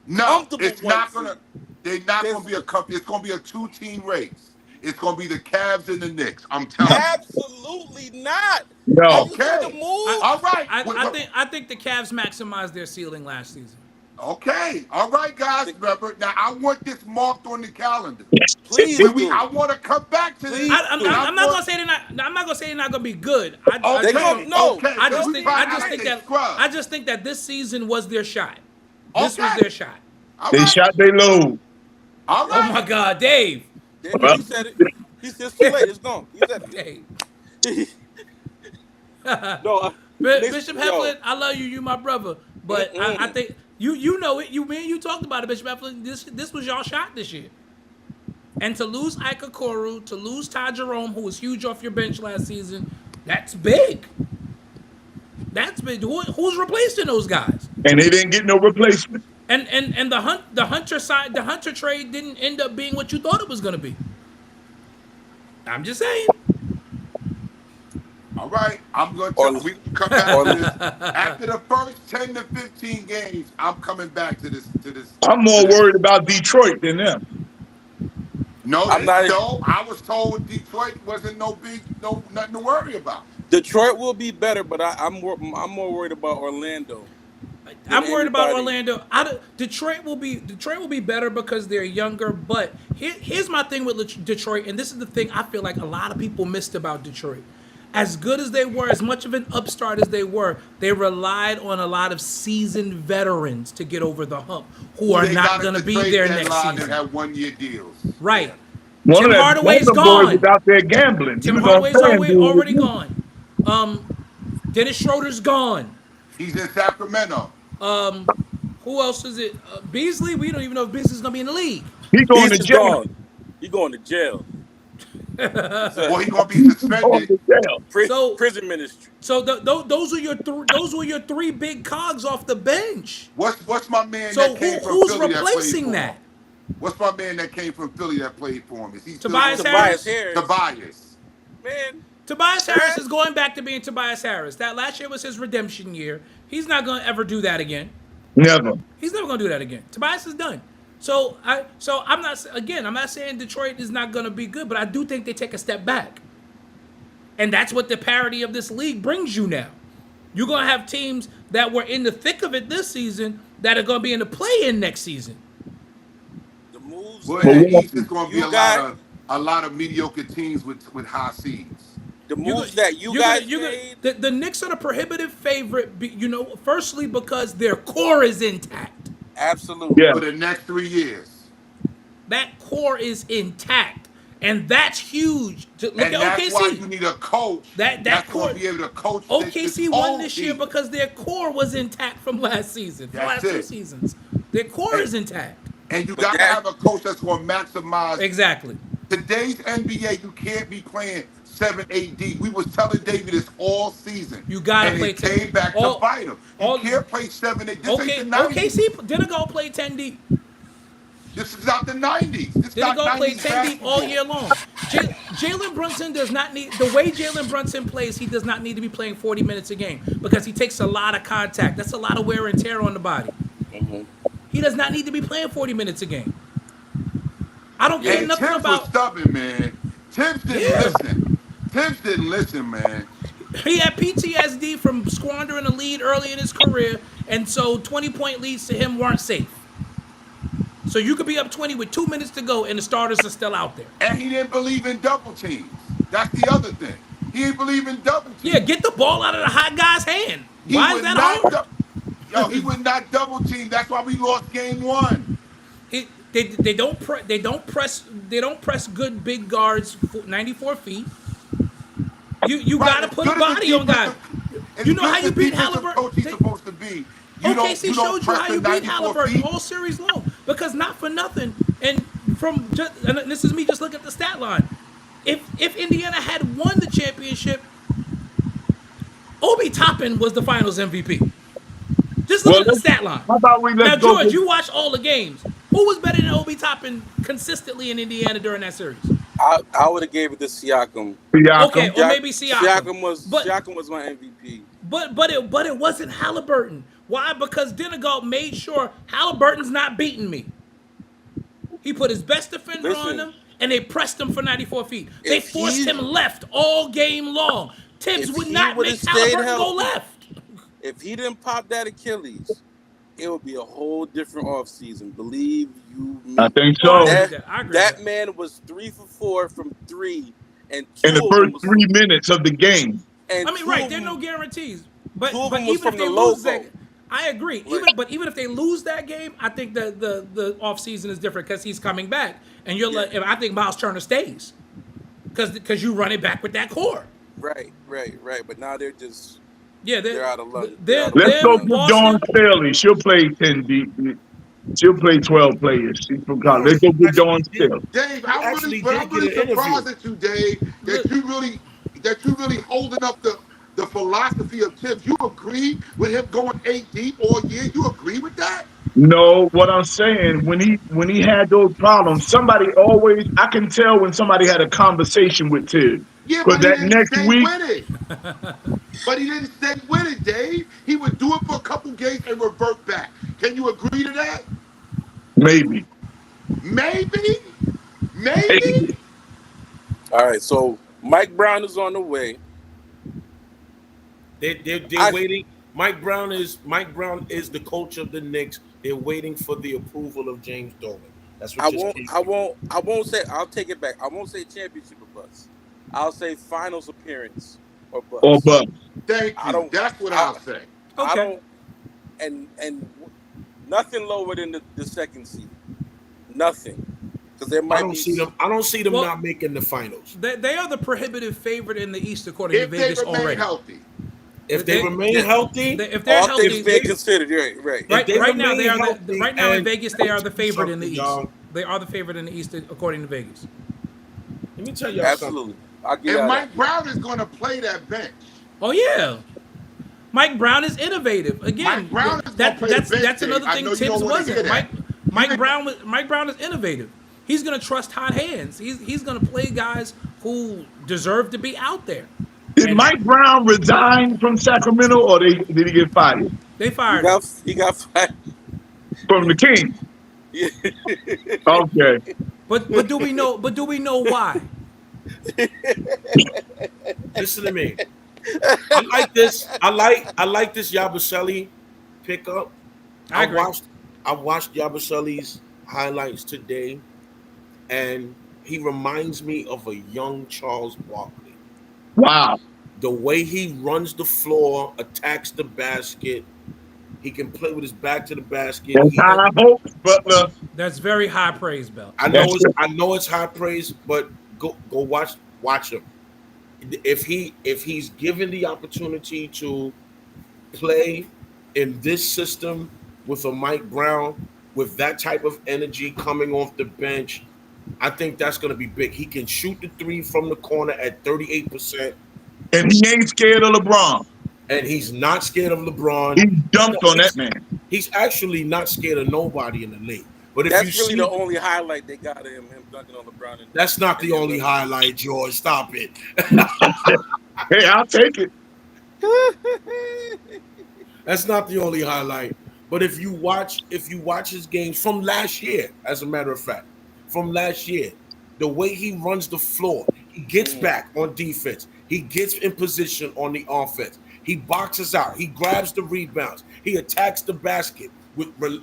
No, comfortable it's one not seed. gonna. They're not gonna be a cup. It's gonna be a 2-team race. It's gonna be the Cavs and the Knicks. I'm telling you. Absolutely not. No. Have you seen Okay. the move? All right. I think the Cavs maximized their ceiling last season. Okay. All right, guys. Remember, now I want this marked on the calendar. Please I do. want to come back to this. Please I'm do. not gonna say they're not. I'm not gonna say they're not gonna be good. Okay. They don't know. Okay. I just We think. find I just out think they that. scrub. I just think that this season was their shot. This was Okay. their shot. All They right. shot they load. All Oh right. my God, Dave. He said it. He said it's too late. It's gone. He said it. Dave. No, Bishop Heflin, I love you. You my brother. But I think you know it. You talked about it, Bishop Heflin. This was y'all shot this year. And to lose Ike Okoro, to lose Ty Jerome, who was huge off your bench last season, that's big. That's big. Who's replacing those guys? And they didn't get no replacement. And the Hunter trade didn't end up being what you thought it was gonna be. I'm just saying. All right. I'm going Or- to we come back to this. After the first 10 to 15 games, I'm coming back to this. I'm more worried about Detroit than them. No, I'm not- no. I was told Detroit wasn't nothing to worry about. Detroit will be better, but I'm more worried about Orlando. I'm worried about Anybody. Orlando. Detroit will be better because they're younger. But here's my thing with Detroit, and this is the thing I feel like a lot of people missed about Detroit. As good as they were, as much of an upstart as they were, they relied on a lot of seasoned veterans to get over the hump, who are They not got going to at be the trade there next deadline season. That had 1-year deals. Right. One Tim of Hardaway's them boys gone. was out there gambling. Tim He was Hardaway's on FanDuel. already gone. Dennis Schroeder's gone. He's in Sacramento. Who else is it? Beasley. We don't even know if Beasley's going to be in the league. He going He's to jail. gone. He going to jail. or he gonna be Off suspended. the jail. So- prison ministry. So those were your three big cogs off the bench. What's my man So that came from who's Philly that played replacing for that? him? What's my man that came from Philly that played for him? Is he still Tobias going- Harris? Tobias. Man, Tobias Trash. Harris is going back to being Tobias Harris. That last year was his redemption year. He's not going to ever do that again. Never. He's never going to do that again. Tobias is done. So I'm not saying Detroit is not going to be good, but I do think they take a step back. And that's what the parity of this league brings you now. You're going to have teams that were in the thick of it this season that are going to be in the play-in next season. the moves. Well, But in what- the East is going to be You a got- lot of mediocre teams with high seeds. The moves that you guys made. The Knicks are the prohibitive favorite, firstly because their core is intact. Absolutely. Yeah. For the next 3 years. That core is intact. And that's huge. Look And at that's why you OKC. need a coach That that's core- going to be able to coach OKC this won whole this year team. because their core was intact from last season, from That's last two it. seasons. Their core is intact. And you But got to that- have a coach that's going to maximize. Exactly. Today's NBA, you can't be playing 7-8 deep. We was telling David this all season. You gotta and play it 10. came back All- to bite him. You all- can't play 7-8. This Okay, ain't the 90s. OKC didn't go play 10 deep. This is not the 90s. This is Didn't not go play 90s 10 deep all basketball. year long. Jalen Brunson does not need, the way Jalen Brunson plays, he does not need to be playing 40 minutes a game because he takes a lot of contact. That's a lot of wear and tear on the body. He does not need to be playing 40 minutes a game. I don't care And nothing Tibbs was about. stubborn, man. Tibbs didn't Yeah. listen. Tibbs didn't listen, man. He had PTSD from squandering a lead early in his career, and so 20-point leads to him weren't safe. So you could be up 20 with 2 minutes to go, and the starters are still out there. And he didn't believe in double teams. That's the other thing. He didn't believe in double teams. Yeah, get the ball out of the hot guy's hand. He Why is would that not hard? He would not double team. That's why we lost game 1. They don't press good big guards 94 feet. You Right, gotta as put a good as the body on guys. defensive- You know as how good you as beat defensive Halliburton? coach he's supposed to be. You don't OKC showed you press how the you beat 94 Halliburton feet. all series long because not for nothing. And this is me just looking at the stat line. If Indiana had won the championship, Obi Toppin was the Finals MVP. Just look at the stat line. How about we Now, let's go? George, you watched all the games. Who was better than Obi Toppin consistently in Indiana during that series? I would have gave it to Siakam. Siakam. Okay, or maybe Siakam. Siakam was my MVP. But it wasn't Halliburton. Why? Because Denegal made sure Halliburton's not beating me. He put his best defender on Listen. him, and they pressed him for 94 feet. They If forced he- him left all game long. Tibbs If would he not would've make stayed Halliburton go healthy. left. If he didn't pop that Achilles, it would be a whole different offseason. Believe you me. I think so. I agree That, with that. I agree with that that. man was 3 for 4 from 3, and 2 In the of them first was 3 minutes of the game. and I mean, two right? of There are them- no guarantees. But two of but them was even if from they the lose logo. that, I agree. Right. Even if they lose that game, I think the off season is different because he's coming back, and you're like, I think Miles Turner stays because you run it back with that core. Right. But now they're just Yeah, They're out of luck. They're, Let's they're go for Boston- Dawn Staley. She'll play 10 deep. She'll play 12 players. She's from college. Let's go with Dawn Staley. Dave, I'm actually really did get an surprised at you, Dave, that you really holding up the philosophy of Tibbs. You agree with him going 8 deep all year? You agree with that? No, what I'm saying, when he had those problems, I can tell when somebody had a conversation with Tibbs. Yeah, Because but he that didn't next stay week, with it. But he didn't stay with it, Dave. He would do it for a couple games and revert back. Can you agree to that? maybe. Maybe? Maybe? all right. So Mike Brown is on the way. They're waiting. Mike Brown is the coach of the Knicks. They're waiting for the approval of James Dolan. That's what I won't say. I'll take it back. I won't say championship or bust. I'll say finals appearance or bust. Or but Thank I you. don't- That's what I- I'll say. I Okay. don't. And nothing lower than the second seed. Nothing. Because there might I don't be see them Well- not making the finals. They are the prohibitive favorite in the East according If to they Vegas remain already. healthy. If they remain yeah. healthy, If they're all healthy, things being considered. Right. right, they right now remain they are healthy right now in and- Vegas they are the favorite in the East. Something, y'all. They are the favorite in the East according to Vegas. Let me tell y'all Absolutely. I'll give And y'all Mike that. Brown is going to play that bench. Oh yeah. Mike Brown is innovative. Again, Mike Brown is gonna play the bench, that's another Dave. I thing know you Tibbs don't wanna wasn't. hear that. Mike Brown is innovative. He's gonna trust hot hands. He's gonna play guys who deserve to be out there. Did And Mike Brown resign from Sacramento, or did he get fired they He fired him. got fired. from the Kings? Yeah. Okay. But do we know why? Listen to me. I like this. I like this Yabusele pickup. I agree. I watched Yabusele's highlights today, and he reminds me of a young Charles Barkley. Wow. The way he runs the floor, attacks the basket, he can play with his back to the basket. That's high hopes, Butler. That's very high praise, Bell. I know it's high praise, but go watch him. If he's given the opportunity to play in this system with a Mike Brown with that type of energy coming off the bench, I think that's going to be big. He can shoot the three from the corner at 38%, And he ain't scared of LeBron. and he's not scared of LeBron. He dumped on that man. He's actually not scared of nobody in the league. But if That's you really see, the only highlight they got of him dunking on LeBron. that's not the only highlight, George. Stop it. Hey, I'll take it. That's not the only highlight. But if you watch his games from last year, as a matter of fact, from last year, the way he runs the floor, he gets back on defense, he gets in position on the offense, he boxes out, he grabs the rebounds, he attacks the basket.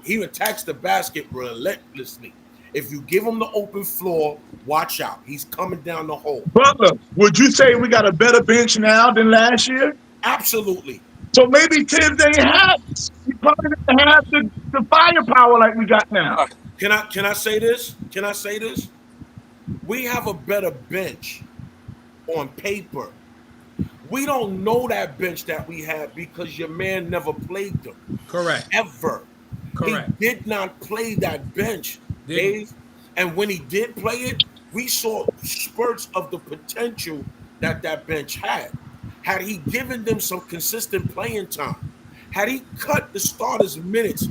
He attacks the basket relentlessly. If you give him the open floor, watch out. He's coming down the hole. Butler, would you say we got a better bench now than last year? Absolutely. So maybe Tibbs ain't have. He probably didn't have the firepower like we got now. Can I say this? Can I say this? We have a better bench on paper. We don't know that bench that we have because your man never played them. Correct. Ever. Correct. He did not play that bench, Dave. And when he did play it, we saw spurts of the potential that bench had. Had he given them some consistent playing time, had he cut the starters' minutes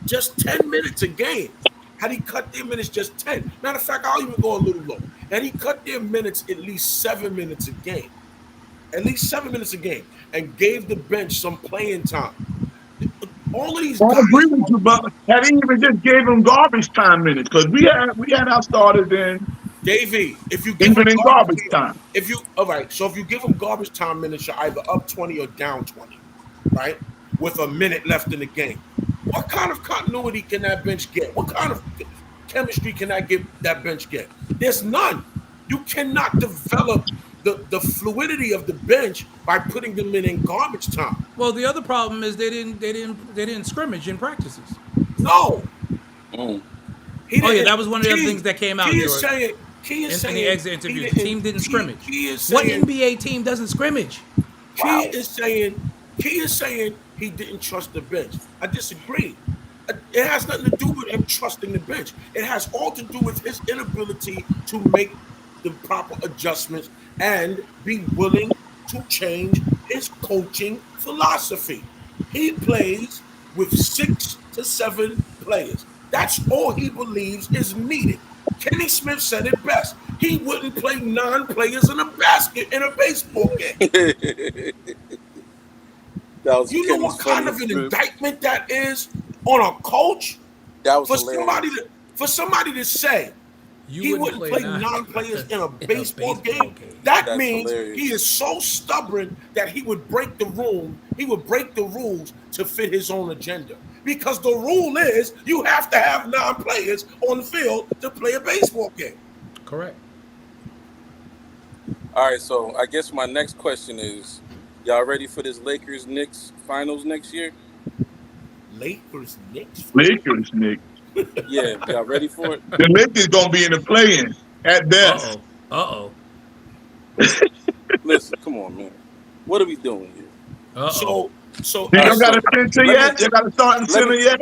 just 10 minutes a game, had he cut their minutes just 10, matter of fact, I'll even go a little low. Had he cut their minutes at least 7 minutes a game, and gave the bench some playing time. All of these I guys, agree with you, Butler. Had he even just gave him garbage time minutes, because we had our starters in Davey, if you give even him in garbage time. if you give him garbage time minutes, you're either up 20 or down 20, right? With a minute left in the game. What kind of continuity can that bench get? What kind of chemistry can that bench get? There's none. You cannot develop the fluidity of the bench by putting them in garbage time. Well, the other problem is they didn't scrimmage in practices. No. Mm. Oh yeah, that was one of the other things that came out. He is saying in the exit interview, the team didn't scrimmage. What NBA team doesn't scrimmage? He is saying he didn't trust the bench. I disagree. It has nothing to do with him trusting the bench. It has all to do with his inability to make the proper adjustments and be willing to change his coaching philosophy. He plays with 6 to 7 players. That's all he believes is needed. Kenny Smith said it best. He wouldn't play 9 players in a baseball game. You know what kind of an indictment that is on a coach? That was for hilarious. somebody to say he wouldn't play 9 players in a baseball game. That means hilarious. he is so stubborn that he would break the room. He would break the rules to fit his own agenda. Because the rule is you have to have 9 players on the field to play a baseball game. Correct. All right, so I guess my next question is, y'all ready for this Lakers-Knicks finals next year? Lakers, Knicks. Yeah, y'all ready for it? The Lakers gonna be in the play-in at best. Uh-oh. Listen, come on, man. What are we doing here? Uh-oh. So Y'all got a center yet? You got a starting center yet?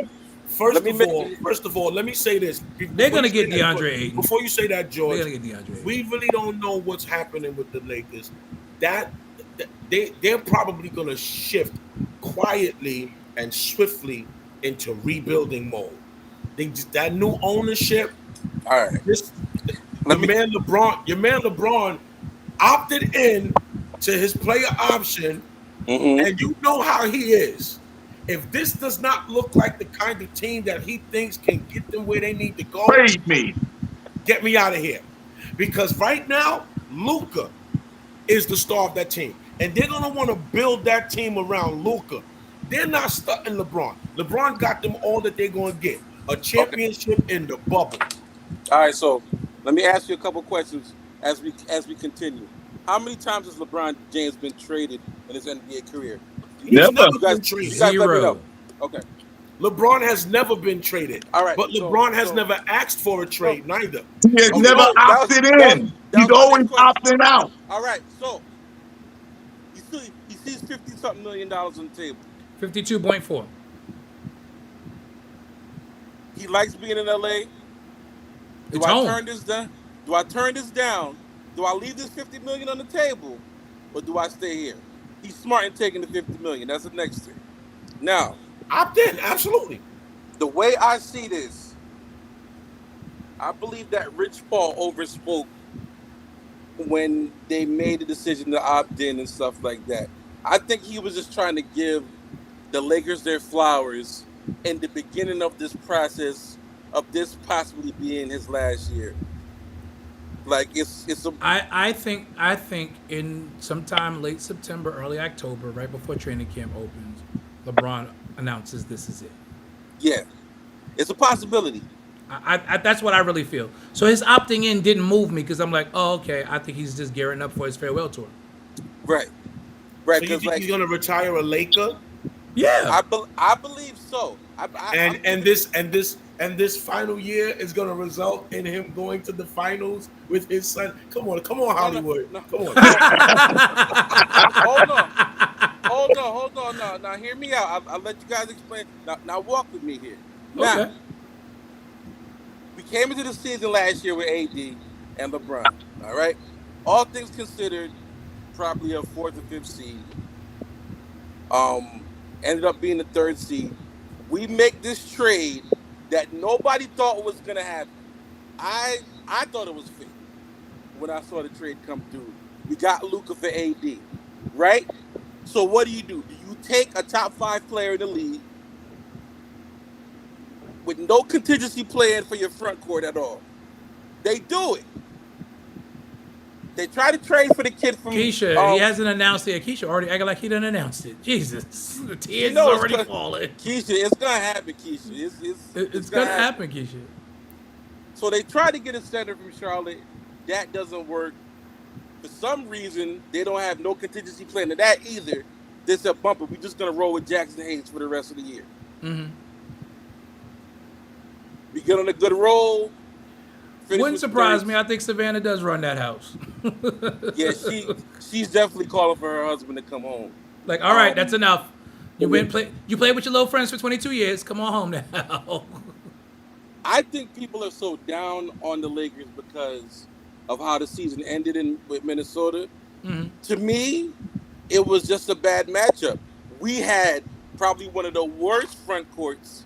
First Let me of all, let me say this. They're gonna get Before you say that, DeAndre Ayton. Before you say that, George, They're gonna get DeAndre Ayton. we really don't know what's happening with the Lakers. They're probably gonna shift quietly and swiftly into rebuilding mode. That new ownership. All right. Your man LeBron opted in to his player option, and you know how he is. If this does not look like the kind of team that he thinks can get them where they need to go, Trade me. get me out of here. Because right now, Luka is the star of that team. And they're going to want to build that team around Luka. They're not stuck in LeBron. LeBron got them all that they're going to get. A championship in the bubble. All right, so let me ask you a couple questions as we continue. How many times has LeBron James been traded in his NBA career? He's Never. never You guys, been traded. you guys let me Zero. know. Okay. LeBron has never been traded. All right, But so- LeBron has so- never asked for a trade, neither. He has Okay, never that was- opted that was- in. that He's was my always next question. opting out. All right, so he sees $50-something million on the table. 52.4. He likes being in LA. Do It's I home. turn this down? Do I turn this down? Do I leave this $50 million on the table, or do I stay here? He's smart in taking the $50 million. That's the next thing. Now, Opt in, absolutely. the way I see this, I believe that Rich Paul overspoke when they made the decision to opt in and stuff like that. I think he was just trying to give the Lakers their flowers in the beginning of this process of this possibly being his last year. Like it's a I think in sometime late September, early October, right before training camp opens, LeBron announces this is it. yeah, it's a possibility. I that's what I really feel. So his opting in didn't move me because I'm like, oh, okay, I think he's just gearing up for his farewell tour. Right. So you Because think he's gonna retire a Laker? Yeah. I believe so. And this final year is gonna result in him going to the finals with his son. Come on, Hollywood. no. Come on. Hold on. Now hear me out. I'll let you guys explain. Now walk with me here. Now, Okay. we came into the season last year with AD and LeBron. All right. All things considered, probably a 4th or 5th seed. Ended up being the 3rd seed. We make this trade that nobody thought was gonna happen. I thought it was fake when I saw the trade come through. We got Luka for AD, right? So what do? Do you take a top 5 player in the league with no contingency plan for your front court at all? They do it. They try to trade for the kid from Keisha, he hasn't announced it. Keisha already acting like he done announced it. Jesus. The tears You know is it's already gonna- falling. Keisha, it's gonna happen, Keisha. It's gonna happen, Keisha. So they tried to get a center from Charlotte. That doesn't work. For some reason, they don't have no contingency plan to that either. This a bumper. We're just gonna roll with Jackson Hayes for the rest of the year. Mm-hmm. We get on a good roll. finish Wouldn't with surprise third. me. I think Savannah does run that house. Yeah, she's definitely calling for her husband to come home. Like, all right, that's enough. You You played with your little friends for 22 years. Come on home now. I think people are so down on the Lakers because of how the season ended with Minnesota. Mhm. To me, it was just a bad matchup. We had probably one of the worst front courts,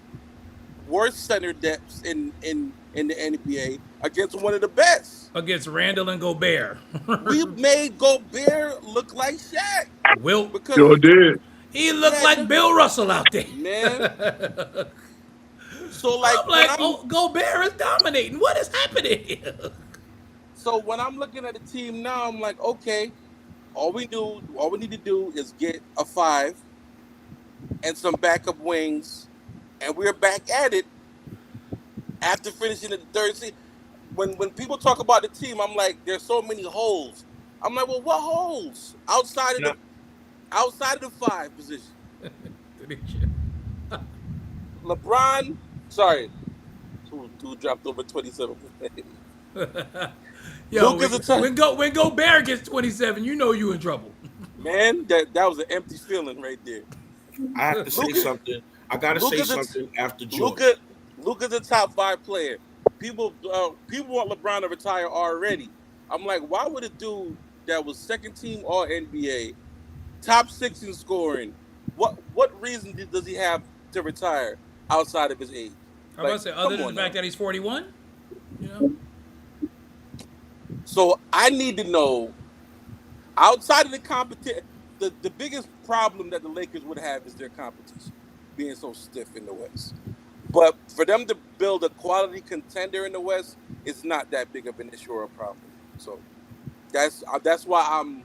worst center depths in the NBA against one of the best. Against Randall and Gobert. We made Gobert look like Shaq. Wilt, Because Sure did. he looked like Bill Russell out there. man. So like, I'm like, when oh, Gobert is dominating. What is happening here? So when I'm looking at the team now, I'm like, okay, all we need to do is get a 5 and some backup wings, and we're back at it after finishing the 3rd seed. When people talk about the team, I'm like, there's so many holes. I'm like, well, what holes outside of the 5 position? LeBron, sorry, who dropped over 27%. Yo, Luke is a tough- when Gobert gets 27, you know you in trouble. Man, that was an empty feeling right there. I have to say something. I gotta say Luka's a- something after Jordan. Luka's a top 5 player. People want LeBron to retire already. I'm like, why would a dude that was second team All NBA, top 6 in scoring, what reason does he have to retire outside of his age? I was about to say, other than the fact that he's 41, you know. So I need to know, outside of the competition, the biggest problem that the Lakers would have is their competition being so stiff in the West. But for them to build a quality contender in the West, it's not that big of an issue or a problem. So that's why I'm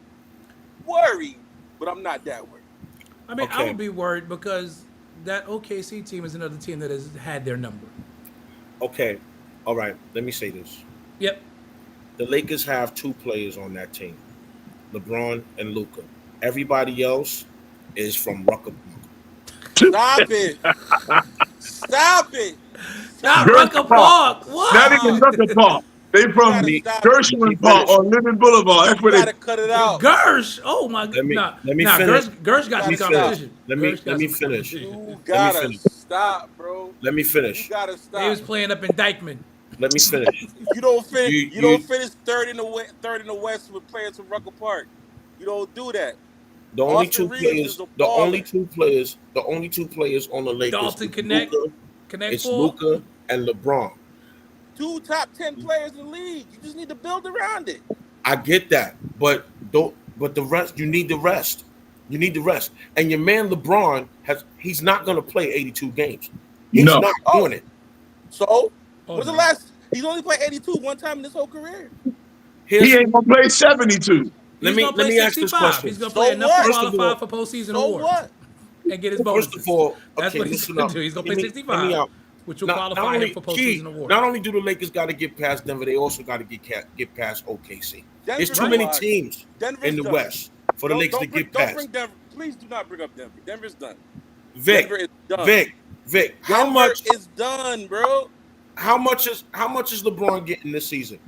worried, but I'm not that worried. I mean, I Okay. would be worried because that OKC team is another team that has had their number. Okay, all right. Let me say this: Yep. the Lakers have 2 players on that team, LeBron and Luka. Everybody else is from Rucker. Stop it! Stop it! Not Gershwin Rucker Park. What? Not even Rucker Park. They from gotta stop. Gershwin Park on Living Boulevard. That's You where gotta they. cut it out. Gersh. Oh my Let me- god. let me nah, finish. Gersh got some Let me competition. Let Gersh me got some finish. competition. You gotta finish. stop, bro. Let me finish. You gotta stop. They was playing up in Dykeman. Let me finish. You don't finish. You- You don't you- finish third in the West with players from Rucker Park. You don't do that. The only Austin 2 Reeves players, is a the baller. only two players on the Lakers. Dalton is Connect. Luka, Connect it's 4. Luka and LeBron. 2 top 10 players in the league. You just need to build around it. I get that, but don't. But the rest, you need the rest. You need the rest. And your man LeBron he's not going to play 82 games. He's No. not Oh. doing it. So, Oh, when's the no. last? He's only played 82 one time in his whole career. Here's, He ain't gonna play 72. let He's gonna me play ask this 65. question. He's gonna So play enough what? to First of qualify all- for postseason So award what? and get his bonus. First of all, That's okay, what he's listen gonna up. do. He's gonna Hear play me- 65, hear me out. which will Not qualify only, him for Key, postseason award. not only do the Lakers got to get past Denver, they also got to get past OKC. Denver's There's too many done. teams Denver's in the done. West for the Lakers to get Don't past. bring Denver. Please do not bring up Denver. Denver's done. Vic, Denver is done. Vic, how Denver much is done, bro? how much is LeBron getting this season?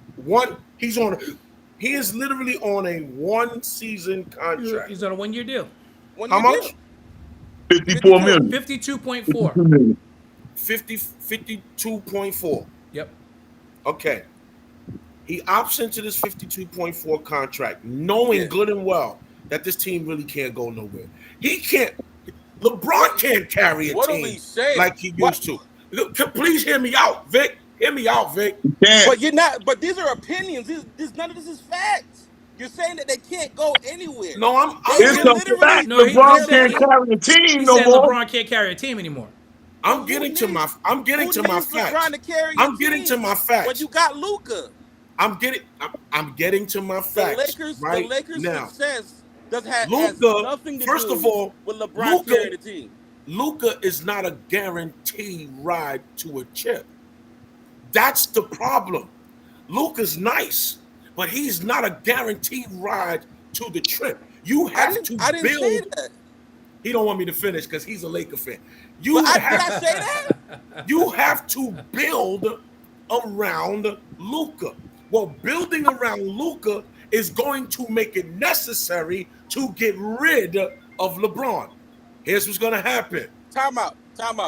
He is literally on a 1-season contract. He's on a 1-year deal. How much? 54 million. 52.4. 52 million. 52.4. Yep. Okay. He opts into this 52.4 contract, knowing Yeah. good and well that this team really can't go nowhere. He can't. LeBron can't carry a What are team we saying? like he What? used to. Look, please hear me out, Vic. Hear me out, Vic. Damn. But you're not. But these are opinions. None of this is facts. You're saying that they can't go anywhere. No, I'm It's They're a literally- fact. No, LeBron he can't said- carry a team He no said more. LeBron can't carry a team anymore. I'm getting to my Who needs LeBron to facts. carry your I'm getting team to my facts. When you got Luka, I'm getting to my facts. the right Lakers' now. success has Luka, nothing to first do of all, with LeBron Luka- carrying the team. Luka is not a guaranteed ride to a chip. That's the problem. Luka's nice, but he's not a guaranteed ride to the trip. You have to I didn't say build. that. He don't want me to finish because he's a Laker fan. You But did have, I say that? you have to build around Luka. Well, building around Luka is going to make it necessary to get rid of LeBron. Here's what's going to happen. Time out.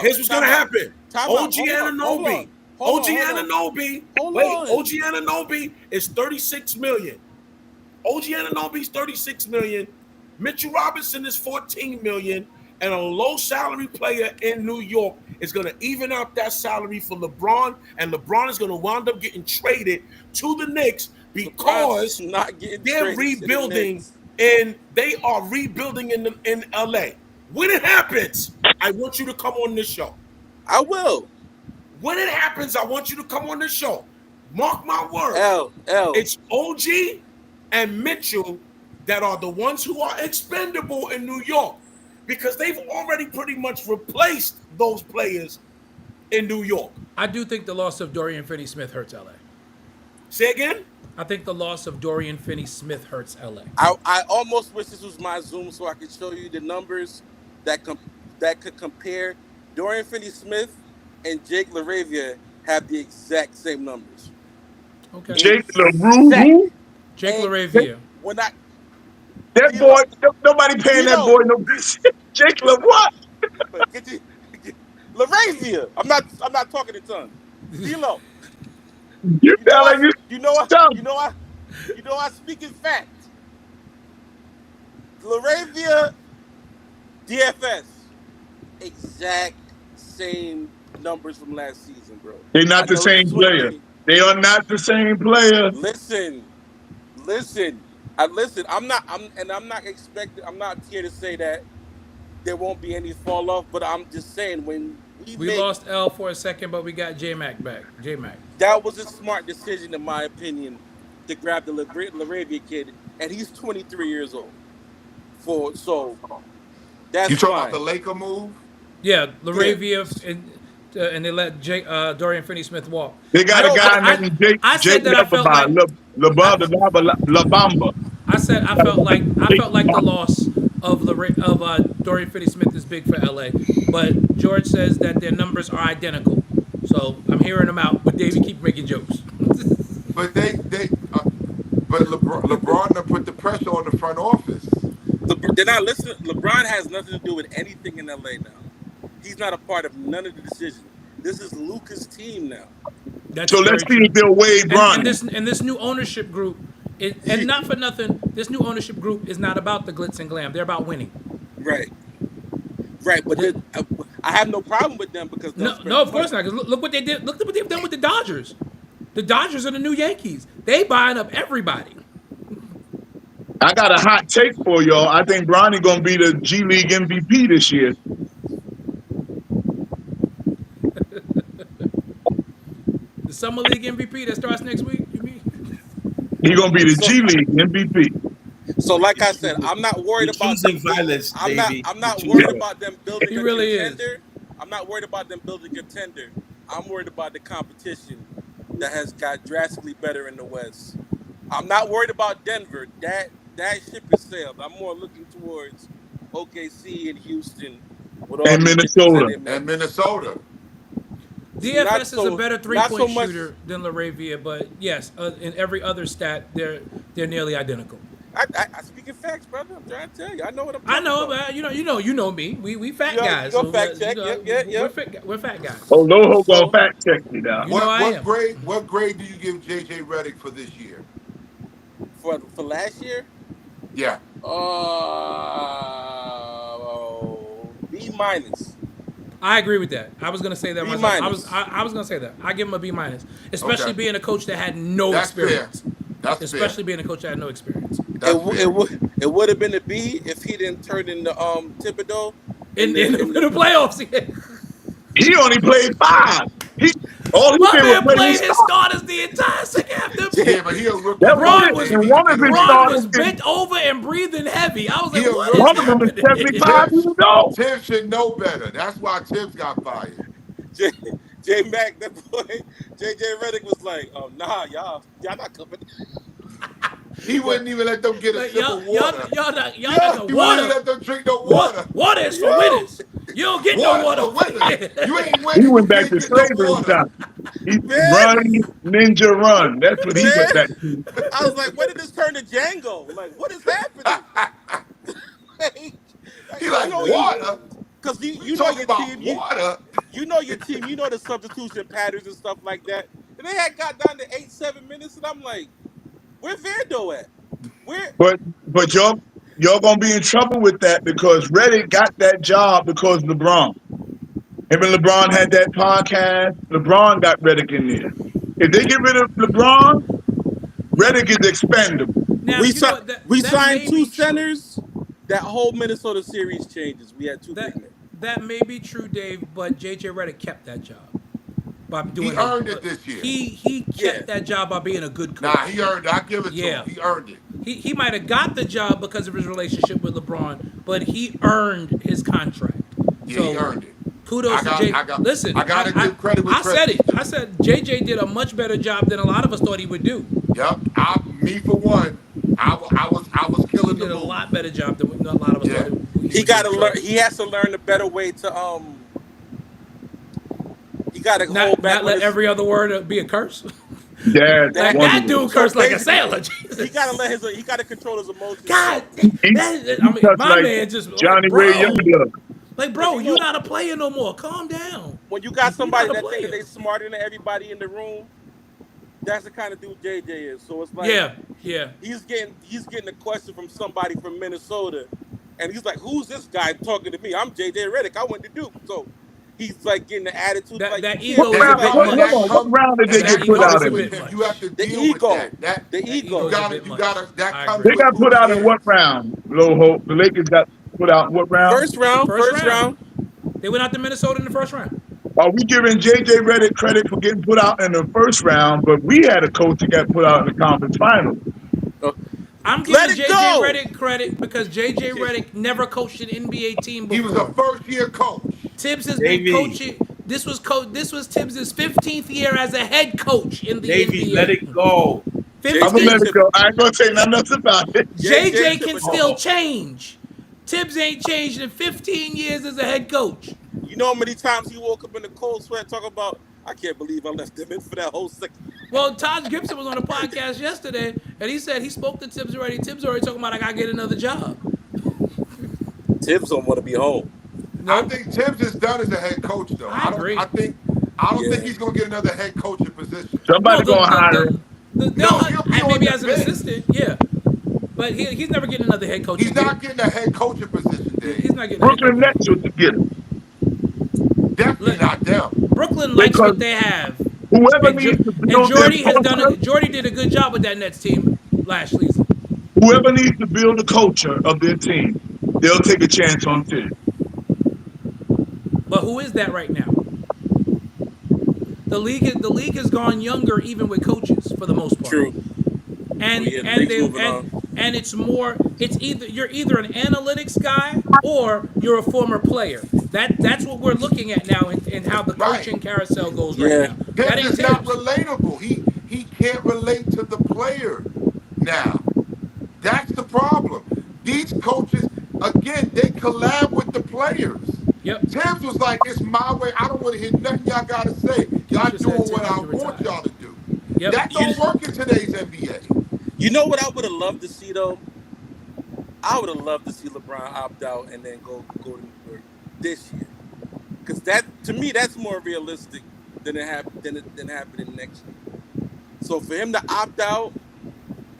Here's what's going to happen. Time out. OG Anunoby. Hold OG on. Anunoby. Hold Wait, on. OG Anunoby is 36 million. OG Anunoby is 36 million. Mitchell Robinson is 14 million. And a low salary player in New York is going to even out that salary for LeBron. And LeBron is going to wind up getting traded to the Knicks because LeBron's not getting they're traded to the rebuilding Knicks. and they are rebuilding in LA. When it happens, I want you to come on this show. I will. When it happens, I want you to come on this show. Mark my word. L. It's OG and Mitchell that are the ones who are expendable in New York because they've already pretty much replaced those players in New York. I do think the loss of Dorian Finney-Smith hurts LA. Say again? I think the loss of Dorian Finney-Smith hurts LA. I almost wish this was my Zoom so I could show you the numbers that could compare. Dorian Finney-Smith and Jake LaRavia have the exact same numbers. Okay. Jake LaRue. Jake and- LaRavia. When I That boy, nobody paying that boy no. Jake La what? get Laravia. I'm not talking in tongues. D-Lo. You You know sound like I you you know I stumped. you know I speak in fact. Laravia, DFS, exact same numbers from last season, bro. They're I not the know he's same player. 23. They are not the same player. Listen. I'm not expecting. I'm not here to say that there won't be any fall off, but I'm just saying when We lost L for a second, but we got J Mac back. J Mac. that was a smart decision, in my opinion, to grab the Laravia kid, and he's 23 years old. So that's You talking fine. about the Laker move? Yeah, Laravia, and they let Dorian Finney-Smith walk. They got I a guy don't- named Jake I said that I felt like La Bamba. I said I felt like the loss of Dorian Finney-Smith is big for LA, but George says that their numbers are identical. So I'm hearing them out, but Davey keep making jokes. But but LeBron done put the pressure on the front office. They're not listening. LeBron has nothing to do with anything in LA now. He's not a part of none of the decisions. This is Luka's team now. That's So let's very see if they'll waive And Bron. this new ownership group, and not for nothing, this new ownership group is not about the glitz and glam. They're about winning. Right. But I have no problem with them because they'll spend No, of money. course not. Because look what they did. Look what they've done with the Dodgers. The Dodgers are the new Yankees. They buying up everybody. I got a hot take for y'all. I think Bronny gonna be the G League MVP this year. The Summer League MVP that starts next week. You mean? He gonna be the G League MVP. So, like I said, I'm not worried You're about choosing them. violence, I'm Davey. not You're worried choosing about them building He a really is. contender. I'm not worried about them building a contender. I'm worried about the competition that has got drastically better in the West. I'm not worried about Denver. That ship has sailed. I'm more looking towards OKC and Houston. With all And the Minnesota. difference in it, man. And Minnesota. DFS is so- a better not three-point so much- shooter than Laravia, but yes, in every other stat, they're nearly identical. I speak in facts, brother. I'm trying to tell you. I know what I'm talking I know, about. but you know me. We fat You're- guys. you're so, fact check. Yeah. We're fat guys. Oh, Loho So- gonna fact check me now. You know I am. What grade do you give JJ Redick for this year? For last year, Yeah. B minus. I agree with that. I was gonna say that B myself. minus. I was gonna say that. I give him a B minus, especially Okay. being a coach that had no That's experience. fair. That's Especially fair. being a coach that had no experience. That's fair. It would have been a B if he didn't turn into Thibodeau. In the playoffs, He only played 5. All he my did man was play played his his start. starters the entire second half. Yeah, but he a rookie. That Ron was was, it. And one of his Ron starters was bent over and breathing heavy. I was like, He a what rookie. is One of them is happening? 75 years old. Tibbs should know better. That's why Tibbs got fired. J Mac, that boy, JJ Redick was like, "Oh nah, y'all not coming." He wouldn't even let them get a Like, sip y'all of water. not He the wouldn't water. let them drink no water. Water is for winners. You don't get no water. Water's for winners. You ain't winning. He went You back can't to get no slavery water. time. He Man. run, ninja run. That's what he went back to. I was like, "When did this turn to Django? Like, what is happening?" He like water. Because you You know talking your about team, water? you know your team, you know the substitution patterns and stuff like that. And they had got down to 8-7 minutes, and I'm like, "Where Vando at? Where?" But y'all gonna be in trouble with that because Reddit got that job because LeBron. Him and LeBron had that podcast. LeBron got Reddick in there. If they get rid of LeBron, Reddick is expendable. Now, we you know, we that signed may 2 be true. centers. That whole Minnesota series changes. We had 2 big men. That may be true, Dave, but JJ Redick kept that job by doing. He earned it this year. He kept Yeah. that job by being a good coach. Nah, he earned it. I give it Yeah. to him. He earned it. He might have got the job because of his relationship with LeBron, but he earned his contract. Yeah, he earned it. Kudos to JJ. Listen, I gotta give credit where I said it. credit's I said JJ did a much better job than a lot of us thought he would do. Yep. Me for one. I was He killing the did a move. lot better job than a lot of us Yeah. thought he He would got to do. learn. He has to learn a better way to He got to hold Not back. let on his- every other word be a curse. That's That That wonderful. dude cursed like a basically, sailor. He Jesus. got to let his. He got to control his emotions. God, He I mean, cuts my like man just Johnny bro, Ray Youngblood. Like, bro, you're not a player no more. Calm down. When you got You're somebody not a that think that player. they smarter than everybody in the room, that's the kind of dude JJ is. So it's like, Yeah. he's getting a question from somebody from Minnesota, and he's like, "Who's this guy talking to me? I'm JJ Redick. I went to Duke." So he's like getting the attitude. That- like, that you ego can't- is a What bit round, much. hold on, what round did they That get put ego out is a in? bit much. You have to The deal ego. with that. The ego. is a bit much. That I comes agree. They got with put who out he in is. what round? Low Hope. The Lakers got put out in what round? First round. They went out to Minnesota in the first round. Are we giving JJ Redick credit for getting put out in the first round? But we had a coach that got put out in the conference finals. I'm Let giving it JJ go. Redick credit because JJ Redick never coached an NBA team He before. was a first-year coach. Tibbs has been Davey. coaching. This was Tibbs' 15th year as a head coach in the Davey, NBA. let it go. I'm gonna 15. let it go. I ain't gonna say nothing else about it. JJ can Thibodeau. still change. Tibbs ain't changed in 15 years as a head coach. You know how many times he woke up in the cold sweat talking about, "I can't believe I left them in for that whole second." Well, Taj Gibson was on the podcast yesterday, and he said he spoke to Tibbs already. Tibbs already talking about, I gotta get another job. Tibbs don't want to be home. I think Tibbs is done as a head coach, though. I agree. I don't Yeah. think he's gonna get another head coaching position. Somebody gonna hire him. They'll he'll be on maybe the as an bench. assistant, yeah. But he's never getting another head coach. He's not getting a head coaching position, Dave. He's not getting a head Brooklyn coach. Nets would get him. Definitely not them. Brooklyn likes Because what they have. Whoever And, needs to and build Jordy their has done culture, Jordy did a good job with that Nets team last season. whoever needs to build the culture of their team, they'll take a chance on Tibbs. But who is that right now? The league has gone younger even with coaches for the most part. True. And Oh, yeah, the and league's they moving on. and it's more it's either you're either an analytics guy or you're a former player. That's what we're looking at now in how the Right. coaching carousel goes Yeah. right now. That Tibbs ain't is not Tibbs. relatable. He can't relate to the player now. That's the problem. These coaches, again, they collab with the players. Yep. Tibbs was like, "It's my way. I don't want to hear nothing y'all gotta say. Y'all Just doing said what Tibbs I to want retire. y'all to do." Yep. That don't work in today's NBA. You know what I would have loved to see though? I would have loved to see LeBron opt out and then go to New York this year, because that to me that's more realistic than happening next year. So for him to opt out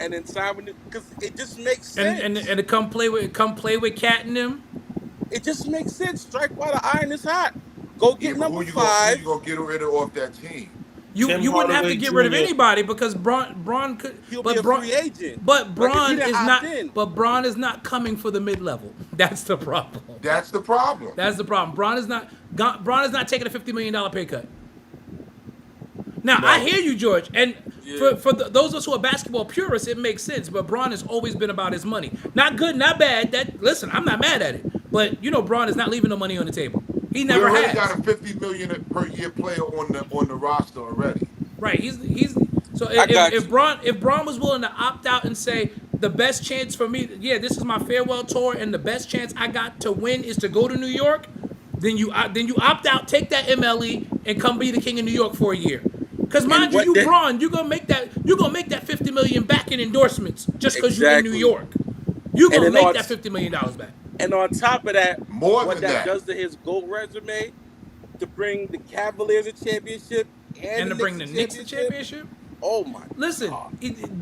and then sign with, because it just makes sense. And to come play with Cat and them. It just makes sense. Strike while the iron is hot. Go get Yeah, but number who 5. you gonna get rid of off that team? You Tim wouldn't have to Hardaway get rid of Jr. anybody because Braun could. He'll but be a Braun, free agent. But Like, Braun if he is didn't not. opt in. But Braun is not coming for the mid level. That's the problem. That's the problem. That's the problem. Braun is not taking a $50 million pay cut. Now I hear you, George, and for those of us who are basketball purists, it makes sense. But Braun has always been about his money. Not good, not bad. Listen, I'm not mad at it. But Braun is not leaving no money on the table. He We never already has. got a $50 million per year player on the roster already. Right. He's so I got if you. Braun was willing to opt out and say the best chance for me, this is my farewell tour, and the best chance I got to win is to go to New York, then you opt out, take that MLE, and come be the king of New York for a year. Because mind you, Braun, you're gonna make that $50 million back in endorsements just because you're in New Exactly. York. You're gonna then make on- that $50 million back. And on top of that, More what than that. does to his gold resume to bring the Cavaliers a championship And to bring the Knicks a championship. Oh my! Listen, God.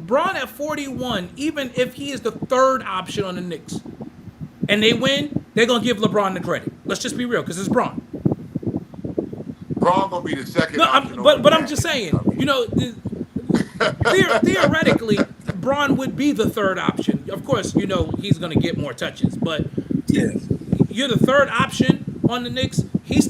Braun at 41, even if he is the third option on the Knicks, and they win, they're gonna give LeBron the credit. Let's just be real, because it's Braun. Braun gonna be the second No, option. but I'm just saying, theoretically, Braun would be the third option. Of course, he's gonna get more touches, but Yeah. you're the third option on the Knicks. He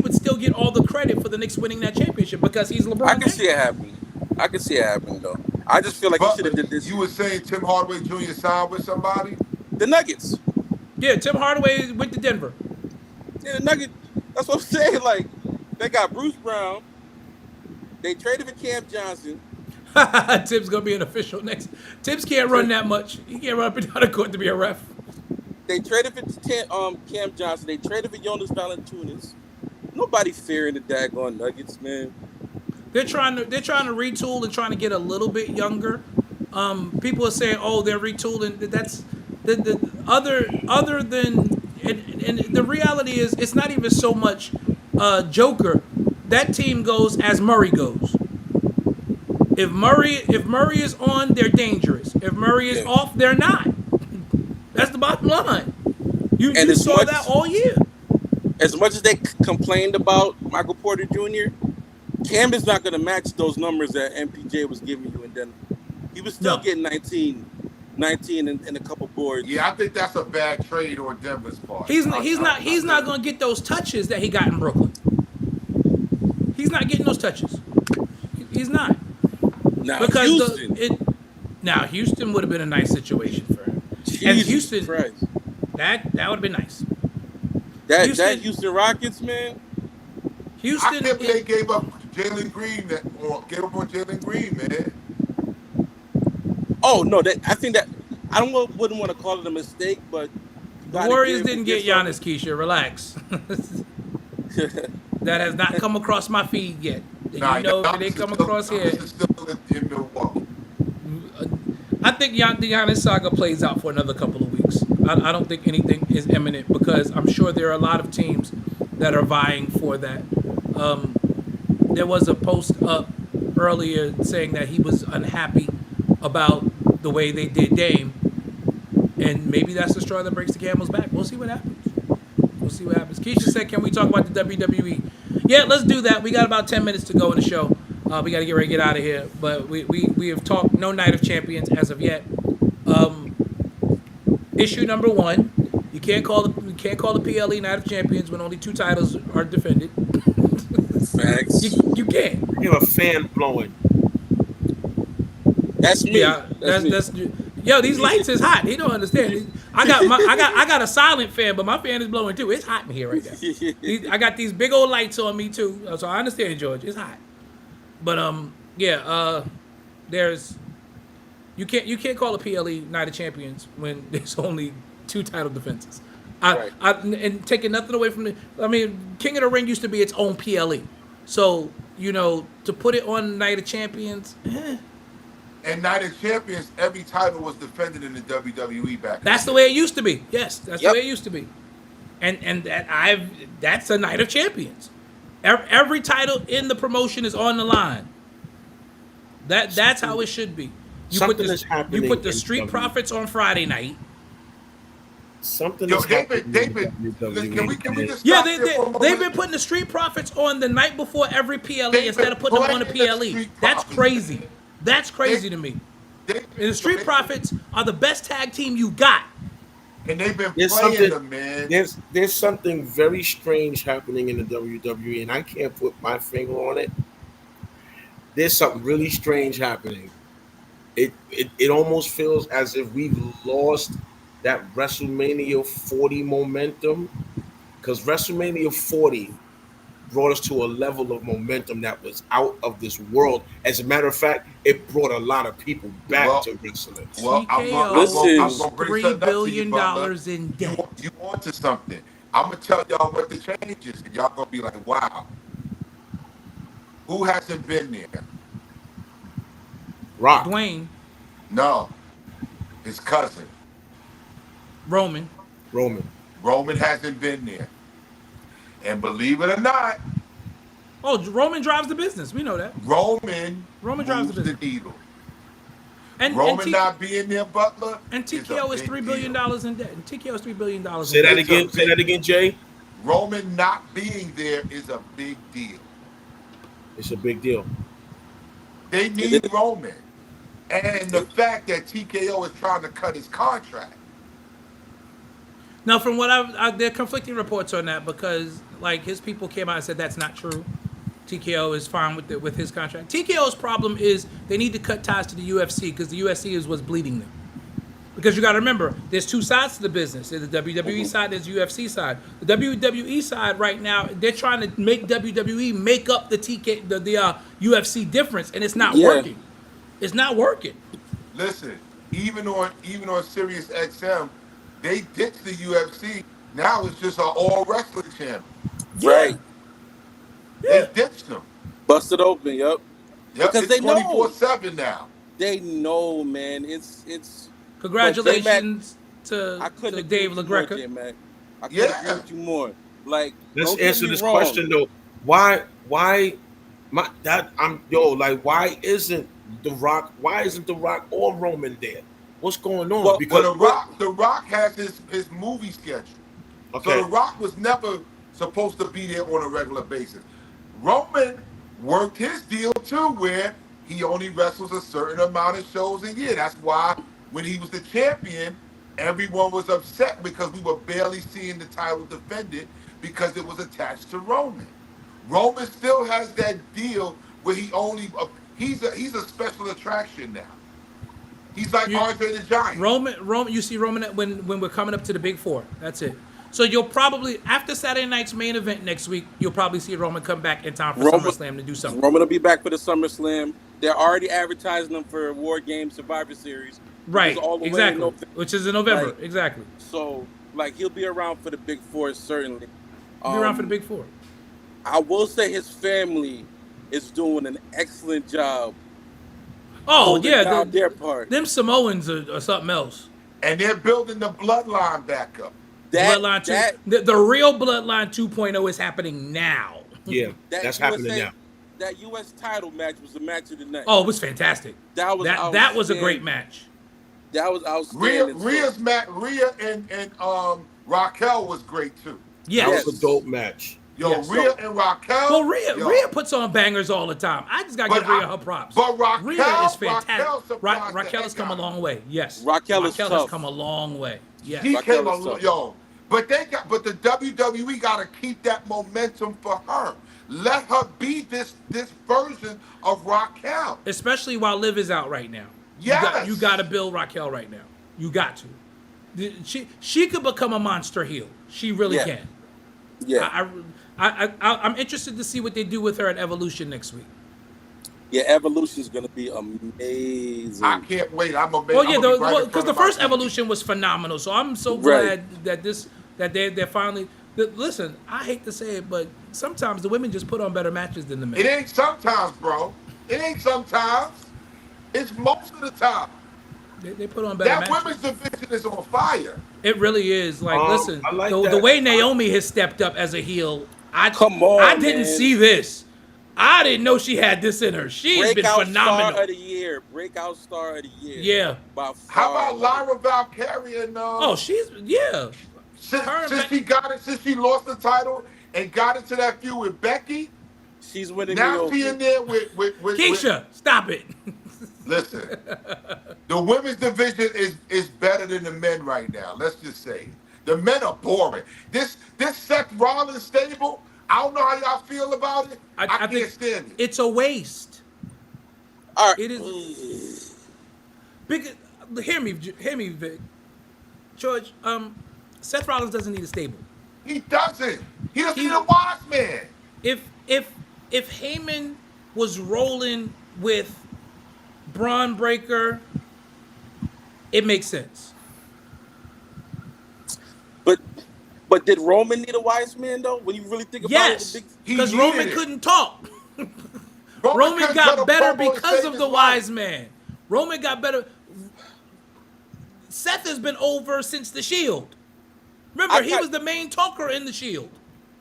would still get all the credit for the Knicks winning that championship because he's LeBron. I can James. see it happening. I can see it happening though. I just feel like he But should have did this. you were saying Tim Hardaway Jr. signed with somebody? The Nuggets. Yeah, Tim Hardaway went to Denver. Yeah, the Nuggets. That's what I'm saying. Like they got Bruce Brown. They traded for Cam Johnson. Tibbs gonna be an official next. Tibbs can't run that much. He can't run up and down the court to be a ref. They traded for Cam Johnson. They traded for Jonas Valanciunas. Nobody fearing the daggone Nuggets, man. They're trying to retool and trying to get a little bit younger. People are saying, "Oh, they're retooling." That's the other than and the reality is, it's not even so much Joker. That team goes as Murray goes. If Murray is on, they're dangerous. If Murray is off, they're not. That's the bottom line. You saw that all year. As much as they complained about Michael Porter Jr., Cam is not going to match those numbers that MPJ was giving you in Denver. He was still getting 19 and a couple boards. Yeah, I think that's a bad trade on Denver's part. He's not going to get those touches that he got in Brooklyn. He's not getting those touches. He's not. Now, Because Houston. Houston would have been a nice situation for him. And Houston, Christ. that would have been nice. That Houston- Houston Rockets, man. Houston, I can't believe they gave up Jalen Green. Gave up on Jalen Green, man. Oh no, I think that I wouldn't want to call it a mistake, but the Warriors didn't get Giannis, Keisha. Relax. That has not come across my feed yet. Nah, You know, if Giannis they is come still- across here. Giannis is still in Milwaukee. I think the Giannis saga plays out for another couple of weeks. I don't think anything is imminent because I'm sure there are a lot of teams that are vying for that. There was a post up earlier saying that he was unhappy about the way they did Dame, and maybe that's the straw that breaks the camel's back. We'll see what happens. Keisha said, "Can we talk about the WWE?" Yeah, let's do that. We got about 10 minutes to go in the show. We got to get ready to get out of here. But we have talked no Night of Champions as of yet. Issue number 1: you can't call the PLE Night of Champions when only 2 titles are defended. Facts. You can't. You have a fan blowing. That's me. Yeah, that's yo. These lights is hot. He don't understand. I got a silent fan, but my fan is blowing too. It's hot in here right now. I got these big old lights on me too, so I understand, George. It's hot. But there's you can't call a PLE Night of Champions when there's only 2 title defenses. Right. And taking nothing away from King of the Ring used to be its own PLE. So, to put it on Night of Champions, And Night of Champions, every title was defended in the WWE back. that's the way it used to be. Yes, that's Yep. the way it used to be. And that's a Night of Champions. Every title in the promotion is on the line. That's how it should be. Something is happening You put the in Street WWE. Profits on Friday night. Something Yo, is happening. in WWE. can we just Yeah, stop there for a they've moment? been putting the Street Profits on the night before every PLE They've instead been of putting them on the playing the PLE. Street That's Profits. crazy. That's crazy to me. And the Street Profits are the best tag team you got. And they've been There's playing something. them, man. There's something very strange happening in the WWE, and I can't put my finger on it. There's something really strange happening. It almost feels as if we've lost that WrestleMania 40 momentum, because WrestleMania 40 brought us to a level of momentum that was out of this world. As a matter of fact, it brought a lot of people back to wrestling. Well, I'm TKO gonna bring $3 something up to billion you, brother. in debt. You on to something. I'm going to tell y'all what the change is, and y'all going to be like, wow. Who hasn't been there? Rock. Dwayne, No. His cousin. Roman. Roman hasn't been there. And believe it or not, Oh, Roman drives the business. We know that. Roman drives moves the the business. needle. And Roman not being there, Butler. and TKO is $3 billion in debt. And TKO is $3 billion in Say that debt. again. Say that again, Jay. Roman not being there is a big deal. It's a big deal. They need Roman. And the fact that TKO is trying to cut his contract. Now, from what there are conflicting reports on that because his people came out and said that's not true. TKO is fine with his contract. TKO's problem is they need to cut ties to the UFC because the UFC is what's bleeding them. Because you got to remember, there's 2 sides to the business. There's the WWE side, there's the UFC side. The WWE side right now, they're trying to make WWE make up the UFC difference, and it's not working. It's not working. Listen, even on Sirius XM, they ditched the UFC. Now it's just an all wrestling channel. Right. They ditched them. Busted open, yep. Yep, Because it's they know. 24/7 now. They know, man. It's Congratulations I to couldn't Dave agree with you more, LaGreca. J-Mac. I couldn't agree Yeah. with you more. Like, Let's don't get answer me this wrong. question though. Why why isn't The Rock or Roman there? What's going on? Well, Because The Rock has his movie schedule. okay, So The Rock was never supposed to be there on a regular basis. Roman worked his deal too, where he only wrestles a certain amount of shows a year. That's why when he was the champion, everyone was upset because we were barely seeing the title defended because it was attached to Roman. Roman still has that deal where he's a special attraction now. He's like You- Andre the Giant. Roman. You see Roman when we're coming up to the big four. That's it. So you'll probably after Saturday night's main event next week, you'll probably see Roman come back in time for Roman- SummerSlam to do something. Roman will be back for the SummerSlam. They're already advertising them for War Games Survivor Series. which Right. is all the way in Exactly. November. Which is in November. Like- Exactly. So, like, he'll be around for the Big Four, certainly. Be around for the big four. I will say his family is doing an excellent job. Oh holding yeah, down their part. them Samoans are something else. And they're building the bloodline back up. Bloodline 2. The real Bloodline 2.0 is happening now. yeah, that that's USA happening now. That U.S. title match was the match of the night. Oh, it was fantastic. that was That was a great outstanding. match. That was outstanding. Rhea and Raquel was great too. Yes. That was a dope match. Yo, Yes. Rhea and Raquel. Well, Rhea yo. puts on bangers all the time. I just gotta But give Rhea I- her props. but Raquel- Rhea is fantastic. Raquel surprised Raquel the has come a heck out of long way. Yes. Raquel is has tough. come a long way. Yes. He Raquel came is a tough. yo. But the WWE got to keep that momentum for her. Let her be this version of Raquel. Especially while Liv is out right now. Yes. You got to build Raquel right now. You got to. She could become a monster heel. She really Yeah. can. Yeah, I'm interested to see what they do with her at Evolution next week. yeah. Evolution is gonna be amazing. I can't wait. I'm amazed. Well, yeah, I'm gonna be right in because front the of my first TV. Evolution was phenomenal. So I'm so Right. glad that they're finally. Listen, I hate to say it, but sometimes the women just put on better matches than the men. It ain't sometimes, bro. It ain't sometimes. It's most of the time. They put on better That matches. women's division is on fire. It really is. Like, listen, I like the that. way Naomi has stepped up as a heel, Come on, I didn't man. see this. I didn't know she had this in her. She's been Breakout phenomenal. star of the year. Breakout star of the year. Yeah. By far. How about Lyra Valkyria and Oh, she's yeah. since, her and since Becky- she got it, since she lost the title and got into that feud with Becky, She's winning now the she in there with Keisha, stop it. Listen, the women's division is better than the men right now. Let's just say the men are boring. This Seth Rollins stable, I don't know how y'all feel about it. I can't think stand it. it's a waste. All right. It is. Big, hear me, Vic. George, Seth Rollins doesn't need a stable. He doesn't. He doesn't He- need a wise man. If Heyman was rolling with Braun Breaker, it makes sense. But did Roman need a wise man though? When you really think about Yes, it, He because needed Roman it. couldn't talk. Roman couldn't cut got a better promo to because save of his the life. wise man. Roman got better. Seth has been over since the Shield. Remember, he got- was the main talker in the Shield.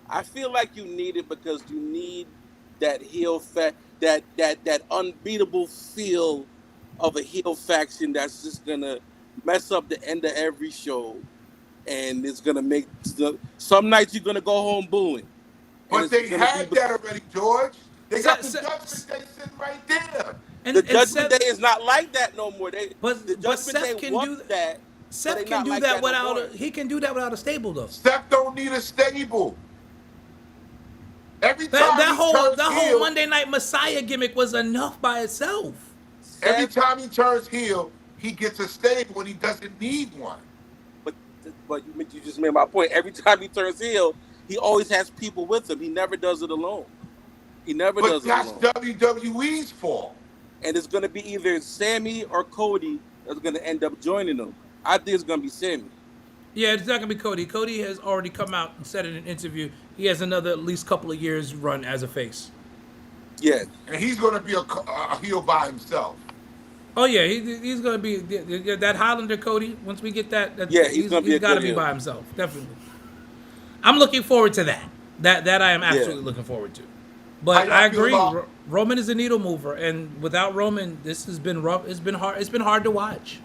I feel like you need it because you need that heel that unbeatable feel of a heel faction that's just gonna mess up the end of every show, and it's gonna make some nights you're gonna go home booing. And But it's they gonna had be- that already, George. They got the Seth- Judgment Day sitting right there. And, The and Judgment Seth, Day is not like that no more. The But Judgment Seth Day can wants do- that. but Seth they can not do like that no without. more. He can do that without a stable though. Seth don't need a stable. Every time That he whole turns whole heel, Monday Night Messiah gimmick was enough by itself. every time he turns heel, he gets a stable when he doesn't need one. But you just made my point. Every time he turns heel, he always has people with him. He never does it alone. He never But does it that's alone. WWE's fault. And it's going to be either Sammy or Cody that's going to end up joining them. I think it's going to be Sammy. Yeah, it's not gonna be Cody. Cody has already come out and said in an interview he has another at least couple of years run as a face. Yeah. And he's going to be a heel by himself. Oh yeah, he's gonna be that Highlander Cody. Once we get that, Yeah, he's gonna be a got to good be heel. by himself, definitely. I'm looking forward to that. That I am absolutely looking forward to. But How I y'all feel agree. about- Roman is a needle mover, and without Roman, this has been rough. It's been hard. It's been hard to watch.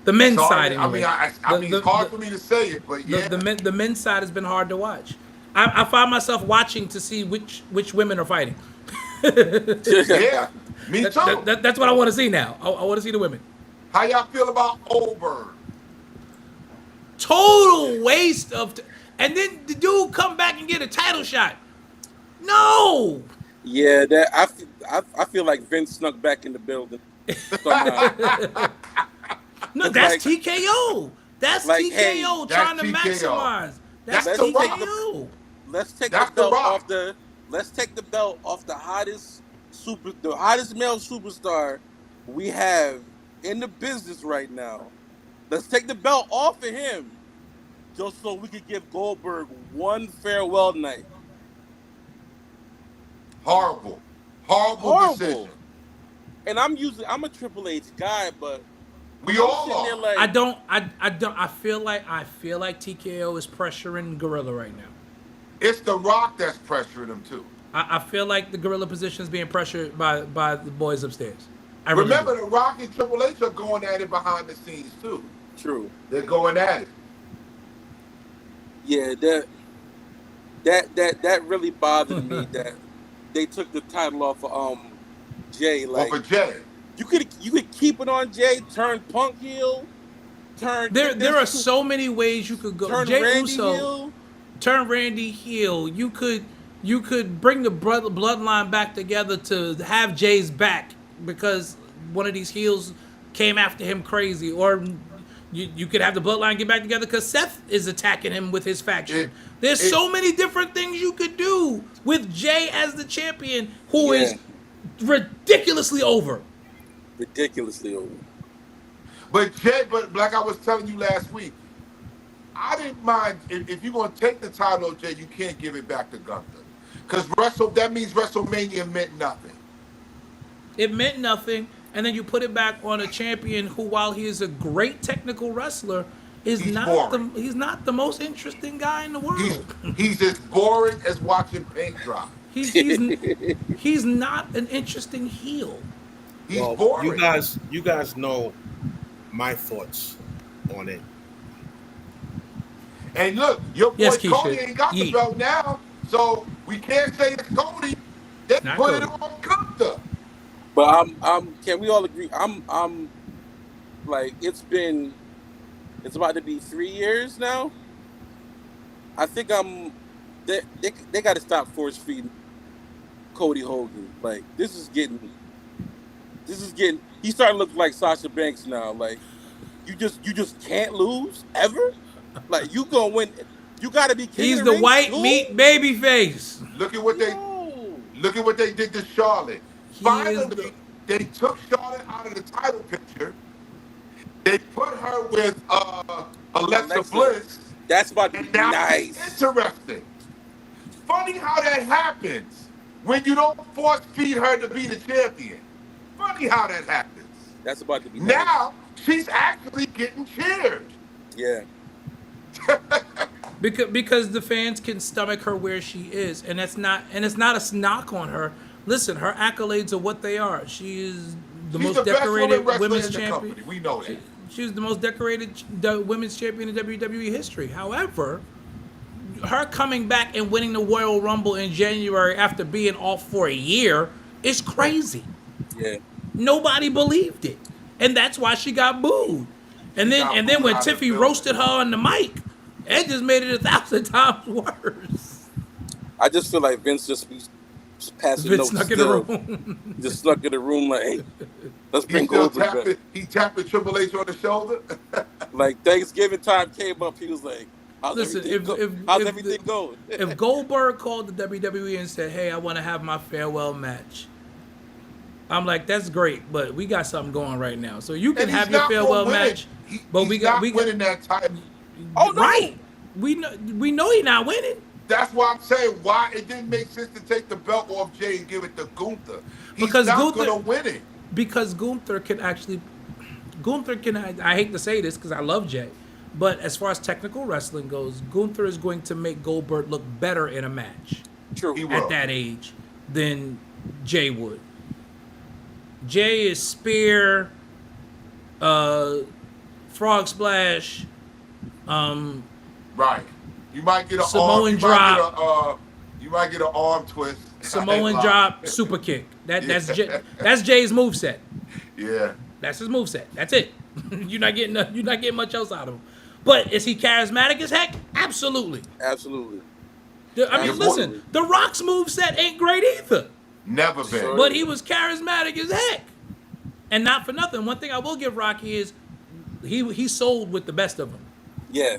The men's Sorry, side. I Anyway. mean, The- mean, the- it's hard the- for me to say it, but yeah. the men's side has been hard to watch. I find myself watching to see which women are fighting. Yeah, me too. That's what I want to see now. I want to see the women. How y'all feel about Oldberg? Total waste of. And then the dude come back and get a title shot. No. Yeah, that I feel like Vince snuck back in the building. Somehow. No, that's Like- TKO. That's like, TKO hey, trying to TKO. maximize. That's That's the Rock. TKO. Let's take That's the The belt Rock. off the. Let's take the belt off the hottest male superstar we have in the business right now. Let's take the belt off of him, just so we could give Goldberg one farewell night. Horrible decision. And I'm a Triple H guy, but We I'm all sitting there are. like, I don't. I feel like TKO is pressuring Gorilla right now. It's The Rock that's pressuring him too. I feel like the Gorilla position is being pressured by the boys upstairs. I really Remember, do. The Rock and Triple H are going at it behind the scenes too. true. They're going at it. Yeah, that really bothered me that they took the title off of Jay. Like, Over Jay. you could keep it on Jay, turn Punk heel, turn There are so many ways you could go. turn Jey Randy Uso, heel. turn Randy heel. You could bring the bloodline back together to have Jay's back because one of these heels came after him crazy, or you could have the bloodline get back together because Seth is attacking him with his faction. There's so many different things you could do with Jay as the champion, who is ridiculously over. Ridiculously over. But Jay, but like I was telling you last week, I didn't mind if you're gonna take the title of Jay, you can't give it back to Gunther. Because that means WrestleMania meant nothing. It meant nothing, and then you put it back on a champion who, while he is a great technical wrestler, is He's not boring. he's not the most interesting guy in the world. He's as boring as watching paint dry. He's not an interesting heel. He's Well, boring. you guys know my thoughts on it. And look, your boy Yes, Cody Keisha. ain't got the Yeet. belt now, so we can't say it's Cody. They Not put it Cody. on Gunther. But can we all agree? I'm like, it's about to be 3 years now. I think they got to stop force feeding Cody Hogan. Like, this is getting, he's starting to look like Sasha Banks now. Like, you just can't lose ever. Like, you gonna win. You got to be king He's of the ring white too? meat baby face. Look at what No. they did to Charlotte. He is Finally, the- they took Charlotte out of the title picture. They put her with Alexa Bliss. That's about to And be now nice. it's interesting. Funny how that happens when you don't force feed her to be the champion. Funny how that happens. That's about to be nice. Now she's actually getting cheered. Yeah. Because the fans can stomach her where she is, and it's not a knock on her. Listen, her accolades are what they are. She is the She's most the best decorated woman wrestler women's in the champion. company. We know that. She's the most decorated women's champion in WWE history. However, her coming back and winning the Royal Rumble in January after being off for a year is crazy. Yeah. Nobody believed it, and that's why she got booed. And then got when booed out of the Tiffy building. roasted her on the mic, it just made it 1,000 times worse. I just feel like Vince just be passing Vince notes snuck in the still. room. Just snuck in the room like, hey, let's He bring still Goldberg back. he tapped the Triple H on the shoulder. Like, Thanksgiving time came up, he was like, how's Listen, everything going? if Goldberg called the WWE and said, "Hey, I want to have my farewell match," I'm like, "That's great, but we got something going right now, so you can And have he's your not farewell gonna win. match." But He's we got not winning that title. Oh, no. right. We know he's not winning. That's why I'm saying why it didn't make sense to take the belt off Jay and give it to Gunther. He's Because not Gunther- gonna win it. Because Gunther can, I hate to say this because I love Jay, But as far as technical wrestling goes, Gunther is going to make Goldberg look better in a match True. He will. at that age than Jay would. Jay is spear, frog splash, Right. You might get an Samoan arm, drop. You might get an arm twist. Samoan Headlock. drop, super kick. That's Yeah. that's Jay's moveset. Yeah. That's his moveset. That's it. You're not getting much else out of him. But is he charismatic as heck? Absolutely. Absolutely. I mean, listen, The Rock's moveset ain't great either. Never been. Sure. But he was charismatic as heck. And not for nothing. One thing I will give Rocky is he sold with the best of them. Yeah.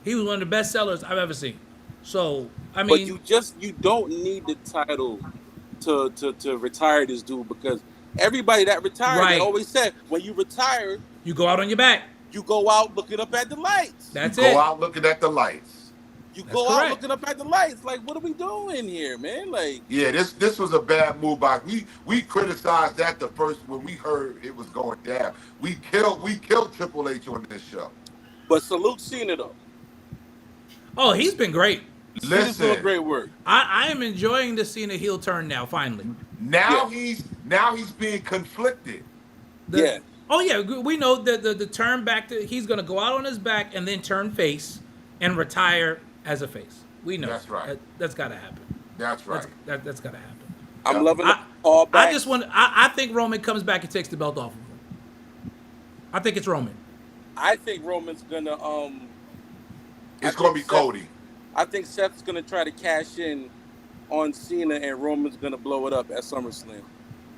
He was one of the best sellers I've ever seen. So, I But mean, you don't need the title to retire this dude, because everybody that retired, Right. they always said, when you retire, you go out on your back. you go out looking up at the lights. That's Go it. out looking at the lights. You That's go out correct. looking up at the lights. Like, what are we doing here, man? Like, Yeah, this was a bad move by we criticized that the first when we heard it was going down. We killed Triple H on this show. but salute Cena though. Oh, he's been great. Cena's doing Listen, great work. I am enjoying the Cena heel turn now, finally. now Yeah. he's being conflicted. The- Yeah. Oh, yeah, we know that the turn back to, he's going to go out on his back and then turn face and retire as a face. We know. That's right. That's got to happen. That's right. That's got to happen. I'm loving the I, all back. I think Roman comes back and takes the belt off of him. I think it's Roman. I think Roman's gonna It's I gonna be think Cody. I think Seth's gonna try to cash in on Cena, and Roman's gonna blow it up at SummerSlam,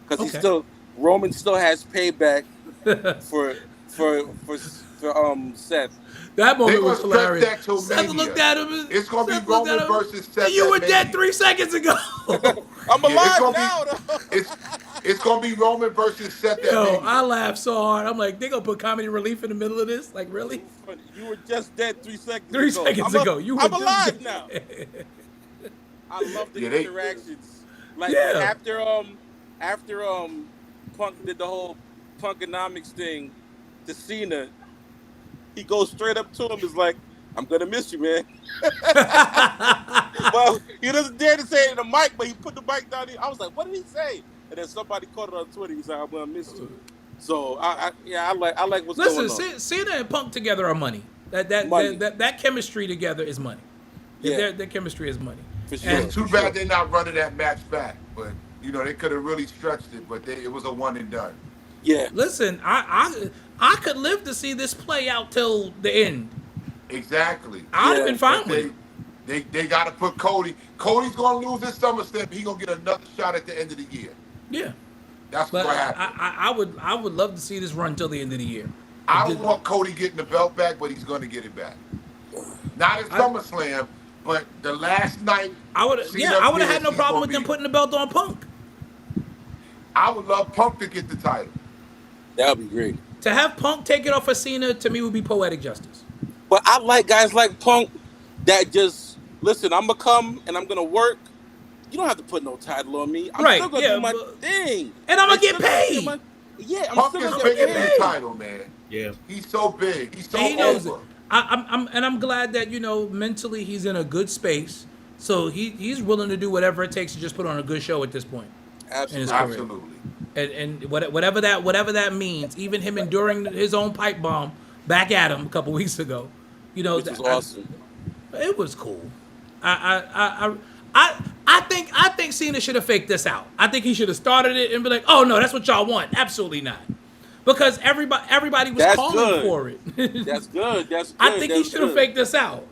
because Okay. Roman still has payback for Seth. That They moment gonna was stretch hilarious. that till Seth Mania. looked at him. And, It's gonna be Seth looked Roman at him, versus Seth and you at were dead Mania. 3 seconds ago. I'm Yeah, alive gonna now. though. It's gonna be Roman versus Seth at Yo, Mania. I laughed so hard. I'm like, they gonna put comedy relief in the middle of this? Like, really? You were just dead 3 seconds 3 ago. seconds ago. You were I'm just alive dead. now. I love the Yeah, they- interactions. Like Yeah. after Punk did the whole Punkonomics thing to Cena, he goes straight up to him. Is like, "I'm gonna miss you, man." Well, he doesn't dare to say it in the mic, but he put the mic down. I was like, "What did he say?" And then somebody caught it on Twitter. He's like, "I'm gonna miss you." So I like what's going on. Listen, Cena and Punk together are money. That Money. that chemistry together is money. Yeah. Their chemistry is money. For sure. And It's too bad they're not running that match back. But they could have really stretched it. But it was a one and done. Yeah, listen, I could live to see this play out till the end. Exactly. I'd have Yeah, been fine But with it. they got to put Cody. Cody's gonna lose this SummerSlam. But he's gonna get another shot at the end of the year. Yeah, That's but what happened. I would love to see this run till the end of the year. I don't want Cody getting the belt back, but he's going to get it back. Not at SummerSlam, but the last night. I would Cena have had no he's problem gonna with them be- putting the belt on Punk. I would love Punk to get the title. that would be great. To have Punk take it off of Cena to me would be poetic justice. But I like guys like Punk that just listen. I'm gonna come and I'm gonna work. You don't have to put no title on me. I'm Right, still gonna yeah, do my but- thing, And I'ma I'm get still gonna do paid. my- Yeah, I'm Punk still is gonna bigger get than paid. the title, man. Yeah. He's so big. He's so And he knows over. it. I'm glad that mentally he's in a good space, so he's willing to do whatever it takes to just put on a good show at this point. Absolutely. career. Absolutely. And whatever that means, even him enduring his own pipe bomb back at him a couple weeks ago, Which was awesome. it was cool. I think Cena should have faked this out. I think he should have started it and be like, "Oh no, that's what y'all want." Absolutely not, because everybody was That's calling good. for it. That's good. That's good. I think he That's should have good. faked this out.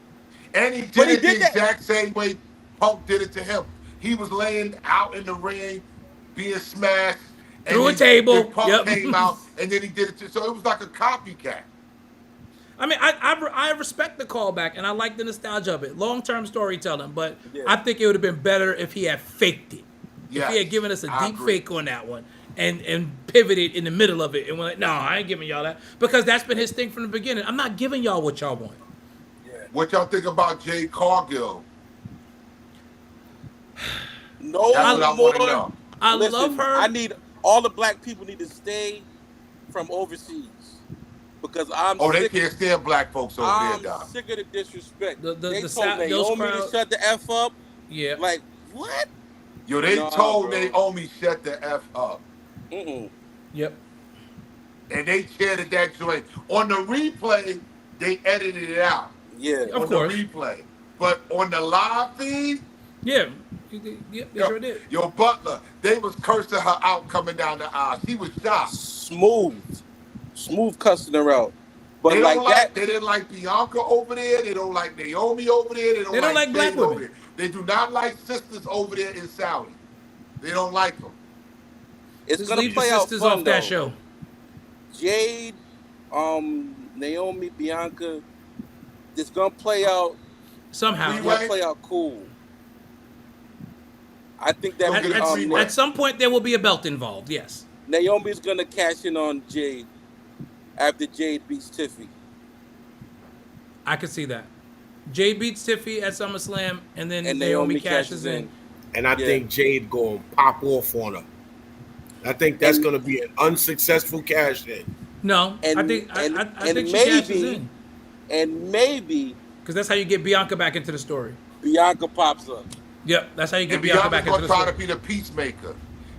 And he did But he it the did that- exact same way Punk did it to him. He was laying out in the ring, being smashed. and Through a then- table, then Punk yep. came out, and then he did it. So it was like a copycat. I mean, I respect the callback and I like the nostalgia of it, long-term storytelling. But Yeah. I think it would have been better if he had faked it. If Yes, he had given us a I deep agree. fake on that one and pivoted in the middle of it and went, "No, I ain't giving y'all that," because that's been his thing from the beginning. I'm not giving y'all what y'all want. What y'all think about Jade Cargill? No That's what I want to more. know. I Listen, love her. I need all the black people need to stay from overseas because I'm Oh, they sick. can't stand black folks over I'm there, Doc. sick of the disrespect. The They told those Naomi to crowd- shut the F up. Yeah. Like, what? Yo, they Nah, told bro. Naomi shut the F up. Mm-mm. Yep. And they chanted that joint. On the replay, they edited it out. Yeah. Of On course. the replay. But on the live feed, Yeah. Yep, they sure did. yo, Butler, they was cursing her out coming down the aisle. She was shocked. Smooth cussing her out. But They like don't that, they didn't like Bianca over there. They don't like Naomi over there. They don't like black Jade over women. there. They do not like sisters over there in Saudi. They don't like them. it's Just gonna leave the play out sisters fun off that though. show. Jade, Naomi, Bianca, it's gonna play out. Somehow. It's We gonna wait. play out cool. I think that Don't get it three-way. At some point, there will be a belt involved. Yes. Naomi's gonna cash in on Jade after Jade beats Tiffy. I could see that. Jay beats Tiffy at SummerSlam, and then And Naomi cashes in. And I Yeah. think Jade going to pop off on her. I think that's And- going to be an unsuccessful cash in. No, And- I think and- I and think she cashes maybe- in And maybe because that's how you get Bianca back into the story. Bianca pops up. Yep, that's how you get And Bianca Bianca's back into gonna the try to story. be the peacemaker.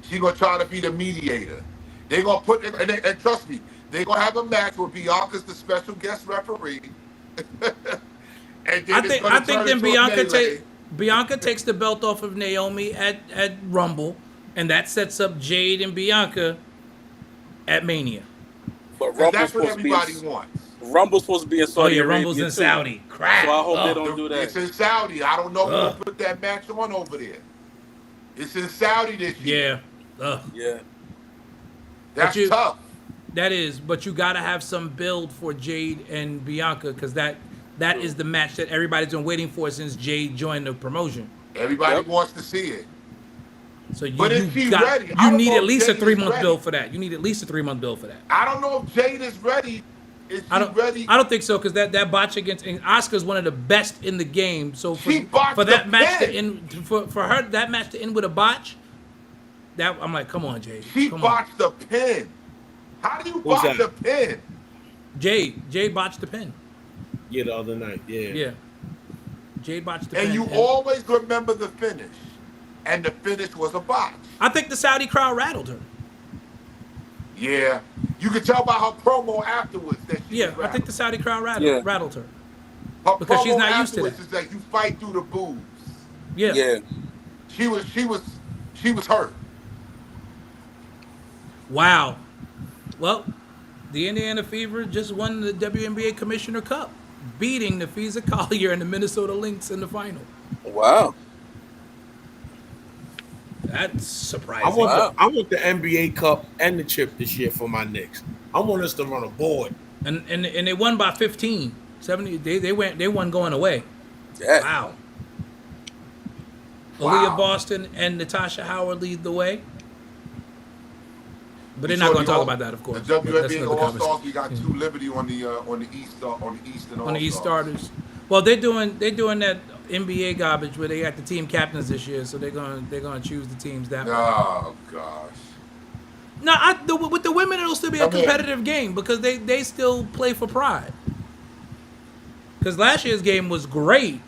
She gonna try to be the mediator. They gonna put it, and trust me, they gonna have a match where Bianca's the special guest referee. And then I it's think gonna I think turn then into a melee. Bianca takes the belt off of Naomi at Rumble, and that sets up Jade and Bianca at Mania. But And Rumble's that's what supposed to be everybody in, wants. Rumble's supposed to be in Oh Saudi yeah, Arabia Rumble's in too. Saudi. Crap. So I hope they Ugh. don't do that. It's in Saudi. I don't know who Ugh. will put that match on over there. It's in Saudi this year. Yeah. Ugh. Yeah. That's you- tough. That is, but you gotta have some build for Jade and Bianca because that is the match that everybody's been waiting for since Jade joined the promotion. Everybody Yep. wants to see it. So you, But is she got, ready? I you don't need know at if least a Jade is 3-month ready. build for that. You need at least a 3-month build for that. I don't know if Jade is ready. Is she I don't. ready? I don't think so because that botch against and Asuka's one of the best in the game. So She botched for that the match to pin. end for her that match to end with a botch, that I'm like, come on, Jade. She Come on. botched the pin. How do you What's botch that? the pin? Jade botched the pin. Yeah, the other night. Yeah. Yeah. Jade botched the pin. And you always remember the finish. And the finish was a botch. I think the Saudi crowd rattled her. Yeah. You could tell by her promo afterwards that she Yeah, was I think the Saudi crowd Yeah. rattled her. her because she's promo not used to afterwards that. is like you fight through the boobs. Yeah. Yeah. She was hurt. Wow. Well, the Indiana Fever just won the WNBA Commissioner Cup, beating the Fiza Collier and the Minnesota Lynx in the final. Wow. That's surprising. I want the NBA Cup and the chip this year for my Knicks. I want us to run a board. And they won by 15. 70 they won going away. Yeah. Wow. Wow. Aaliyah Boston and Natasha Howard lead the way. But they're You not saw going to the talk All- about that, of course. The But that's WNBA another All Stars, conversation. we got two Liberty on the Eastern On the East starters. Well, they're doing that NBA garbage where they got the team captains this year, so they're gonna choose the teams that way. Oh gosh. No, with the women it'll still be a Come here. competitive game because they still play for pride. Because last year's game was great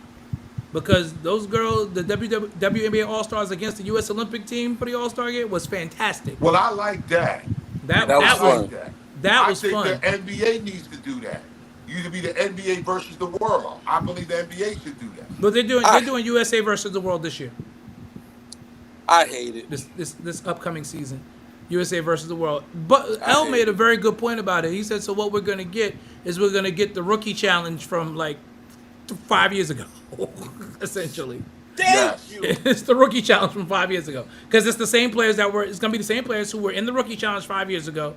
because those girls, the WNBA All Stars against the U.S. Olympic team for the All Star game was fantastic. Well, I like that. That was I was fun. like that. that I was think fun. the NBA needs to do that. You could be the NBA versus the world. I believe the NBA should do that. But they're doing USA versus the world this year. I hate it. This upcoming season. USA versus the world. But L hate made a it. very good point about it. He said, so what we're going to get is we're going to get the rookie challenge from like 5 years ago, essentially. Yes. It's the rookie challenge from 5 years ago. Because it's the same players it's going to be the same players who were in the rookie challenge 5 years ago,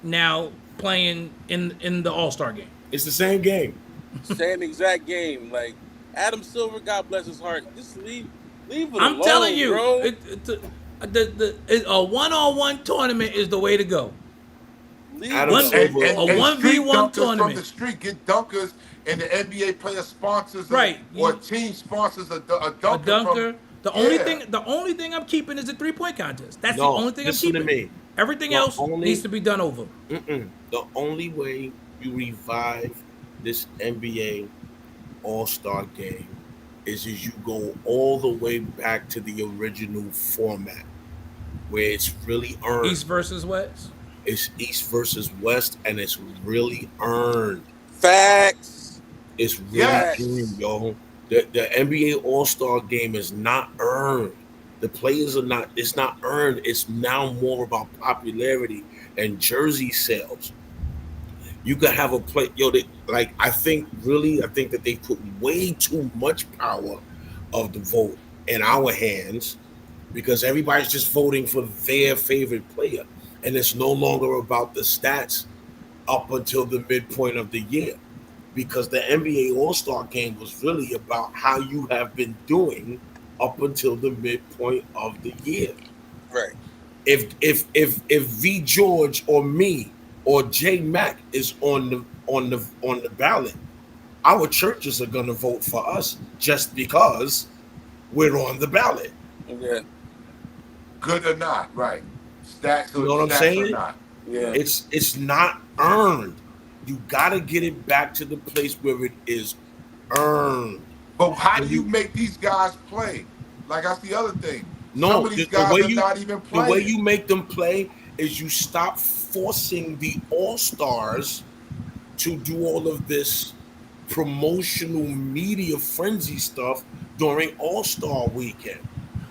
now playing in the All-Star game. It's the same game. Same exact game. Like Adam Silver, God bless his heart. Just leave it alone. I'm telling you, bro. a one-on-one tournament is the way to go. Leave Adam it Silver- alone. A 1v1 street dunkers tournament. from the street, get dunkers, and the NBA player sponsors Right. or team sponsors a dunker. A dunker. From, The only thing I'm keeping is the 3-point contest. That's No, the only thing I'm listen to keeping. me. Everything The else only- needs to be done over. The only way you revive this NBA All-Star game is you go all the way back to the original format where it's really earned. East versus West. It's East versus West, and it's really earned. Facts. It's really Yes. earned, yo. The NBA All-Star game is not earned. The players are not. It's not earned. It's now more about popularity and jersey sales. You could have a play, yo. I think that they put way too much power of the vote in our hands because everybody's just voting for their favorite player, and it's no longer about the stats up until the midpoint of the year, because the NBA All-Star game was really about how you have been doing up until the midpoint of the year. Right. If V George or me or J Mac is on the ballot, our churches are gonna vote for us just because we're on the ballot. Yeah. Good or not, right? Stats, You know what I'm stats saying? Or not. Yeah. It's not earned. You gotta get it back to the place where it is earned. But how do you make these guys play? Like that's the other thing. No, Some of these the guys way are you not even the playing. way you make them play is you stop forcing the All-Stars to do all of this promotional media frenzy stuff during All-Star weekend.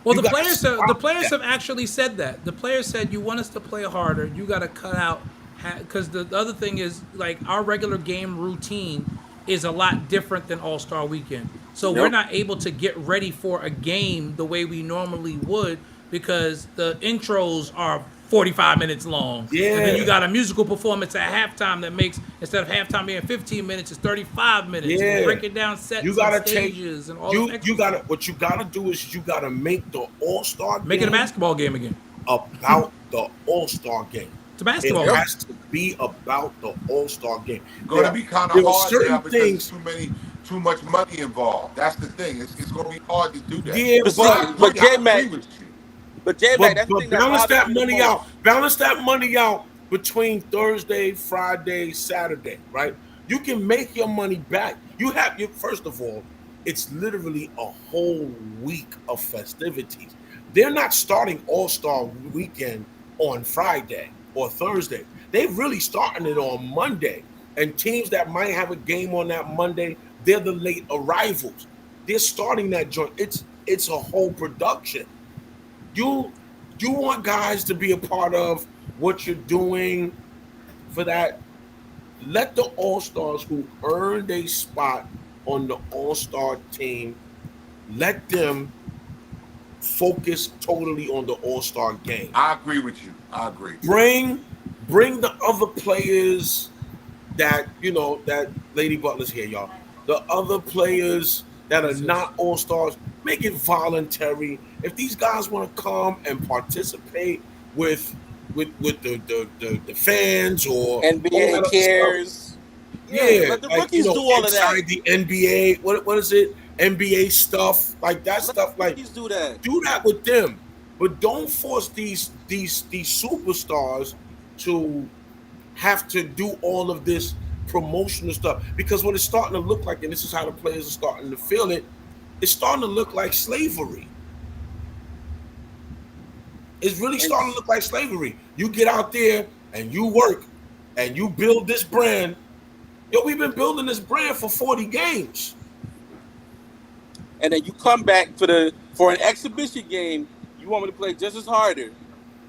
Well, You the gotta players stop have that. actually said that. The players said you want us to play harder. You got to cut out because the other thing is like our regular game routine is a lot different than All-Star Weekend. So we're not able to get ready for a game the way we normally would because the intros are 45 minutes long. And then you Yeah. got a musical performance at halftime that makes, instead of halftime being 15 minutes, it's 35 minutes. Yeah. We're breaking down sets You gotta and stages and all you this extra you gotta stuff. what you gotta do is you gotta make the All-Star Make it a game basketball game again. about the All-Star game. It's a basketball It game. has to be about the All-Star game. Going to Now, be kind there of are hard certain now because things. there's too much money involved. That's the thing. It's going to be hard to do that. Yeah, But but see, J-Mac- I agree with you. But J-Mac, that's the but thing that balance bothers that me the money most. out. Balance that money out between Thursday, Friday, Saturday, right? You can make your money back. You have your first of all, it's literally a whole week of festivities. They're not starting All-Star Weekend on Friday or Thursday. They're really starting it on Monday. And teams that might have a game on that Monday, they're the late arrivals. They're starting that joint. It's a whole production. You want guys to be a part of what you're doing for that. Let the All-Stars who earned a spot on the All-Star team, let them focus totally on the All-Star game. I agree with you. I agree. Bring the other players that that Lady Butler's here, y'all. The other players that are not All-Stars, make it voluntary. If these guys want to come and participate with the fans or all that NBA other cares. stuff, yeah, Let the rookies do all of that. inside the NBA, what is it? NBA stuff, like that stuff, like Rookies do that. do that with them, but don't force these superstars to have to do all of this promotional stuff, because what it's starting to look like, and this is how the players are starting to feel it, it's starting to look like slavery. It's really starting to look like slavery. You get out there and you work and you build this brand. Yo, we've been building this brand for 40 games. And then you come back for an exhibition game. You want me to play just as harder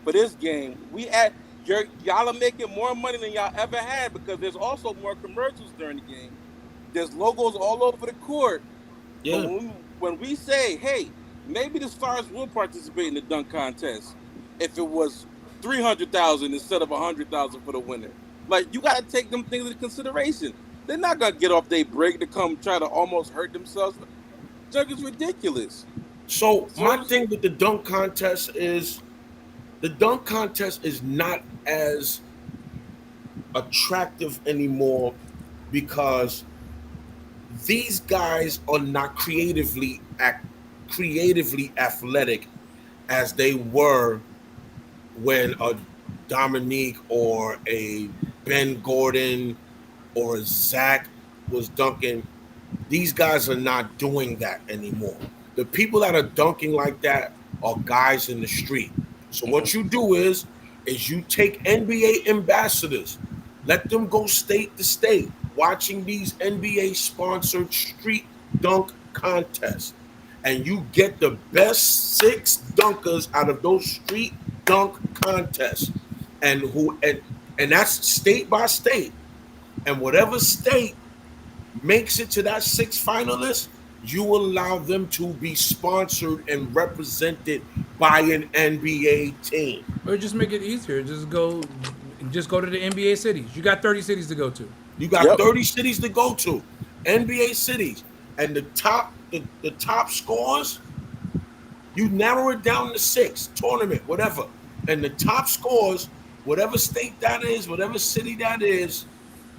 for this game. Y'all are making more money than y'all ever had because there's also more commercials during the game. There's logos all over the court. Yeah. When we say, hey, maybe the Stars will participate in the dunk contest if it was 300,000 instead of 100,000 for the winner. Like, you got to take them things into consideration. They're not going to get off their break to come try to almost hurt themselves. Junk is ridiculous. So my thing with the dunk contest is not as attractive anymore because these guys are not creatively athletic as they were when Dominique or a Ben Gordon or a Zach was dunking, these guys are not doing that anymore. The people that are dunking like that are guys in the street. So what you do is you take NBA ambassadors, let them go state to state, watching these NBA sponsored street dunk contests, and you get the best 6 dunkers out of those street dunk contests, and that's state by state, and whatever state makes it to that 6 finalists, you allow them to be sponsored and represented by an NBA team. Or just make it easier. Just go to the NBA cities. You got 30 cities to go to. You got 30 cities to go to, NBA cities, and the top scores, you narrow it down to 6 tournament, whatever, and the top scores, whatever state that is, whatever city that is,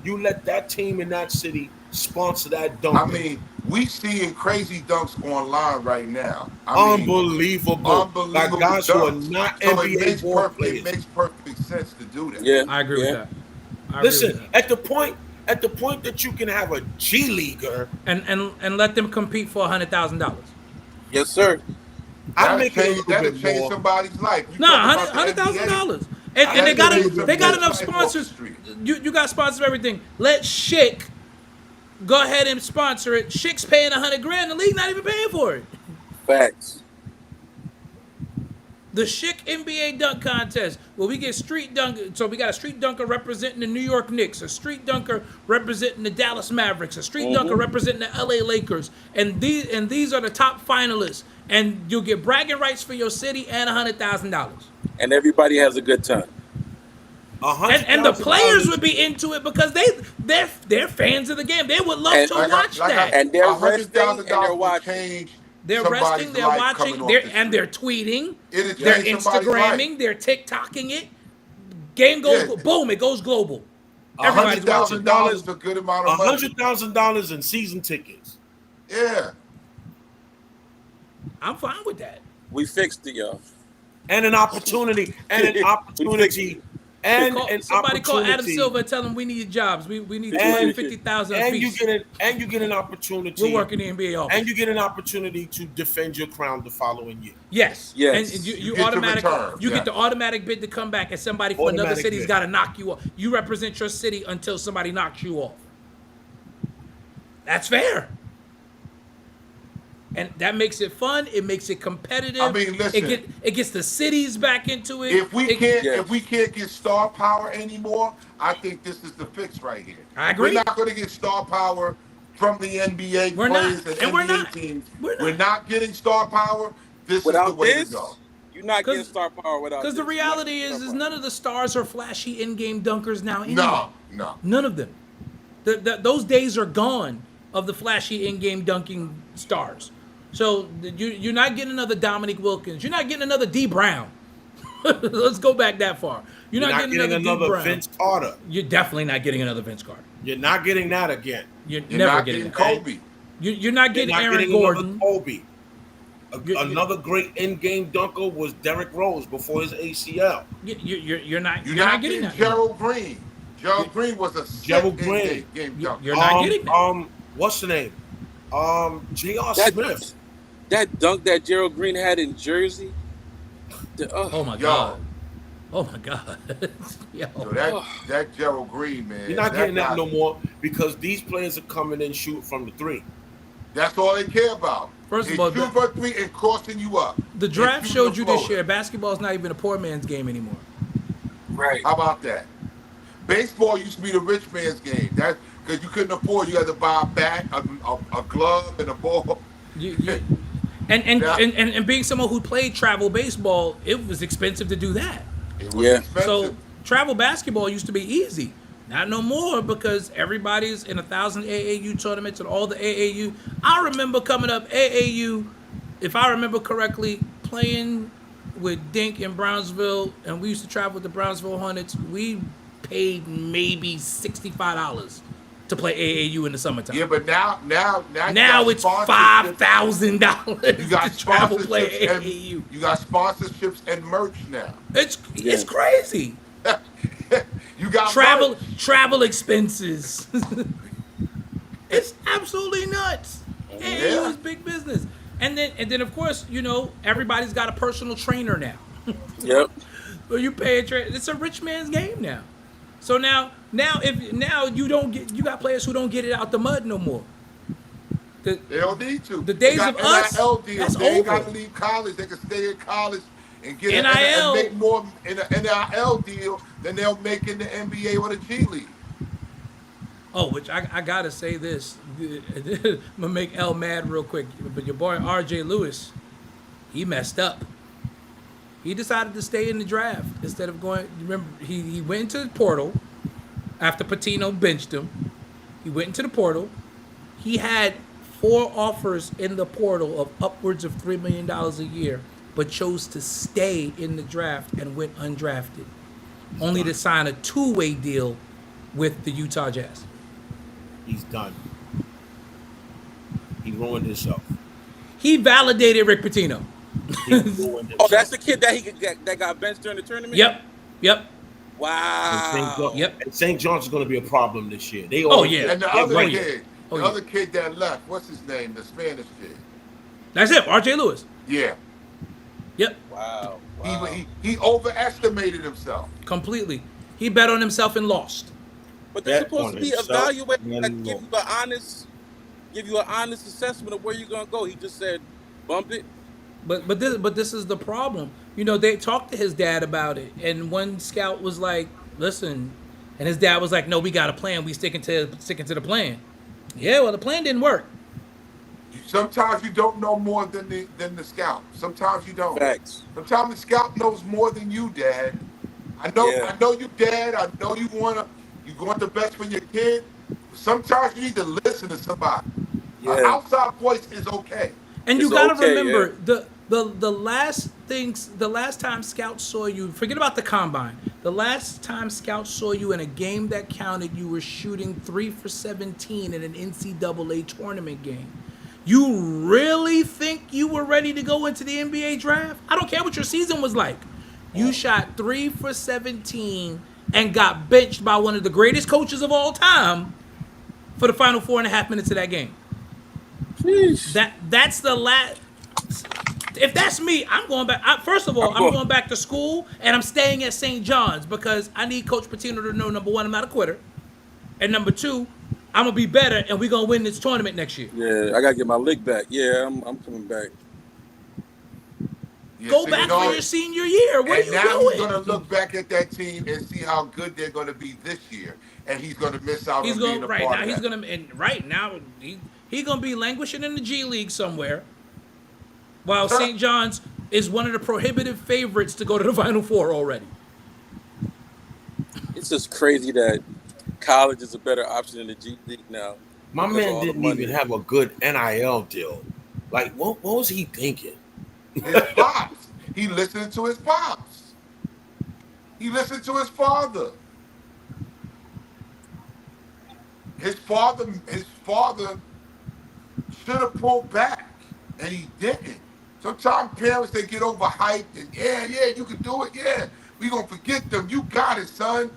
you let that team in that city sponsor that dunk. I mean, we seeing crazy dunks online right now. Unbelievable. Like guys who are not NBA ball players. It makes perfect sense to do that. Yeah, I agree with that. Listen, at the point that you can have a G leaguer and let them compete for $100,000. yes, sir. I make it That'll change somebody's life. You No, talking about the $100,000. NBA. And they got That's enough the sponsors. street. You got sponsors of everything. Let Schick go ahead and sponsor it. Schick's paying $100,000. The league not even paying for it. Facts. The Schick NBA dunk contest, where we get street dunk. So we got a street dunker representing the New York Knicks, a street dunker representing the Dallas Mavericks, a street dunker representing the LA Lakers, and these are the top finalists. And you'll get bragging rights for your city and $100,000. And everybody has a good time. And the players would be into it because they're fans of the game. They would love to watch that. And they're resting and they're watching. Change They're somebody's resting, they're life watching, coming off the they're street. tweeting, It'll they're change somebody's Instagramming, life. they're TikToking it. Game goes boom, it goes global. Everybody's watching. $100,000 is a good amount of money. $100,000 in season tickets. Yeah. I'm fine with that. We fixed it, y'all. And an opportunity. Somebody call Adam Silver and tell him we need jobs. We need 250,000 and apiece. you get an opportunity. We're working the NBA office. And you get an opportunity to defend your crown the following year. Yes. Yes. And you You get automatic. the return, You yeah. get the automatic bid to come back, and somebody from another Automatic city's bid. got to knock you off. You represent your city until somebody knocks you off. That's fair. And that makes it fun. It makes it competitive. I mean, listen. It gets the cities back into it. If we can't Yeah. get star power anymore, I think this is the fix right here. I agree. We're not going to get star power from the NBA We're players not. and And we're NBA not. teams. We're not. getting star power. This Without is the way this, to go. you're not getting 'Cause- star power without this. Because the You're not reality getting is star power. none of the stars are flashy in-game dunkers now anyway. No. None of them. Those days are gone of the flashy in-game dunking stars. So you're not getting another Dominique Wilkins. You're not getting another D Brown. Let's go back that far. You're not getting another D Brown. Vince Carter. You're definitely not getting another Vince Carter. You're not getting that again. You're You're never not getting getting that. Kobe. You're not getting You're not Aaron getting Gordon. another Kobe. You- Another great in-game dunker was Derrick Rose before his ACL. You're not You're not getting that. Gerald Green. Gerald Green was a sick Gerald Green. game You- dunker. you're not getting that. What's the name? J.R. That- Smith. That dunk that Gerald Green had in Jersey. Oh my Yo. God. Oh my God. Yo. So that Gerald Green, man. You're not getting that guy- no more because these players are coming in shooting from the three. That's all they care about. First of They all, shoot for three and crossing you up. The draft And shooting showed the you this floater. year. Basketball is not even a poor man's game anymore. Right. How about that? Baseball used to be the rich man's game. That's because you couldn't afford. You had to buy a bat, a glove, and a ball. And being someone who played travel baseball, it was expensive to do that. It was Yeah. expensive. So travel basketball used to be easy. Not no more because everybody's in 1,000 AAU tournaments and all the AAU. I remember coming up AAU, if I remember correctly, playing with Dink in Brownsville, and we used to travel with the Brownsville Hornets. We paid maybe $65 to play AAU in the summertime. yeah, but now you Now got it's sponsorships. $5,000 You got to travel play sponsorships and AAU. you got sponsorships and merch now. It's Yeah. crazy. got travel expenses. It's absolutely nuts. And he was big business. And then of course, everybody's got a personal trainer now. Yep. Or you pay a trainer. It's a rich man's game now. So now you don't get, you got players who don't get it out the mud no more. They don't need to. The days of us, NIL deals. that's They ain't got over. to leave college. They can stay in college and get NIL. and make more in an NIL deal than they'll make in the NBA or the G League. Oh, which I gotta say this. I'm gonna make L mad real quick. But your boy RJ Lewis, he messed up. He decided to stay in the draft instead of going. Remember, he went into the portal after Patino benched him. He went into the portal. He had 4 offers in the portal of upwards of $3 million a year, but chose to stay in the draft and went undrafted, only to sign a 2-way deal with the Utah Jazz. He's done. He ruined himself. He validated Rick Pitino. He ruined himself. Oh, that's the kid that got benched during the tournament. Yep. Wow. Yep. And St. John's is going to be a problem this year. They Oh, all, yeah. And the they're other right. kid, Oh, the yeah. other kid that left, what's his name? The Spanish kid. That's it. RJ Lewis. Yeah. Yep. Wow. He overestimated himself. Completely. He bet on himself and lost. But they're Bet supposed on to be himself evaluating, like and give you an honest assessment of where you're gonna go. He just said, bump it. But this is the problem. They talked to his dad about it, and one scout was like, "Listen," and his dad was like, "No, we got a plan. We sticking to the plan." Yeah, well, the plan didn't work. Sometimes you don't know more than the scout. Sometimes you don't. Facts. Sometimes the scout knows more than you, Dad. I know you, Dad. I know you want the best for your kid. Sometimes you need to listen to somebody. Yeah. An outside voice is okay. And you It's got to okay, remember the last time scouts saw you, forget about the combine. The last time scouts saw you in a game that counted, you were shooting 3 for 17 in an NCAA tournament game. You really think you were ready to go into the NBA draft? I don't care what your season was like. You shot 3 for 17 and got benched by one of the greatest coaches of all time for the final 4.5 minutes of that game. That's the last. If that's me, I'm going back. First of all, I'm going back to school and I'm staying at St. John's because I need Coach Patino to know, number one, I'm not a quitter, and number two, I'm gonna be better and we're gonna win this tournament next year. Yeah, I gotta get my lick back. Yeah, I'm coming back. Yeah, Go so back for your senior year. Where And you now going? he's going to look back at that team and see how good they're going to be this year, and he's going to miss out He's on going being a right part now. of He's that. gonna and right now he's gonna be languishing in the G League somewhere, while St. John's is one of the prohibitive favorites to go to the Final Four already. It's just crazy that college is a better option than the G League now. My Because of man all the didn't money. even have a good NIL deal. Like, what was he thinking? His pops. He listened to his pops. He listened to his father. His father should have pulled back, and he didn't. Sometimes parents, they get overhyped and yeah, you can do it. Yeah, we gonna forget them. You got it, son.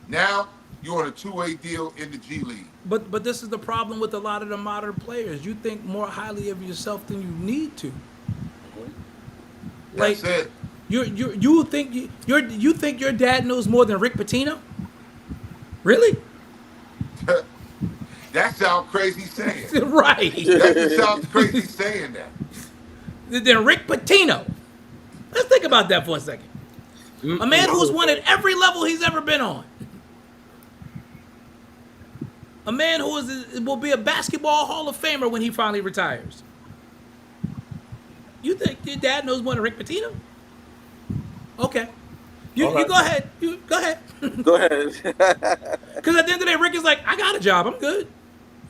Now you're on a 2-way deal in the G League. But this is the problem with a lot of the modern players. You think more highly of yourself than you need to. That's it. You think you think your dad knows more than Rick Pitino? Really? That sounds crazy saying. Right. That just sounds crazy saying that. Than Rick Pitino. Let's think about that for a second. A man who's won at every level he's ever been on. A man who will be a basketball Hall of Famer when he finally retires. You think your dad knows more than Rick Pitino? Okay. You All right. go ahead. You go ahead. Go ahead. Because at the end of the day, Rick is like, I got a job. I'm good.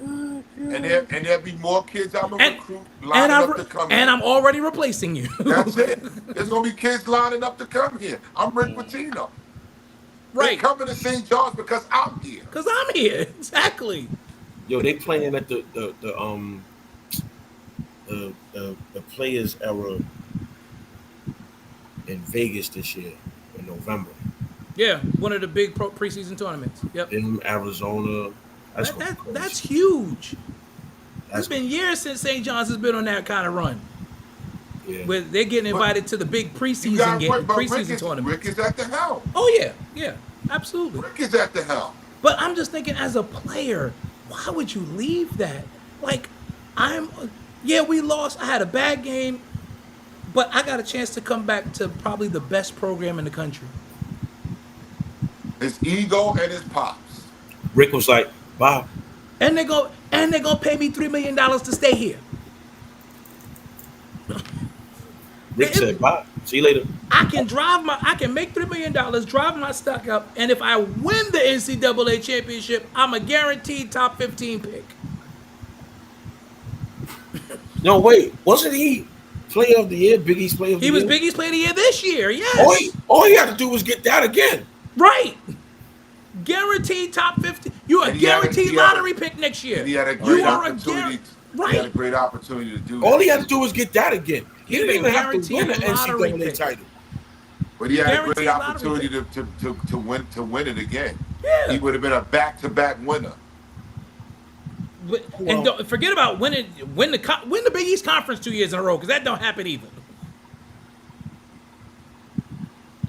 And there'll be more kids I'm gonna And, recruit and, lining up to come and here. I'm already replacing you. That's it. There's gonna be kids lining up to come here. I'm Rick Pitino. They're Right. coming to St. John's because I'm here. Because I'm here. Exactly. Yo, they playing at the Players Era in Vegas this year in November. Yeah, one of the big preseason tournaments. Yep. in Arizona. That's gonna be crazy. That's huge. That's It's been years since St. John's has been on that kind of run. yeah. Where they're getting invited to the big You preseason got game, but preseason tournament. Rick is at the helm. Oh yeah, yeah, absolutely. Rick is at the helm. But I'm just thinking, as a player, why would you leave that? Like, yeah, we lost. I had a bad game, but I got a chance to come back to probably the best program in the country. His ego and his pops. Rick was like, "Bob, And they're gonna pay me $3 million to stay here. Rick said, bye. See you later." I can make $3 million, drive my stock up, and if I win the NCAA championship, I'm a guaranteed top 15 pick. No, wait, wasn't he Player of the Year? Big East Player of the He Year. was Big East Player of the Year this year, yes. All he had to do was get that again. Right. Guaranteed top 50. You're a And he had a- guaranteed he had a- lottery pick next year. And he had a You great are a opportunity. right. He had a great opportunity to do All that. he had to do was get that again. He He's didn't a even have to win guaranteed an lottery NCAA pick. title. But he had a Guaranteed great lottery opportunity pick. to win it again. Yeah. He would have been a back-to-back winner. And don't forget about win the Big East Conference 2 years in a row, because that don't happen either.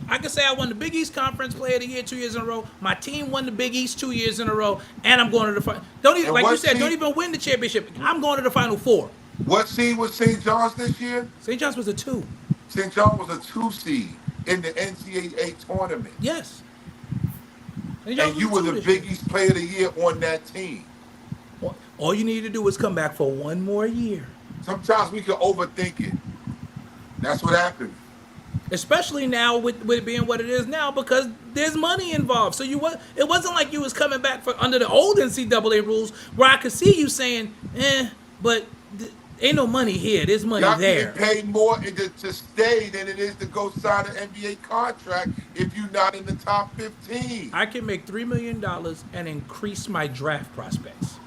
I can say I won the Big East Conference Player of the Year 2 years in a row. My team won the Big East 2 years in a row, and I'm going to the final. Don't even, And like you what said, team- don't even win the championship. I'm going to the Final Four. What seed was St. John's this year? St. John's was a 2. St. John was a 2 seed in the NCAA tournament. Yes. St. John's And you was were a 2 the this year. Big East Player of the Year on that team. All you need to do is come back for one more year. Sometimes we can overthink it. That's what happened. Especially now with it being what it is now, because there's money involved. So it wasn't like you was coming back for under the old NCAA rules where I could see you saying, but ain't no money here. There's money Y'all there. get paid more to stay than it is to go sign an NBA contract if you're not in the top 15. I can make $3 million and increase my draft prospects.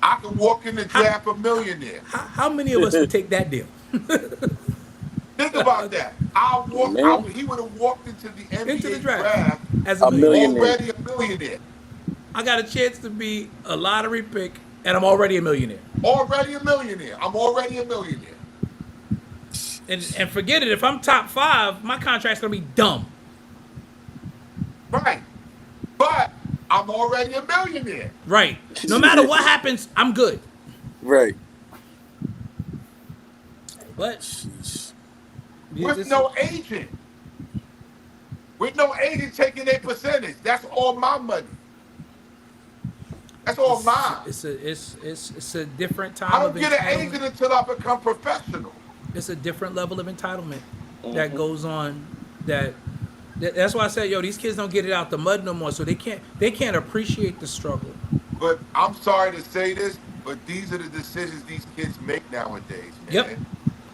I can walk in the draft a millionaire. How many of us would take that deal? Think about that. He would have walked into the NBA Into the draft draft as a A millionaire. millionaire. already a millionaire. I got a chance to be a lottery pick, and I'm already a millionaire. Already a millionaire. I'm already a millionaire. And forget it, if I'm top 5, my contract's gonna be dumb. Right. But I'm already a millionaire. Right. No matter what happens, I'm good. Right. But With no agent. With no agent taking their percentage. That's all my money. That's all mine. it's a different time. I don't of get an entitlement. agent until I become professional. It's a different level of entitlement that goes on. That's why I said, yo, these kids don't get it out the mud no more, so they can't appreciate the struggle. But I'm sorry to say this, but these are the decisions these kids make nowadays, man. Yep.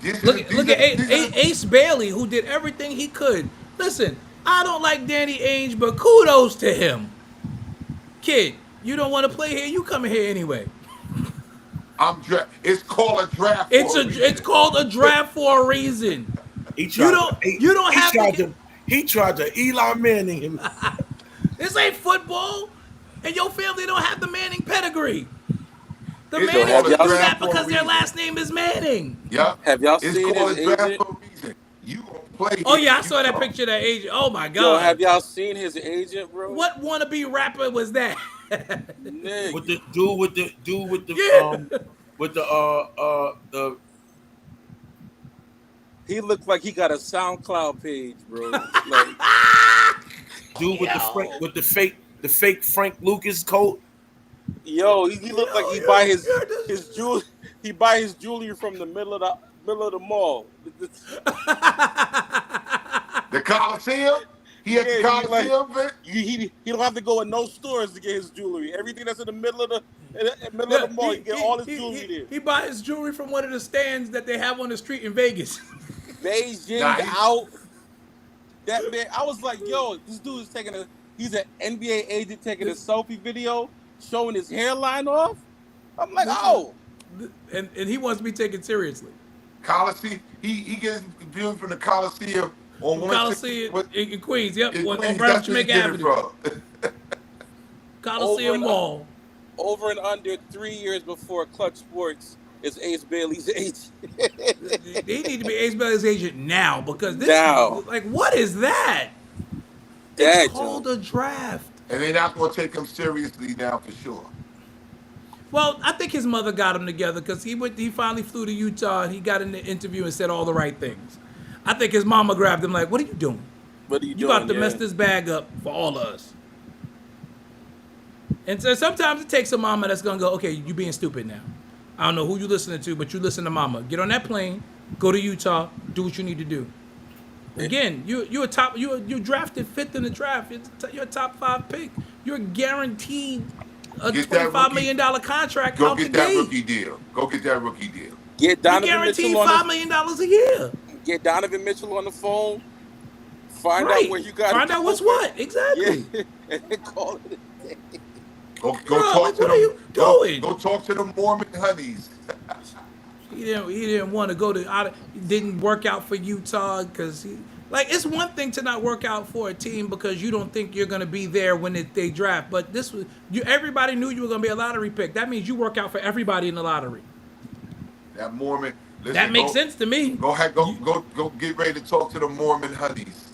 These Look are- at these are- Ace Bailey, who did everything he could. Listen, I don't like Danny Ainge, but kudos to him. Kid, you don't want to play here, you come here anyway. It's called a draft. for a reason. It's called a draft for a reason. He tried You don't have to. He tried to Eli Manning him. This ain't football, and your family don't have the Manning pedigree. The It's Mannings called can a do draft that for a because their reason. last name is Manning. Yep. Have y'all It's seen called his a draft agent? for a reason. You gonna play? Oh if yeah, I you saw that come. picture of that agent. Oh my Yo, god. have y'all seen his agent, bro? What wannabe rapper was that? Nigga. With the dude with the Yeah. the He looked like he got a SoundCloud page, bro. Like, dude with the fake Frank Lucas coat. yo, he looked like he buy his jewelry. He buy his jewelry from the middle of the mall. The Coliseum. He at the Yeah, he Coliseum, Vic? He don't have to go in no stores to get his jewelry. Everything that's in the middle of the mall, he get all his jewelry there. He buy his jewelry from one of the stands that they have on the street in Vegas. Beijing Nice. out. That man, I was like, yo, this dude is he's an NBA agent taking a selfie video, showing his hairline off. I'm like, oh, and he wants to be taken seriously. Coliseum. He gets viewed from the Coliseum On Coliseum in Queens. Yep, in on Queens, Brown that's where he Jamaica get it Avenue. from. Coliseum Mall. Over and under 3 years before Clutch Sports is Ace Bailey's age. They need to be Ace Bailey's agent now because this Now. is like, what is that? That, It's called a draft. And they're not going to take him seriously now for sure. Well, I think his mother got him together because he finally flew to Utah and he got in the interview and said all the right things. I think his mama grabbed him like, "What are you doing? What are you You doing? about to mess this bag up for all of us." And so sometimes it takes a mama that's gonna go, "Okay, you being stupid now. I don't know who you listening to, but you listen to mama. Get on that plane, go to Utah, do what you need to do." Again, you drafted 5th in the draft. You're a top 5 pick. You're guaranteed a Get that $25 million contract Go out the get that gate. rookie deal. Go get that rookie deal. Get You're Donovan guaranteed Mitchell $5 on million a year. get Donovan Mitchell on the phone. Find Right. out where you got. Find out what's what. Exactly. Yeah, and then call it a day. Go Bro, talk like, to what them. are you doing? Go talk to the Mormon honeys. He didn't want to go to. It didn't work out for Utah because it's one thing to not work out for a team because you don't think you're going to be there when they draft. But this was everybody knew you were going to be a lottery pick. That means you work out for everybody in the lottery. That Mormon. Listen, That makes sense to me. Go get ready to talk to the Mormon honeys.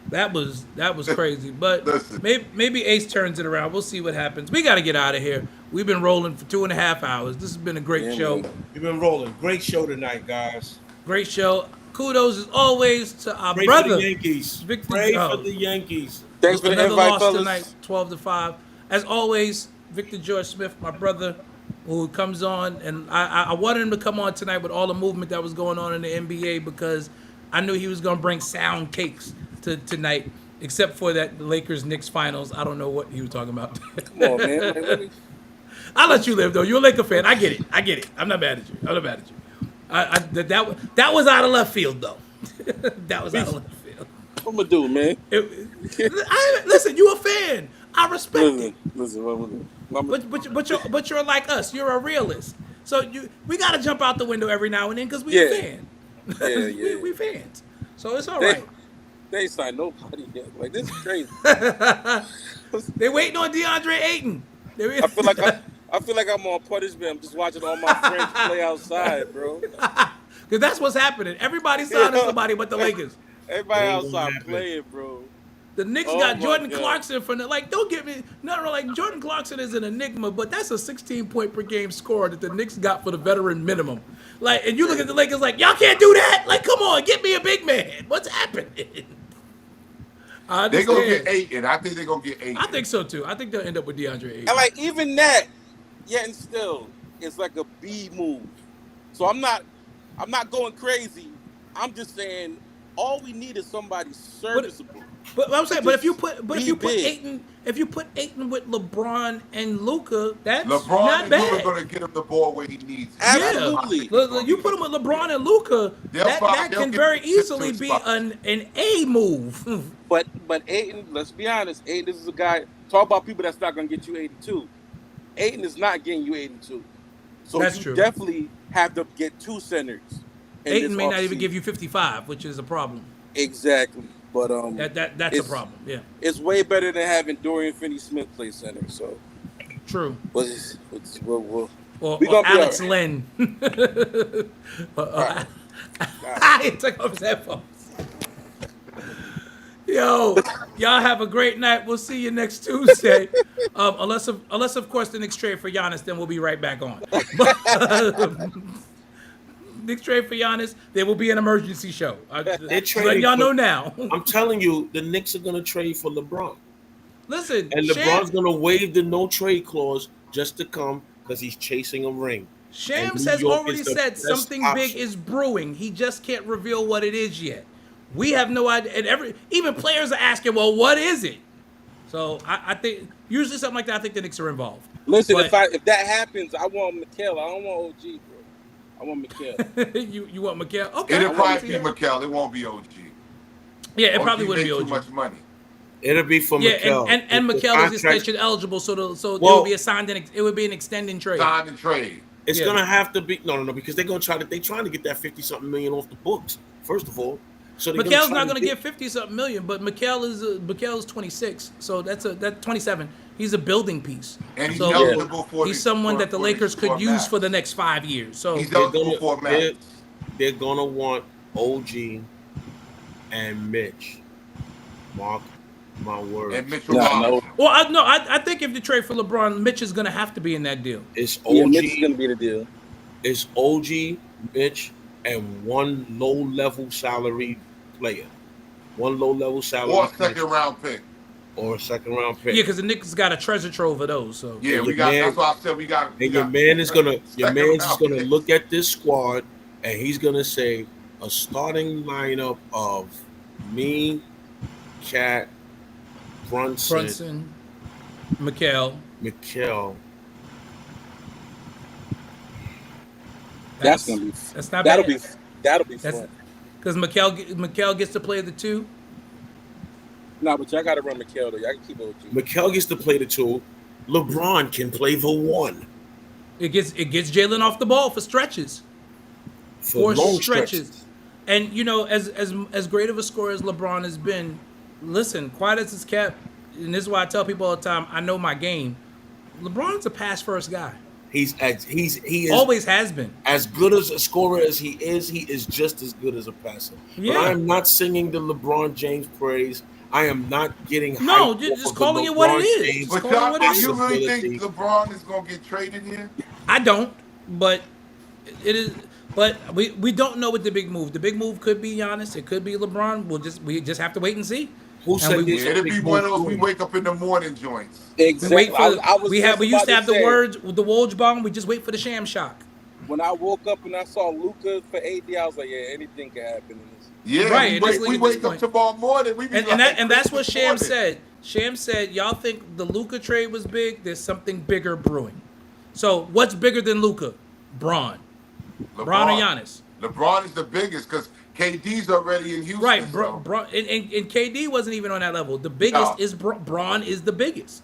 That was crazy. But Listen. maybe Ace turns it around. We'll see what happens. We got to get out of here. We've been rolling for 2.5 hours. This has been a great show. Man. You've been rolling. Great show tonight, guys. Great show. Kudos as always to our Pray brother. for the Yankees. Victor- Pray oh. for the Yankees. Thanks for the Another invite, loss fellas. tonight, 12-5. As always, Victor George Smith, my brother, who comes on, and I wanted him to come on tonight with all the movement that was going on in the NBA because I knew he was going to bring sound cakes to tonight, except for that Lakers-Knicks finals. I don't know what he was talking about. Come on, man. Like, let me- I'll let you live, though. You're a Laker fan. I get it. I'm not mad at you. That was out of left field, though. That was out of left field. What I'm gonna do, man? Listen, you a fan. I respect it. Listen. What I'm gonna do? But you're like us. You're a realist. So we gotta jump out the window every now and then because we Yeah. a fan. Yeah. we fans. So it's all They- right. They ain't signed nobody yet. Like, this is crazy. They waiting on DeAndre Ayton. I feel like I'm on punishment. I'm just watching all my friends play outside, bro. Because that's what's happening. Everybody's signing somebody but the Lakers. Everybody Ain't gonna outside happen. playing, bro. The Knicks Oh got my Jordan God. Clarkson from the don't get me like Jordan Clarkson is an enigma, but that's a 16-point per game score that the Knicks got for the veteran minimum. Like, and you look at the Lakers like, y'all can't do that. Like, come on, get me a big man. What's happening? I They're gonna understand. get 8, and I think they're gonna get 8. I think so too. I think they'll end up with DeAndre Ayton. And like even that, yet and still, it's like a B move. So I'm not going crazy. I'm just saying all we need is somebody serviceable. But I'm saying, but if you put Be big. Ayton, with LeBron and Luka, that's LeBron not and bad. Luka gonna get him the ball where he needs it. Absolutely. You put him with LeBron and Luka, They'll that they'll can get very to 6 easily be spots. an A move. But Ayton, let's be honest, Ayton, this is a guy. Talk about people that's not gonna get you 82. Ayton is not getting you 82. So That's you true. definitely have to get 2 centers. in Ayton this may not even offseason. give you 55, which is a problem. Exactly. But That's a it's- problem. Yeah, it's way better than having Dorian Finney-Smith play center. So, true. we'll Or We gonna be Alex all Len. Right. He took off his headphones. Yo, y'all have a great night. We'll see you next Tuesday. Unless of course the Knicks trade for Giannis, then we'll be right back on. Knicks trade for Giannis, there will be an emergency show. They're Letting trading y'all for- know now. I'm telling you, the Knicks are gonna trade for LeBron, Listen, and Shams, LeBron's gonna waive the no trade clause just to come because he's chasing a ring. Shams New has York already is the said best something big option. is brewing. He just can't reveal what it is yet. We have no idea, and even players are asking, "Well, what is it?" So I think usually something like that. I think the Knicks are involved. listen. But- If that happens, I want Mikhail. I don't want OG, bro. I want Mikhail. you want Mikael? Okay, It'll I probably be want Mikal. It won't be OG. yeah, it OG probably wouldn't make be too much OG. money. It'll be for Yeah, Mikal. and The Mikael is contract- extension eligible, so it Well- would be a signed and it would be an extending trade. Sign and trade. It's Yeah. gonna have to be no, because they're gonna they're trying to get that 50-something million off the books. First of all, so they're Mikel's try not to going to get 50-something million, but Mikel is 26, so that's 27. He's a building piece. And he's so eligible for he's the- someone for- that the for Lakers for could a use max. for the next 5 years. So He's They're eligible gonna, for a they're, max. they're gonna want OG and Mitch. Mark my words. And Mitchell Nah, Robinson. no. well, I think if you trade for LeBron, Mitch is going to have to be in that deal. It's Yeah, OG. Mitch is gonna be the deal. It's OG, Mitch, and one low-level salary player. One low-level salary Or a player. second round pick. Or a second-round pick. Yeah, because the Knicks got a treasure trove of those. So Yeah, And we your got. man- That's why I said we got. And your man is gonna Second-round look at this squad and he's gonna say a starting lineup of me, Cat, Brunson, Mikel. Mikel. That's gonna be. That's not That'll bad. be. That'll be That's fun. because Mikel gets to play the 2. Nah, but y'all gotta run Mikel though. Y'all can keep OG. Mikel gets to play the 2. LeBron can play the 1 It gets Jalen off the ball for stretches. for long stretches. And you know, as great of a scorer as LeBron has been, listen, quiet as it's kept, and this is why I tell people all the time, I know my game. LeBron's a pass first guy. He is Always has been. as good as a scorer as he is just as good as a passer. Yeah. But I am not singing the LeBron James praise. I am not getting No, hyped just off of the calling it what it LeBron is. James Just But call it y'all, what it do you is. really possibility. think LeBron is gonna get traded here? I don't, but it is. But we don't know what the big move. The big move could be Giannis. It could be LeBron. We just have to wait and see. Who And said we- this? Yeah, it'd be Big one of move those we too. wake up in the morning joints. We Exactly. wait for. I was we just used to about have the say, words, the Woj bomb. We just wait for the sham shock. When I woke up and I saw Luca for AD, I was like, yeah, anything can happen in this. Yeah, Right, we at this wake, we league at wake this up point. tomorrow morning. We be And, like, and that's what Christmas Sham morning. said. Sham said, y'all think the Luca trade was big? There's something bigger brewing. So what's bigger than Luca? Braun. Braun or Giannis? LeBron is the biggest because KD's already in Houston. Right. so- Braun, and KD wasn't even on that level. The biggest No. is Braun is the biggest.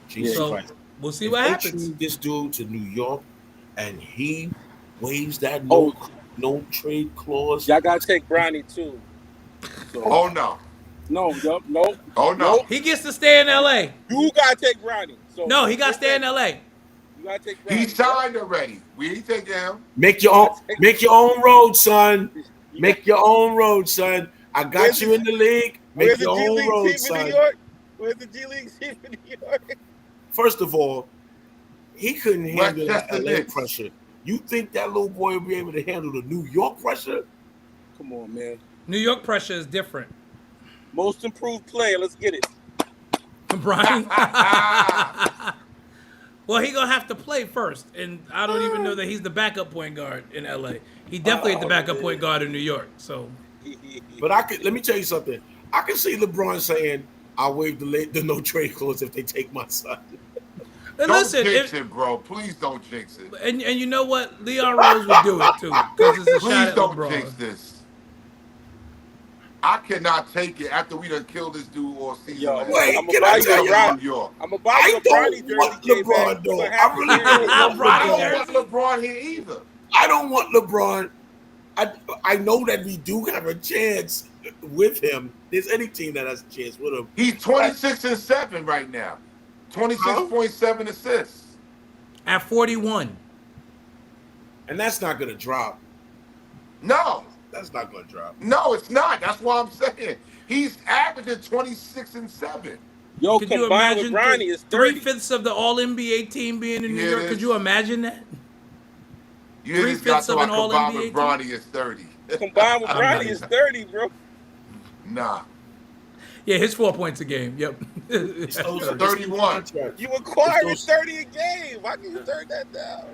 Jesus So Christ. we'll see If what they happens. trade this dude to New York and he waives that Oh. no trade clause. Y'all gotta take Bronny too. So, Oh no! no, no. Oh no! He gets to stay in LA. You gotta take Bronny. So No, he got to stay in LA. You gotta take Bronny. He signed already. We ain't taking him. Make your own road, son. Make your own road, son. I got Where's you the- in the league. Make Where's the your G own League road, team in son. New York? Where's the G League team in New York? First of all, he couldn't handle that Westchester LA Knicks. pressure. You think that little boy will be able to handle the New York pressure? Come on, man. New York pressure is different. Most improved player. Let's get it. Brian. Well, he gonna have to play first, and I don't even know that he's the backup point guard in LA. He definitely is the backup point guard in New York. So But let me tell you something. I can see LeBron saying, "I'll waive the no trade clause if they take my son." and Don't listen, jinx it, bro. Please don't jinx it. and you know what? Leon Rose would do it too because it's a shot Please at don't jinx LeBron. this. I cannot take it after we done killed this dude all season. Yo, Wait, I'm can gonna I buy tell you you a in Bronny. New York. I'm gonna buy I you a don't Bronny jersey. want came LeBron, back. though. So I happy really year. don't want Bronny I don't jersey. want LeBron here either. I don't want LeBron. I know that we do have a chance with him. There's any team that has a chance with him. He's 26-7 right now. 26.7 assists. At 41. And that's not gonna drop. No, That's not gonna drop. no, it's not. That's what I'm saying. He's averaging 26-7. Yo, Could you combined with imagine Bronny is 30. 3/5 of the All NBA team being in New Yeah, York? it Could is. you imagine that? You hear this guy 3/5 of talking an about combined All-NBA with Bronny is 30. Combined with Bronny is 30, bro. Nah. Yeah, his 4 points a game. Yep. It's those 31. You acquiring It's 30 a game. Why can you turn that down?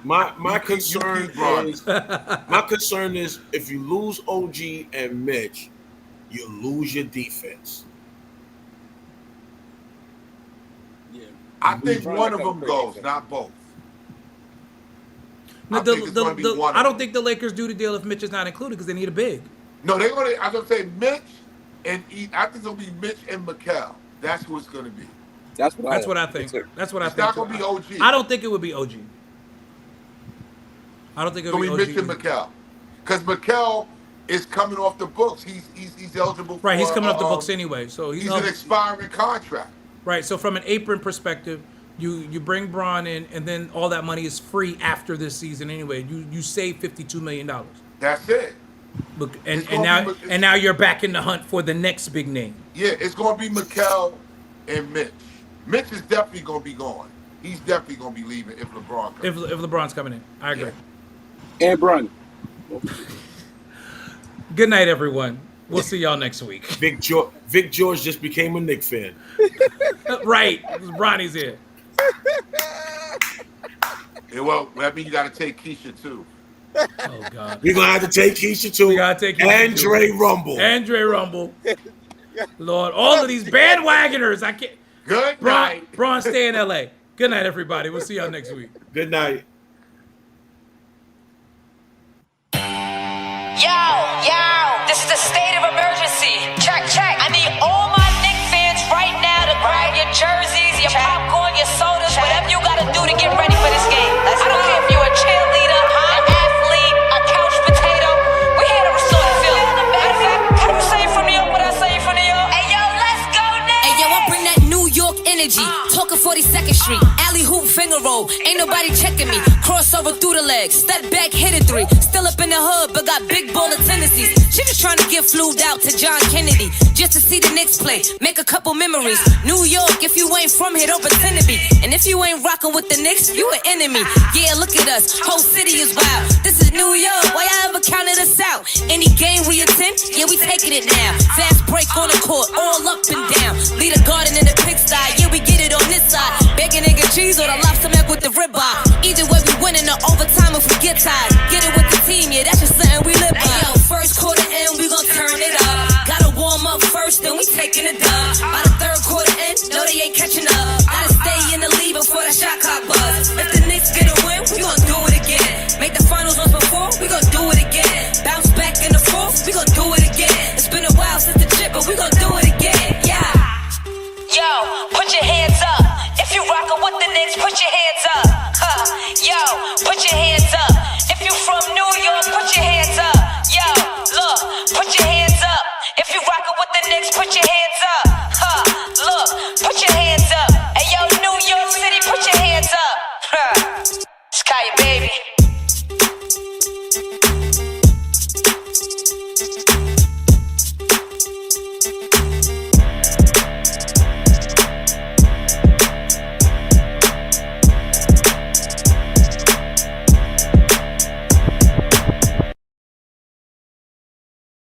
My You keep Bronny. my concern is if you lose OG and Mitch, you lose your defense. Yeah. I think Bronny one of gotta them play goes, defense. not both. No, I think it's gonna be one I of don't them. think the Lakers do the deal if Mitch is not included because they need a big. No, they're gonna. I'm gonna say Mitch and I think it'll be Mitch and Mikel. That's who it's gonna be. That's what That's what I think. That's it. That's what I It's think. not gonna be OG. I don't think it would be OG. I don't think it It's would gonna be be OG. Mitch and either. Mikel. because Mikel is coming off the books. He's eligible for Right, he's coming off the books anyway, so he's an expiring contract. Right, so from an apron perspective, you bring Braun in, and then all that money is free after this season anyway. You save $52 million. That's it. Look, and now you're back in the hunt for the next big name. Yeah, it's going to be Mikel and Mitch. Mitch is definitely going to be gone. He's definitely going to be leaving if LeBron comes. If LeBron's coming in, I agree. Yeah. And Bronny. Good night, everyone. We'll see y'all next week. Vic George just became a Knicks fan. Right, Bronny's here. Yeah, well, that means you got to take Keisha too. Oh God. We're gonna have to take Keisha too. We gotta take Keisha Andre Rumble. Andre Rumble. Lord, all of these bandwagoners. I can't. Good night. Braun, stay in LA. Good night, everybody. We'll see y'all next week. Good night. Yo, this is the state of emergency. Check. I need all my Knicks fans right now to grab your jerseys, your popcorn, your sodas, whatever you gotta do to get ready for this game. I don't care if you're a cheerleader, an athlete, a couch potato. We're here to restore the feeling. Matter of fact, can you say from New York what I say from New York? Hey, yo, let's go now. Hey, yo, I bring that New York energy. Talking 42nd Street. Alley hoop finger roll. Ain't nobody checking me. Crossover through the legs. Step back, hit a three. Still up in the hood, but got big baller tendencies. She just trying to get flued out to John Kennedy. Just to see the Knicks play. Make a couple memories. New York, if you ain't from here, don't pretend to be. And if you ain't rocking with the Knicks, you an enemy. Yeah, look at us. Whole city is wild. This is New York. Why y'all ever counted us out? Any game we attend, yeah, we taking it now. Fast break on the court, all up and down. Lead a garden in the pigsty. Yeah, we get it on this side. Bacon, egg, and cheese or the lobster mac with the ribeye. Either way, we winning the overtime if we get tired. Get it with the team, yeah, that's just something we live by. Hey, yo, first quarter in, we gon' turn it up. Gotta warm up first, then we taking it dub.